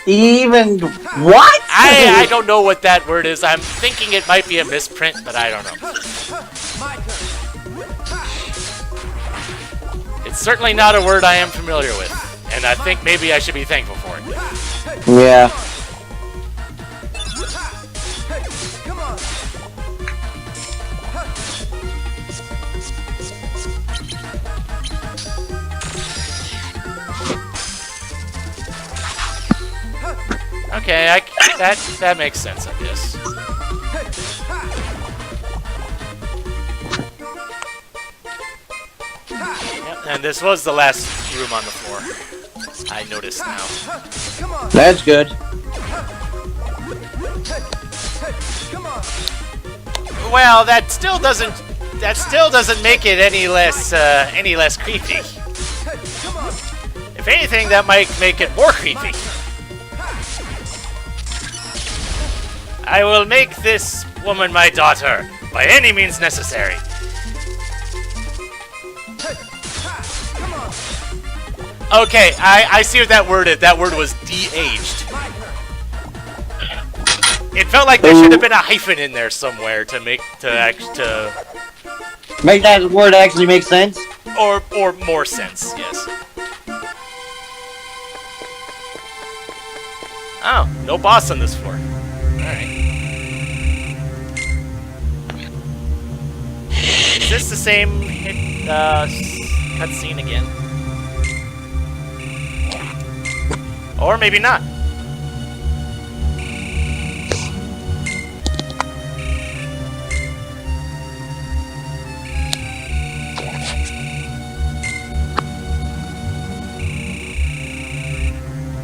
Even what? I don't know what that word is. I'm thinking it might be a misprint, but I don't know. It's certainly not a word I am familiar with, and I think maybe I should be thankful for it. Yeah. Okay, that makes sense, I guess. Yep, and this was the last room on the floor. I notice now. That's good. Well, that still doesn't make it any less creepy. If anything, that might make it more creepy. I will make this woman my daughter by any means necessary. Okay, I see what that word is. That word was de-aged. It felt like there should have been a hyphen in there somewhere to make that word actually make sense. Or more sense, yes. Oh, no boss on this floor. Alright. Is this the same cutscene again. Or maybe not.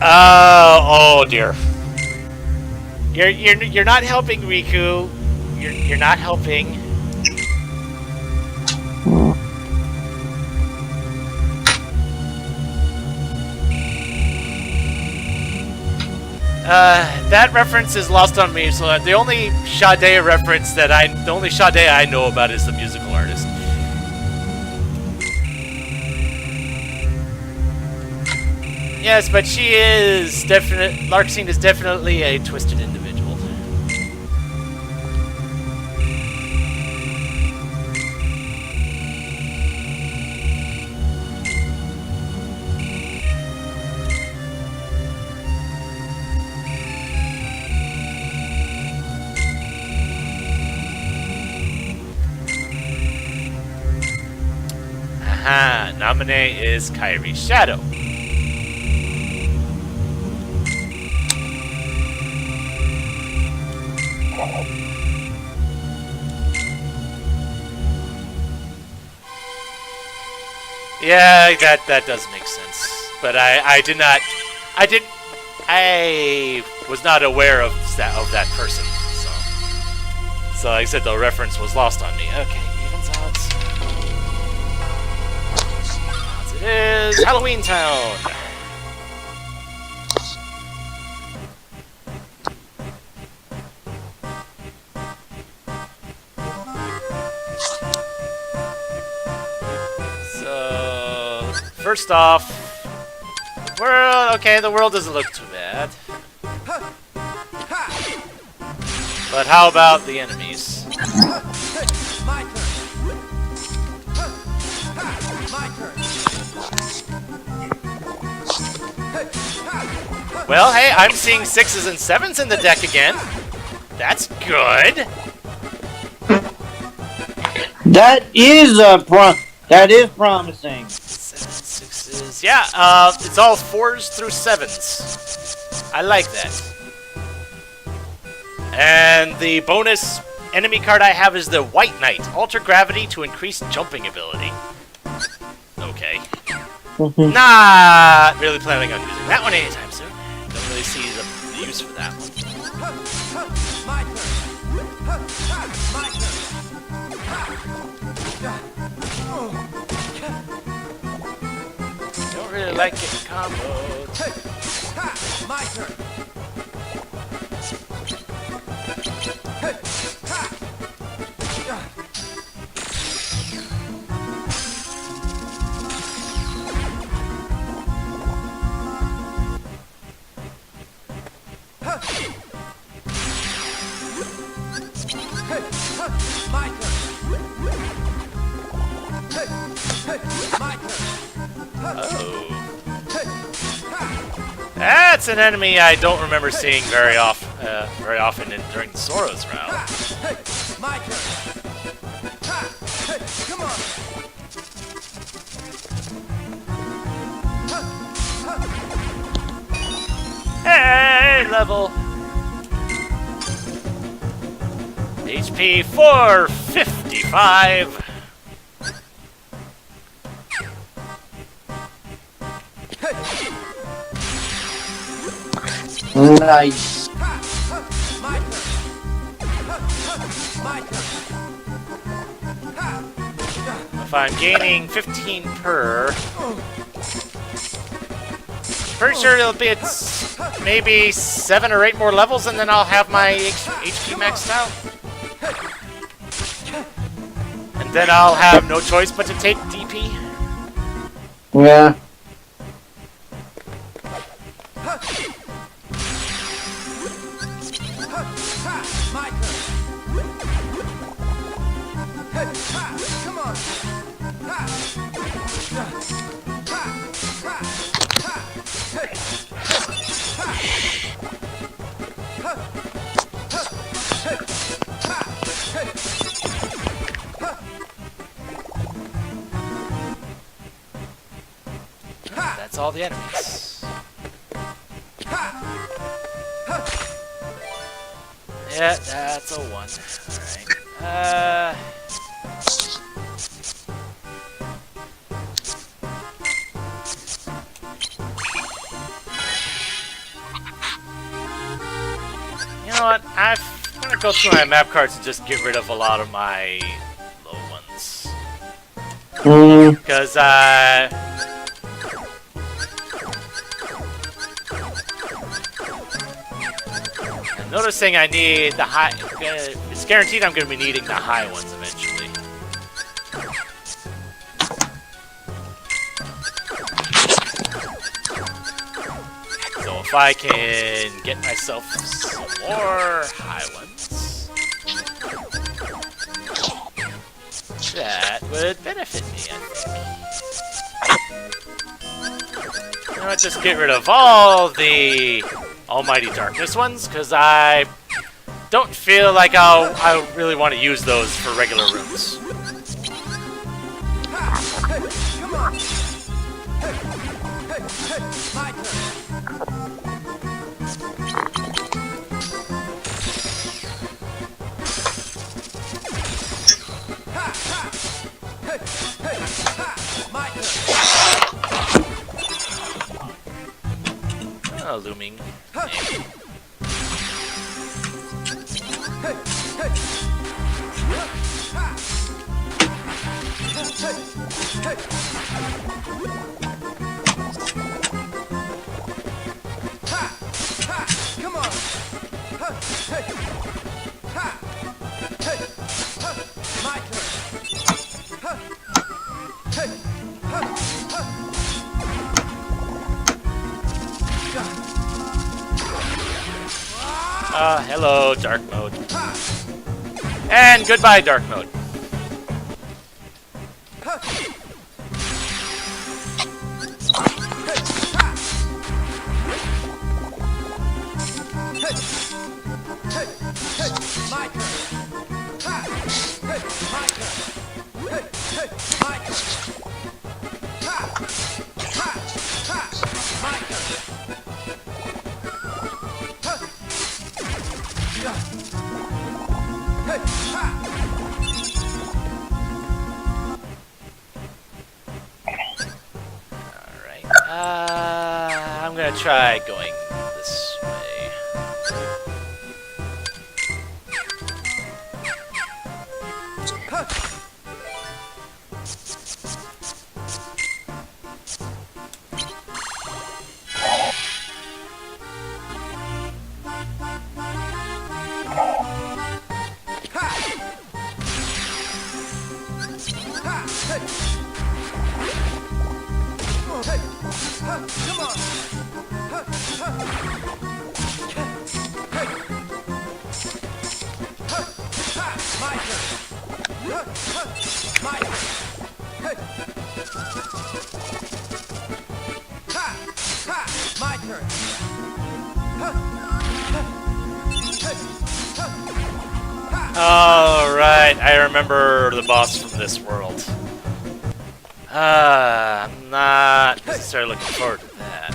Oh dear. You're not helping, Riku. You're not helping. That reference is lost on me. So the only Sade reference the only Sade I know about is the musical artist. Yes, but she is Larxene is definitely a twisted individual. Aha, Naminé is Kairi's shadow. Yeah, that does make sense. But I was not aware of that person. So like I said, the reference was lost on me. Okay, evens, odds. Odds it is Halloween Town. First off, the world doesn't look too bad. But how about the enemies? My turn. My turn. Well, hey, I'm seeing 6s and 7s in the deck again. That's good. That is promising. 6s. Yeah, it's all 4s through 7s. I like that. And the bonus enemy card I have is the White Knight. Alter gravity to increase jumping ability. Okay. Not really planning on using that one anytime soon. Don't really see the use for that one. My turn. My turn. Don't really like getting combos. My turn. Oh. That's an enemy I don't remember seeing very often during Sora's round. My turn. Come on. Hey, level. HP 455. Nice. My turn. My turn. If I'm gaining 15 per, pretty sure it'll be maybe 7 or 8 more levels, and then I'll have my HP maxed out. And then I'll have no choice but to take DP. Yeah. My turn. Come on. that's all the enemies. Yeah, that's a 1. Alright. You know what? I'm gonna go through my map cards and just get rid of a lot of my low ones. Because, I'm noticing I need the high... It's guaranteed I'm gonna be needing the high ones eventually. So if I can get myself some more high ones, that would benefit me, I think. You know what, just get rid of all the Almighty Darkness ones, because I don't feel like I really want to use those for regular rooms. Come on. My turn. My turn. Oh, looming. Come on. My turn. Hello, dark mode. And goodbye, dark mode. My turn. My turn. My turn. My turn. Alright. I'm gonna try going this way. Come on. My turn. My turn. My turn. Alright, I remember the boss from this world. I'm not necessarily looking forward to that.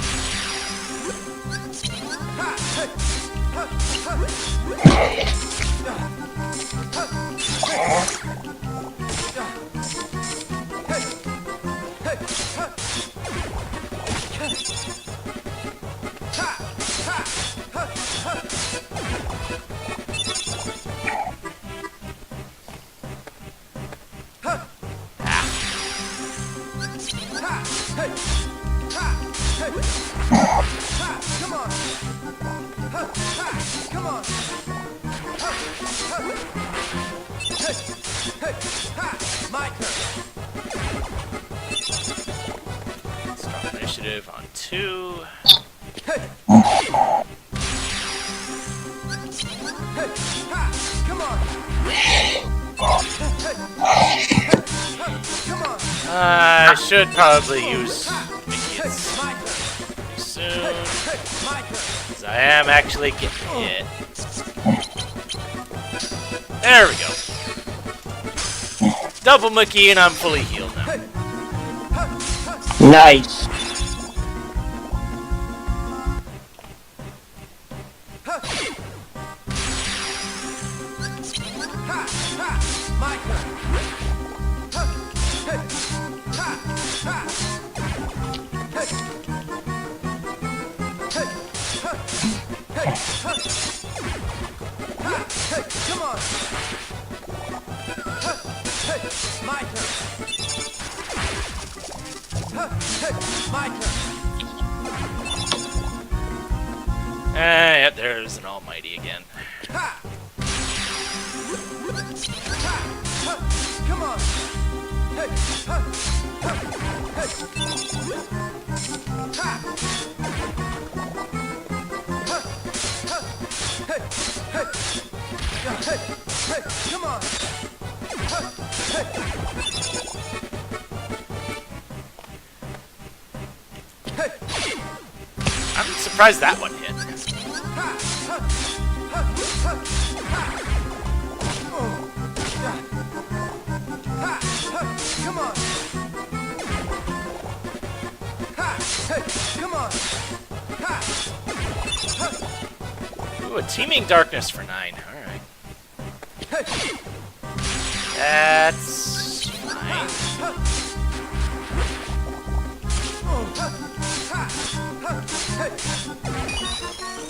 Come on. Come on. My turn. Strong initiative on 2. Come on. Come on. I should probably use Mickey's My turn. pretty soon, My turn. because I am actually getting it. There we go. Double Mickey and I'm fully healed now. Nice. My turn. Yep, there's an almighty again. Ha! Ha! Ha! Come on. Hey! Ha! Ha! Hey! Ha! Ha! Ha! Hey! Hey! Yeah, hey! Hey! Come on. Ha! Hey! Hey! I'm surprised that one hit. Come on. Hey, come on. Ooh, a teeming darkness for 9. Alright. Hey. That's fine.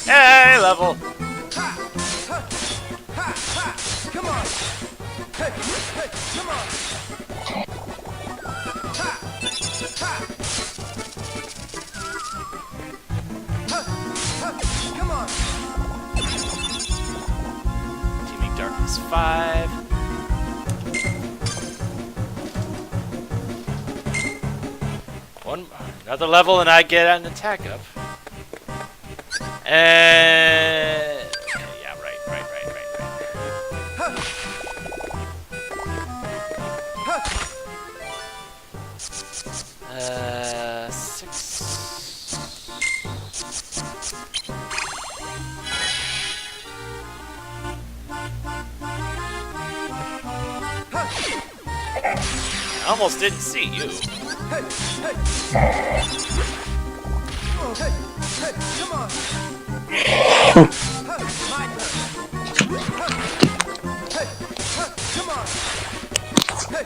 Hey, level. Come on. Hey, hey, come on. Come on. Teeming darkness 5. Another level and I get an attack up. Yeah, right. 6. I almost didn't see you. Hey, hey. Oh, hey, hey, come on. My turn. Hey, come on. Hey.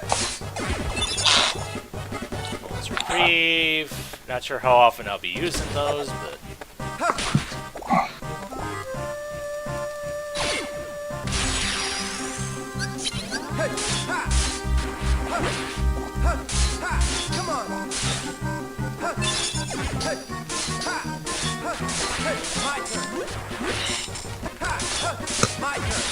Let's reprieve. Not sure how often I'll be using those, but Hey, come on. Hey, my turn. My turn.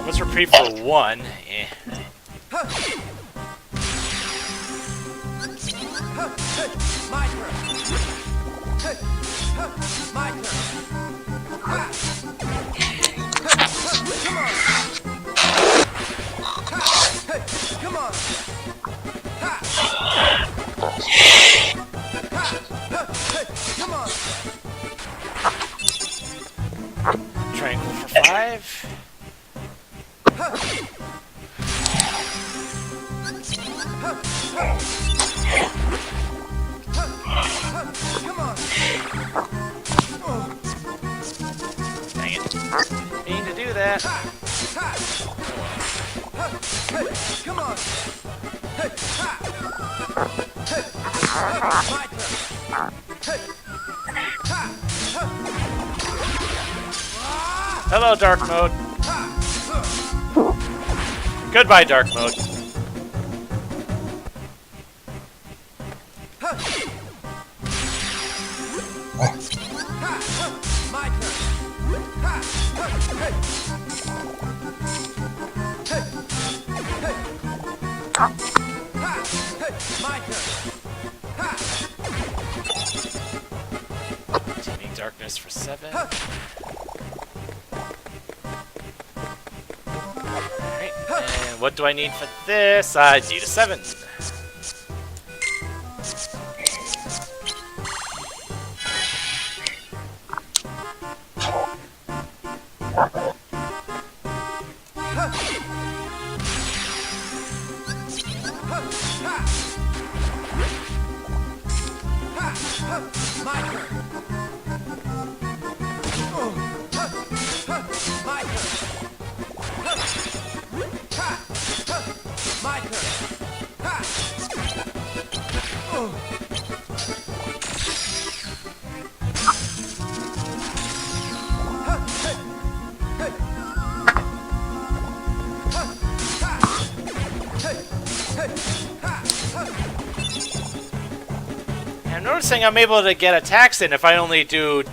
moments reprieve for 1. Eh. My turn. My turn. Come on. Come on. Come on. Triangle for 5. Come on. Dang it. Didn't mean to do that. Come on. My turn. Hello, dark mode. Goodbye, dark mode. My turn. My turn. Teeming darkness for 7. Alright, and what do I need for this? I need a 7. My turn. My turn. My turn. noticing I'm able to get attacks in if I only do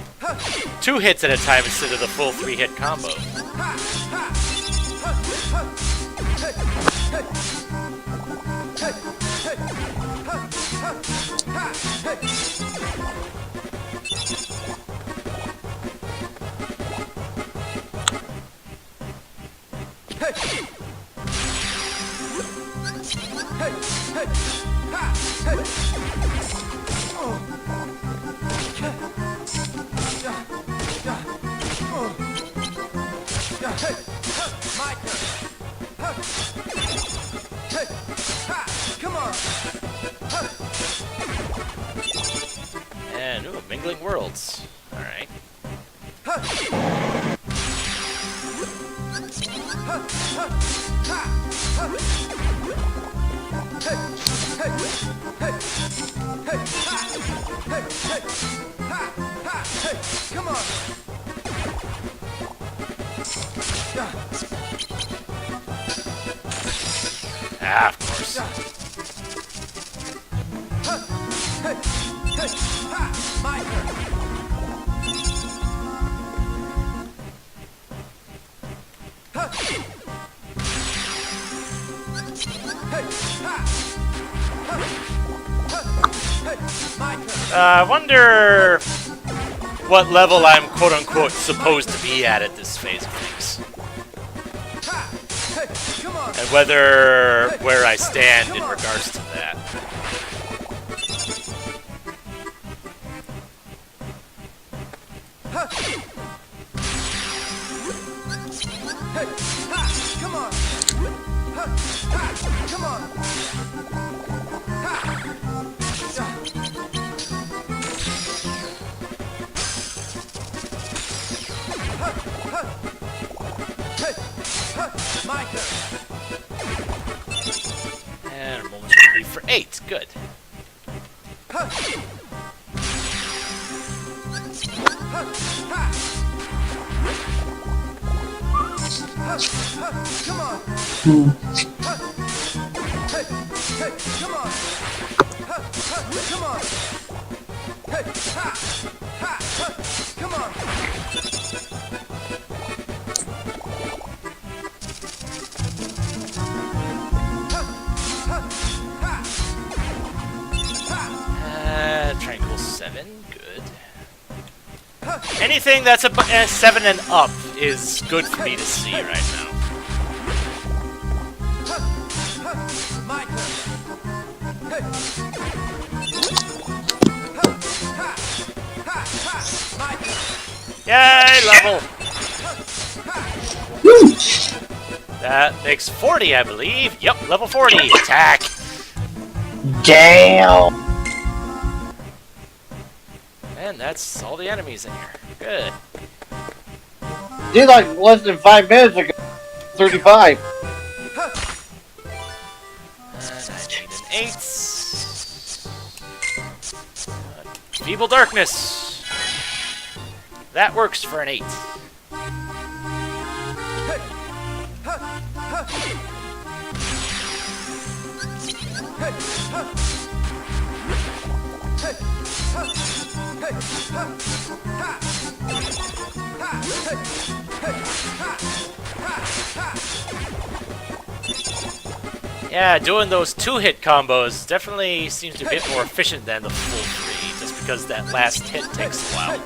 2 hits at a time instead of the full 3-hit combo. My turn. Come on. And, ooh, Mingling Worlds. Alright. Come on. Ah, of course. My turn. I wonder what level I'm quote-unquote supposed to be at this phase of things. Come on. And whether where I stand in regards to that. Come on. Come on. My turn. And a moment's reprieve for 8. Good. Come on. Come on. Come on. Come on. Tranquil 7. Good. Anything that's a 7 and up is good for me to see right now. My turn. My turn. Yay, level! That makes 40, I believe. Yep, level 40. Attack! Damn! And that's all the enemies in here. Good. Did like less than 5 minutes ago. 35. And I need an 8. Feeble Darkness. That works for an 8. Yeah, doing those 2-hit combos definitely seems to be a bit more efficient than the full 3, just because that last hit takes a while.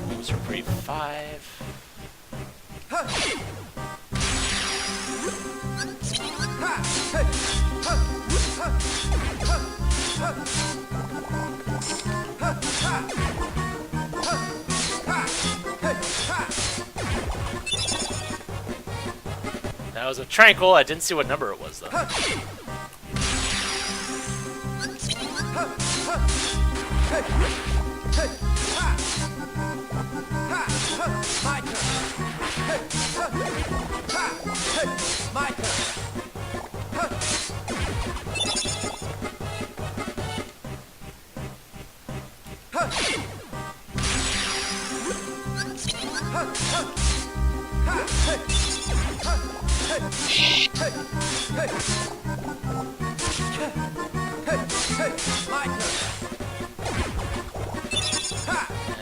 Moves reprieve 5. That was a tranquil. I didn't see what number it was though. My turn. My turn.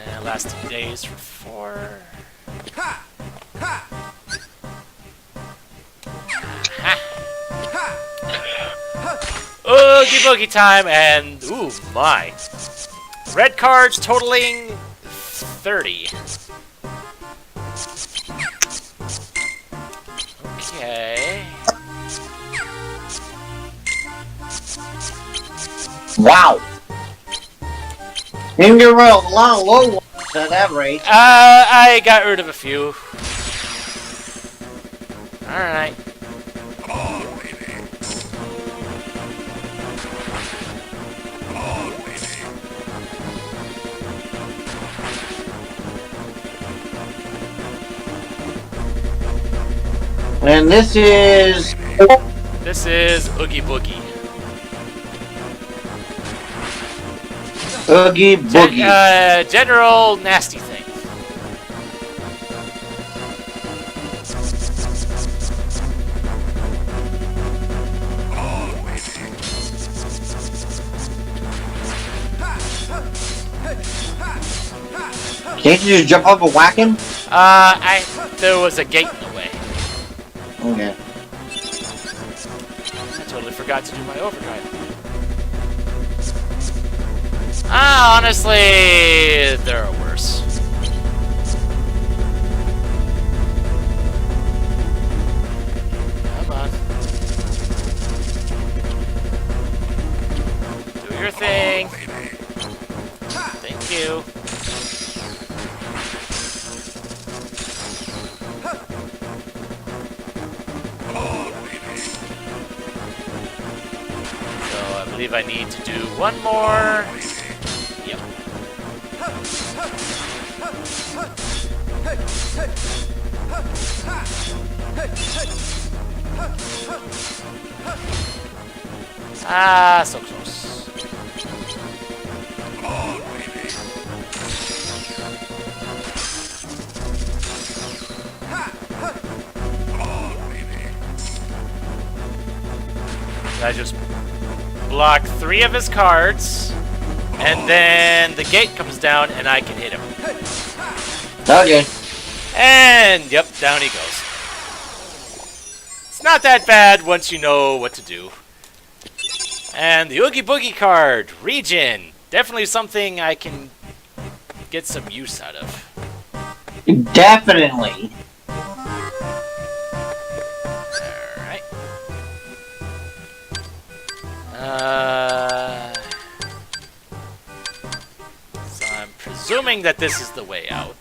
And last 2 days for 4. Oogie boogie time, and ooh my. Red cards totaling 30. Okay. Wow. You can get rid of a lot of low ones at that rate. I got rid of a few. Alright. And this is... This is Oogie Boogie. Oogie Boogie. General nasty thing. Can't you just jump up and whack him? There was a gate in the way. Okay. I totally forgot to do my overdrive. Honestly, there are worse. Come on. Do your thing. Thank you. So I believe I need to do one more. Yep. Ah, so close. I just block 3 of his cards, and then the gate comes down, and I can hit him. Okay. And, yep, down he goes. It's not that bad once you know what to do. And the Oogie Boogie card, Regen. Definitely something I can get some use out of. Definitely. Alright. So I'm presuming that this is the way out.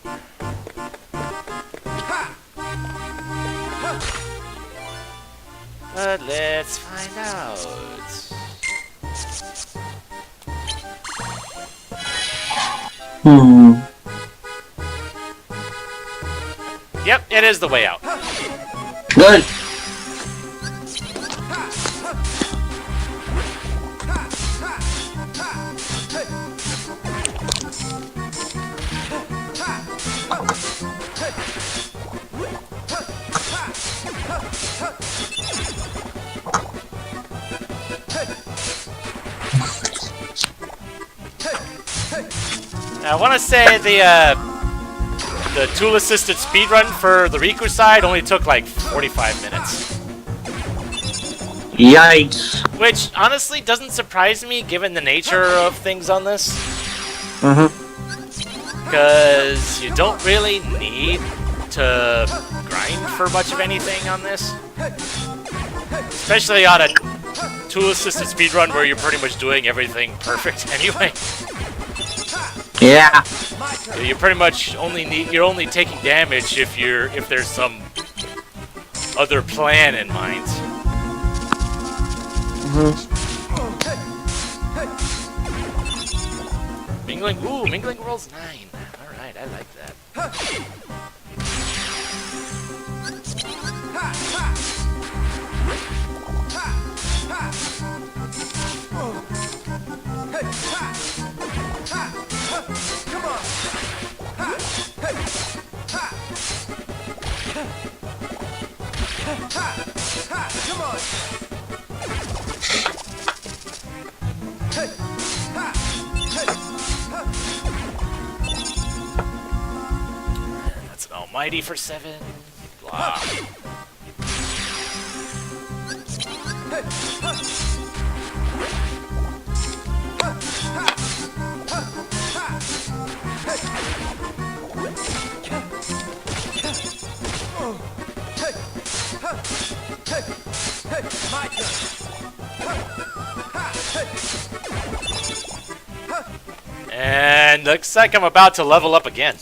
But let's find out. Yep, it is the way out. Good. I want to say the tool-assisted speedrun for the Riku side only took like 45 minutes. Yikes. Which, honestly, doesn't surprise me given the nature of things on this. Because you don't really need to grind for much of anything on this. Especially on a tool-assisted speedrun where you're pretty much doing everything perfect anyway. Yeah. You pretty much you're only taking damage if there's some other plan in mind. Mingling World's 9. Alright, I like that. Come on. That's an almighty for 7. Blah. My turn. And looks like I'm about to level up again.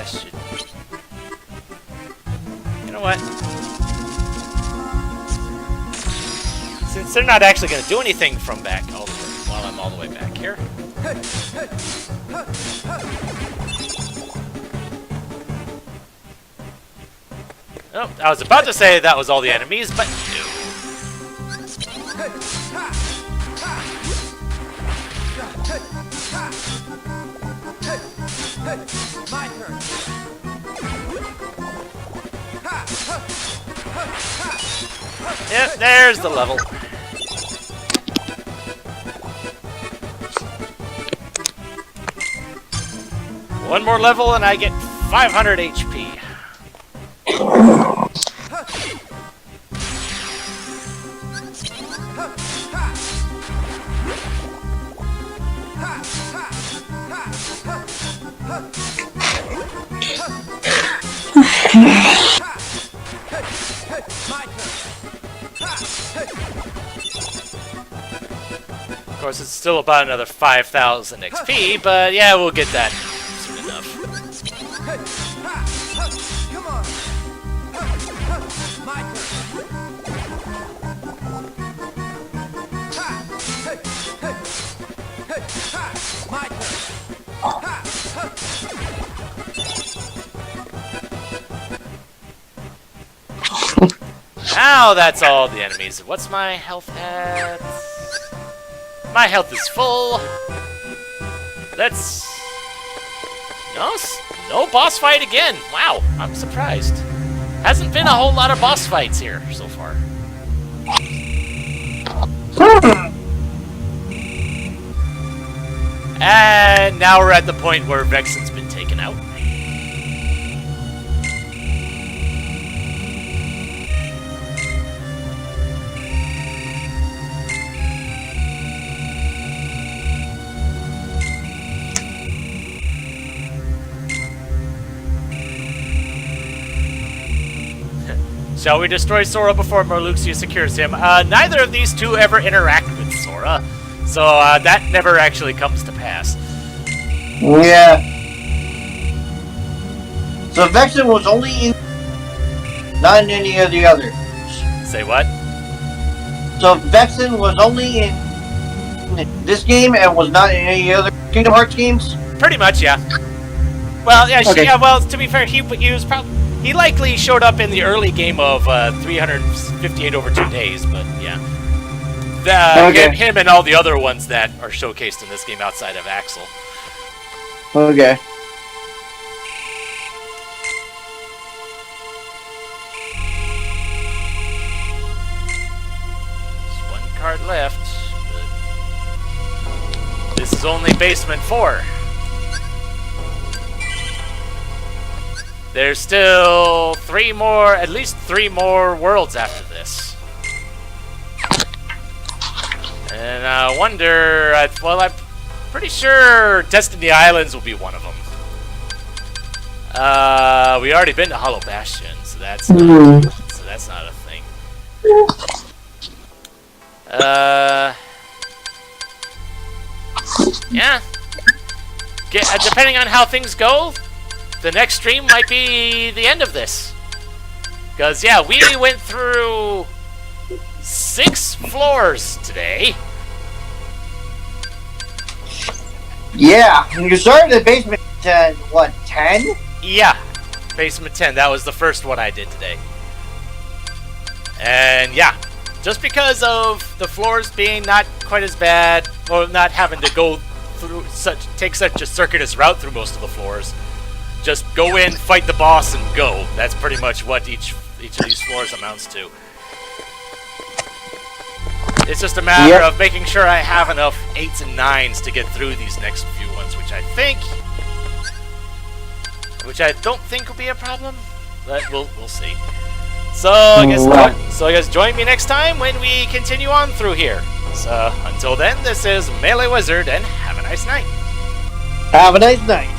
Should... You know what? Since they're not actually going to do anything from back all the way, while I'm all the way back here. Oh, I was about to say that was all the enemies, but no. My turn. Yep, there's the level. One more level and I get 500 HP. Of course, it's still about another 5,000 XP, but yeah, we'll get that soon enough. Come on. My turn. My turn. Now that's all the enemies. What's my health at? My health is full. Let's... No boss fight again. Wow, I'm surprised. Hasn't been a whole lot of boss fights here so far. And now we're at the point where Vexen's been taken out. Shall we destroy Sora before Merluxia secures him? Neither of these two ever interact with Sora, so that never actually comes to pass. Yeah. So Vexen was only in... not in any of the others. Say what? So Vexen was only in this game and was not in any other Kingdom Hearts games? Pretty much, yeah. Well, yeah, Okay. yeah. Well, to be fair, he was probably... He likely showed up in the early game of 358 over 2 days, but yeah. Okay. Him and all the other ones that are showcased in this game outside of Axel. Okay. There's one card left, but this is only basement 4. There's still at least three more worlds after this. And I wonder, well, I'm pretty sure Destiny Islands will be one of them. We already been to Hollow Bastion, so that's not a thing. Yeah. Depending on how things go, the next stream might be the end of this. Because, yeah, we went through 6 floors today. Yeah, you started at basement 10, what, 10? Yeah, basement 10. That was the first one I did today. And yeah, just because of the floors being not quite as bad, or not having to go through take such a circuitous route through most of the floors, just go in, fight the boss, and go. That's pretty much what each of these floors amounts to. It's just a matter of making sure I have enough 8s and 9s to get through these next few ones, which I don't think will be a problem, but we'll see. So I guess join me next time when we continue on through here. So until then, this is MeleeWizard, and have a nice night. Have a nice night.